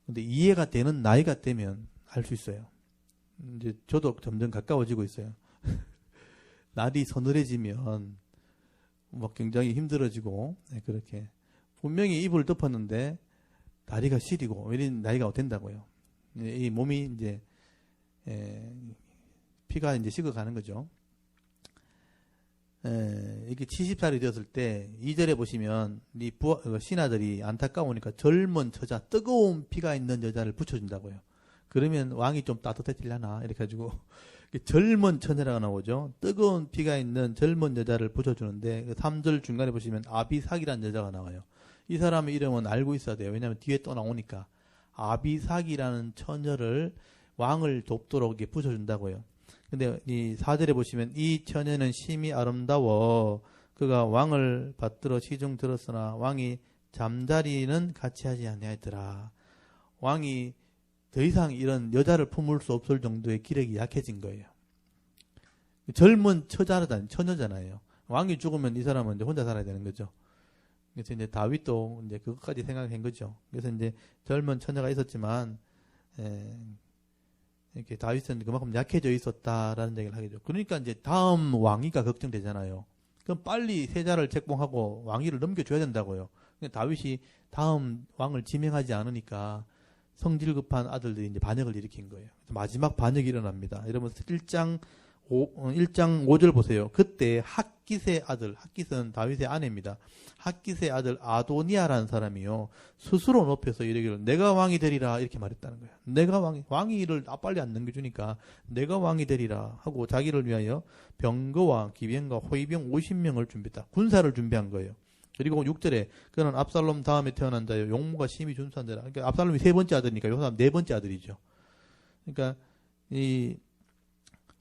A: 근데 이해가 되는 나이가 되면 알 수 있어요. 이제 저도 점점 가까워지고 있어요. 날이 서늘해지면 막 굉장히 힘들어지고 그렇게 분명히 이불을 덮었는데 다리가 시리고 왜 나이가 된다고요. 이 몸이 이제 피가 이제 식어가는 거죠. 이게 70살이 되었을 때 2절에 보시면 이 신하들이 안타까우니까 젊은 처자, 뜨거운 피가 있는 여자를 붙여준다고요. 그러면 왕이 좀 따뜻해지려나 이렇게 가지고 젊은 처녀라고 나오죠. 뜨거운 피가 있는 젊은 여자를 붙여주는데 3절 중간에 보시면 아비삭이라는 여자가 나와요. 이 사람의 이름은 알고 있어야 돼요. 왜냐하면 뒤에 또 나오니까 아비삭이라는 처녀를 왕을 돕도록 이렇게 붙여준다고요. 근데 이 4절에 보시면 이 처녀는 심히 아름다워 그가 왕을 받들어 시중 들었으나 왕이 잠자리는 같이 하지 아니하였더라. 왕이 더 이상 이런 여자를 품을 수 없을 정도의 기력이 약해진 거예요. 젊은 처녀잖아요. 왕이 죽으면 이 사람은 이제 혼자 살아야 되는 거죠. 그래서 이제 다윗도 이제 그것까지 생각한 거죠. 그래서 이제 젊은 처녀가 있었지만, 이렇게 다윗은 그만큼 약해져 있었다라는 얘기를 하겠죠. 그러니까 이제 다음 왕위가 걱정되잖아요. 그럼 빨리 세자를 책봉하고 왕위를 넘겨줘야 된다고요. 그러니까 다윗이 다음 왕을 지명하지 않으니까 성질 급한 아들들이 이제 반역을 일으킨 거예요. 마지막 반역이 일어납니다. 여러분 1장 5절 보세요. 그때 핫깃의 아들, 핫깃은 다윗의 아내입니다. 핫깃의 아들 아도니아라는 사람이요. 스스로 높여서 이르기를 내가 왕이 되리라 이렇게 말했다는 거예요. 내가 왕위를 빨리 안 넘겨주니까 내가 왕이 되리라 하고 자기를 위하여 병거와 기병과 호위병 50명을 준비했다. 군사를 준비한 거예요. 그리고 6절에 그는 압살롬 다음에 태어난 자요 용모가 심히 준수한 자라. 그러니까 압살롬이 세 번째 아들이니까 요 사람 네 번째 아들이죠. 그러니까 이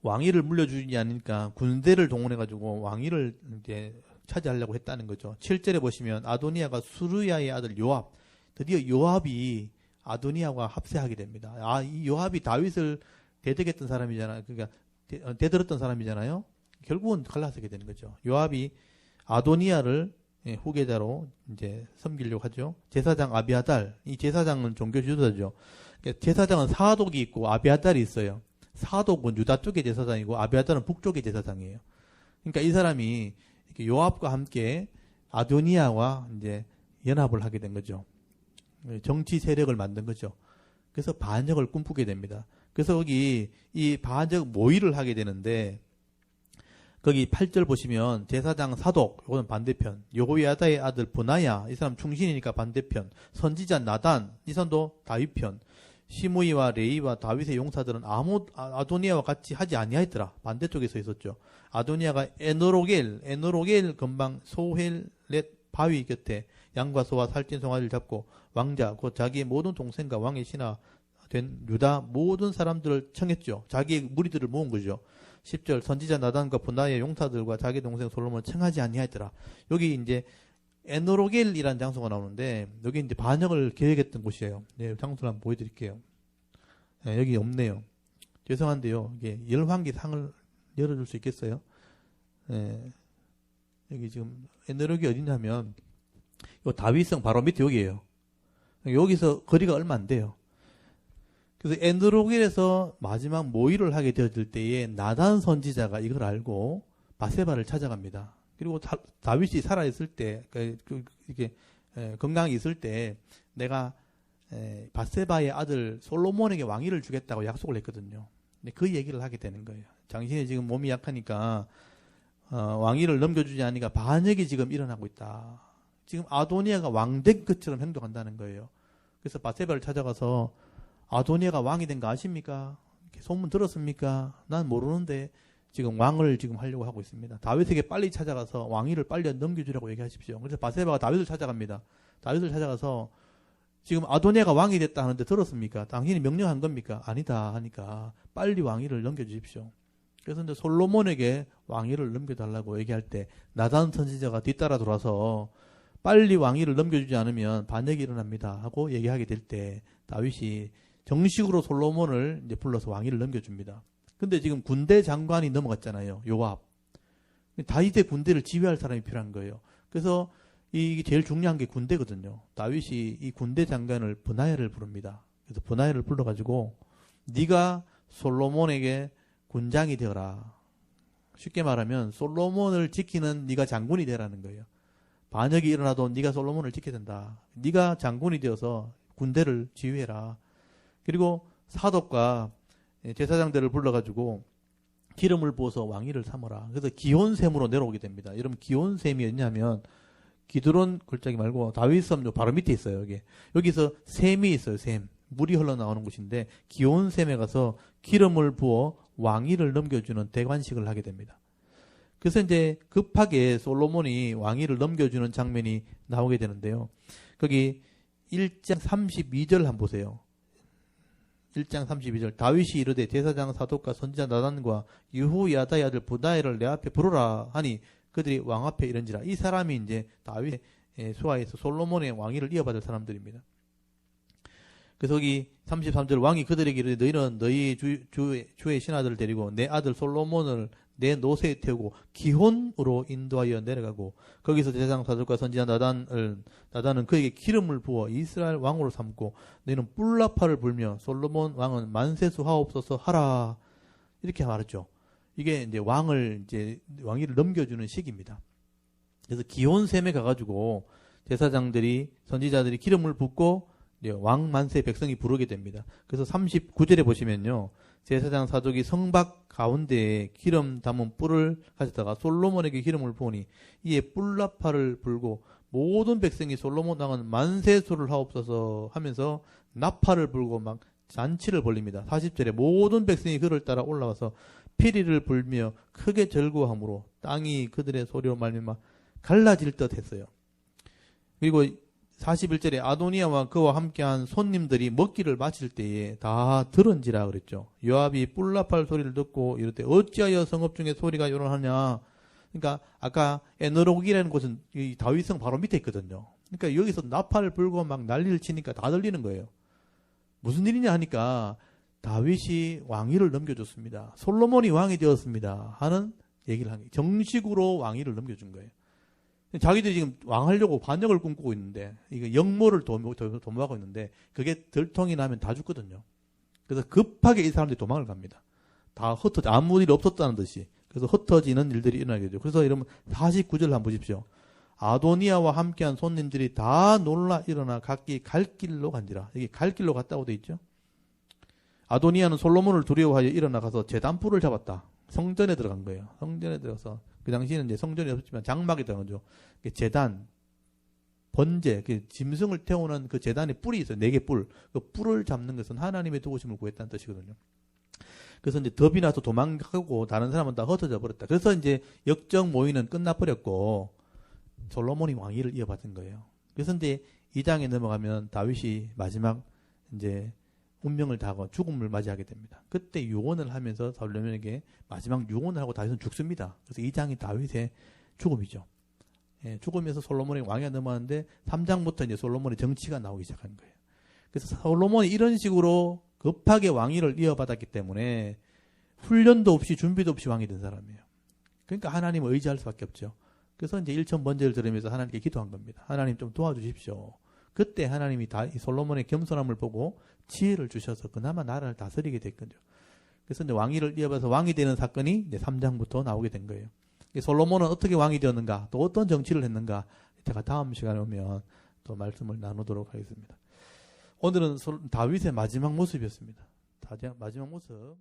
A: 왕위를 물려주지 않으니까 군대를 동원해가지고 왕위를 이제 차지하려고 했다는 거죠. 7절에 보시면 아도니아가 수르야의 아들 요압, 드디어 요압이 아도니아와 합세하게 됩니다. 이 요압이 다윗을 대적했던 사람이잖아요. 그러니까 대들었던 사람이잖아요. 결국은 갈라서게 되는 거죠. 요압이 아도니아를 후계자로 이제 섬기려고 하죠. 제사장 아비아달, 이 제사장은 종교 지도자죠. 그러니까 제사장은 사독이 있고 아비아달이 있어요. 사독은 유다 쪽의 제사장이고 아비아달은 북쪽의 제사장이에요. 그러니까 이 사람이 요압과 함께 아도니아와 이제 연합을 하게 된 거죠. 정치 세력을 만든 거죠. 그래서 반역을 꿈꾸게 됩니다. 그래서 여기 이 반역 모의를 하게 되는데 거기 8절 보시면 제사장 사독, 이거는 반대편. 여호야다의 아들 브나야, 이 사람 충신이니까 반대편. 선지자 나단, 이 사람도 다윗 편. 시므이와 레이와 다윗의 용사들은 아도니아와 같이 하지 아니하였더라. 반대쪽에 서 있었죠. 아도니아가 에노로겔 근방 소헬렛 바위 곁에 양과 소와 살찐 송아지를 잡고 왕자 곧 자기의 모든 동생과 왕의 신하 된 유다 모든 사람들을 청했죠. 자기의 무리들을 모은 거죠. 10절 선지자 나단과 분나의 용사들과 자기 동생 솔로몬을 청하지 아니하였더라. 여기 이제 에노로겔이라는 장소가 나오는데 여기 이제 반역을 계획했던 곳이에요. 네, 장소를 한번 보여드릴게요. 네, 여기 없네요. 죄송한데요. 이게 열왕기 상을 열어줄 수 있겠어요? 네, 여기 지금 에노로겔 어디냐면 요 다윗성 바로 밑에 여기에요. 여기서 거리가 얼마 안 돼요. 그래서 에드로겔에서 마지막 모의를 하게 되었을 때에 나단 선지자가 이걸 알고 바세바를 찾아갑니다. 그리고 다윗이 살아있을 때, 이렇게 건강히 있을 때 내가 바세바의 아들 솔로몬에게 왕위를 주겠다고 약속을 했거든요. 근데 그 얘기를 하게 되는 거예요. 당신이 지금 몸이 약하니까 왕위를 넘겨주지 않으니까 반역이 지금 일어나고 있다. 지금 아도니아가 왕된 것처럼 행동한다는 거예요. 그래서 바세바를 찾아가서 아도니아가 왕이 된 거 아십니까? 소문 들었습니까? 난 모르는데 지금 왕을 지금 하려고 하고 있습니다. 다윗에게 빨리 찾아가서 왕위를 빨리 넘겨주라고 얘기하십시오. 그래서 바세바가 다윗을 찾아갑니다. 다윗을 찾아가서 지금 아도니아가 왕이 됐다 하는데 들었습니까? 당신이 명령한 겁니까? 아니다 하니까 빨리 왕위를 넘겨주십시오. 그래서 이제 솔로몬에게 왕위를 넘겨달라고 얘기할 때 나단 선지자가 뒤따라 돌아서 빨리 왕위를 넘겨주지 않으면 반역이 일어납니다 하고 얘기하게 될 때 다윗이 정식으로 솔로몬을 이제 불러서 왕위를 넘겨줍니다. 근데 지금 군대 장관이 넘어갔잖아요. 요압. 다윗의 군대를 지휘할 사람이 필요한 거예요. 그래서 이게 제일 중요한 게 군대거든요. 다윗이 이 군대 장관을 브나야를 부릅니다. 그래서 브나야를 불러가지고 네가 솔로몬에게 군장이 되어라. 쉽게 말하면 솔로몬을 지키는 네가 장군이 되라는 거예요. 반역이 일어나도 네가 솔로몬을 지켜야 된다. 네가 장군이 되어서 군대를 지휘해라. 그리고 사독과 제사장들을 불러가지고 기름을 부어서 왕위를 삼어라. 그래서 기온샘으로 내려오게 됩니다. 여러분 기온샘이 뭐냐면 기드론 골짜기 말고 다윗섬 바로 밑에 있어요. 여기서 샘이 있어요. 샘. 물이 흘러나오는 곳인데 기온샘에 가서 기름을 부어 왕위를 넘겨주는 대관식을 하게 됩니다. 그래서 이제 급하게 솔로몬이 왕위를 넘겨주는 장면이 나오게 되는데요. 거기 1장 32절 한번 보세요. 1장 32절 다윗이 이르되 제사장 사독과 선지자 나단과 여호야다의 아들 브나야를 내 앞에 부르라 하니 그들이 왕 앞에 이른지라. 이 사람이 이제 다윗의 수하에서 솔로몬의 왕위를 이어받을 사람들입니다. 그래서 여기 33절 왕이 그들에게 이르되 너희는 너희 주의 신하들을 데리고 내 아들 솔로몬을 내 노새에 태우고 기혼으로 인도하여 내려가고 거기서 제사장 사독과 선지자 나단은 그에게 기름을 부어 이스라엘 왕으로 삼고 너희는 뿔라파를 불며 솔로몬 왕은 만세수 하옵소서 하라. 이렇게 말했죠. 이게 이제 왕위를 넘겨주는 시기입니다. 그래서 기혼샘에 가가지고 제사장들이 선지자들이 기름을 붓고 왕 만세 백성이 부르게 됩니다. 그래서 39절에 보시면요. 제사장 사독이 성박 가운데에 기름 담은 뿔을 가져다가 솔로몬에게 기름을 부으니 이에 뿔나파를 불고 모든 백성이 솔로몬 왕은 만세수를 하옵소서 하면서 나파를 불고 막 잔치를 벌립니다. 40절에 모든 백성이 그를 따라 올라가서 피리를 불며 크게 절구함으로 땅이 그들의 소리로 말미암아 갈라질 듯 했어요. 그리고 41절에 아도니아와 그와 함께한 손님들이 먹기를 마칠 때에 다 들은지라 그랬죠. 요압이 뿔나팔 소리를 듣고 이럴 때 어찌하여 성읍 중에 소리가 요란하냐. 그러니까 아까 에너록이라는 곳은 이 다윗성 바로 밑에 있거든요. 그러니까 여기서 나팔을 불고 막 난리를 치니까 다 들리는 거예요. 무슨 일이냐 하니까 다윗이 왕위를 넘겨줬습니다. 솔로몬이 왕이 되었습니다. 하는 얘기를 한 거예요. 정식으로 왕위를 넘겨준 거예요. 자기들이 지금 왕하려고 반역을 꿈꾸고 있는데, 이거 역모를 도모하고 있는데, 그게 들통이 나면 다 죽거든요. 그래서 급하게 이 사람들이 도망을 갑니다. 다 흩어져, 아무 일 없었다는 듯이. 그래서 흩어지는 일들이 일어나게 되죠. 그래서 여러분 49절 한번 보십시오. 아도니아와 함께한 손님들이 다 놀라 일어나 각기 갈 길로 간지라. 여기 갈 길로 갔다고 돼 있죠. 아도니아는 솔로몬을 두려워하여 일어나 가서 제단불을 잡았다. 성전에 들어간 거예요. 성전에 들어가서 그 당시에는 이제 성전이 없었지만 장막에 들어가죠. 제단, 번제, 짐승을 태우는 그 제단에 뿔이 있어요. 4개 뿔. 그 뿔을 잡는 것은 하나님의 도우심을 구했다는 뜻이거든요. 그래서 이제 겁이 나서 도망가고 다른 사람은 다 흩어져 버렸다. 그래서 이제 역적 모의는 끝나버렸고 솔로몬이 왕위를 이어받은 거예요. 그래서 이제 2장에 넘어가면 다윗이 마지막 이제 운명을 다하고 죽음을 맞이하게 됩니다. 그때 유언을 하면서 솔로몬에게 마지막 유언을 하고 다윗은 죽습니다. 그래서 2장이 다윗의 죽음이죠. 예, 죽으면서 솔로몬이 왕위가 넘어가는데 3장부터 이제 솔로몬의 정치가 나오기 시작한 거예요. 그래서 솔로몬이 이런 식으로 급하게 왕위를 이어받았기 때문에 훈련도 없이 준비도 없이 왕이 된 사람이에요. 그러니까 하나님을 의지할 수밖에 없죠. 그래서 이제 1천 번제를 들으면서 하나님께 기도한 겁니다. 하나님 좀 도와주십시오. 그때 하나님이 이 솔로몬의 겸손함을 보고 지혜를 주셔서 그나마 나라를 다스리게 됐거든요. 그래서 이제 왕위를 이어받아서 왕이 되는 사건이 이제 3장부터 나오게 된 거예요. 솔로몬은 어떻게 왕이 되었는가, 또 어떤 정치를 했는가, 제가 다음 시간에 오면 또 말씀을 나누도록 하겠습니다. 오늘은 다윗의 마지막 모습이었습니다. 마지막 모습.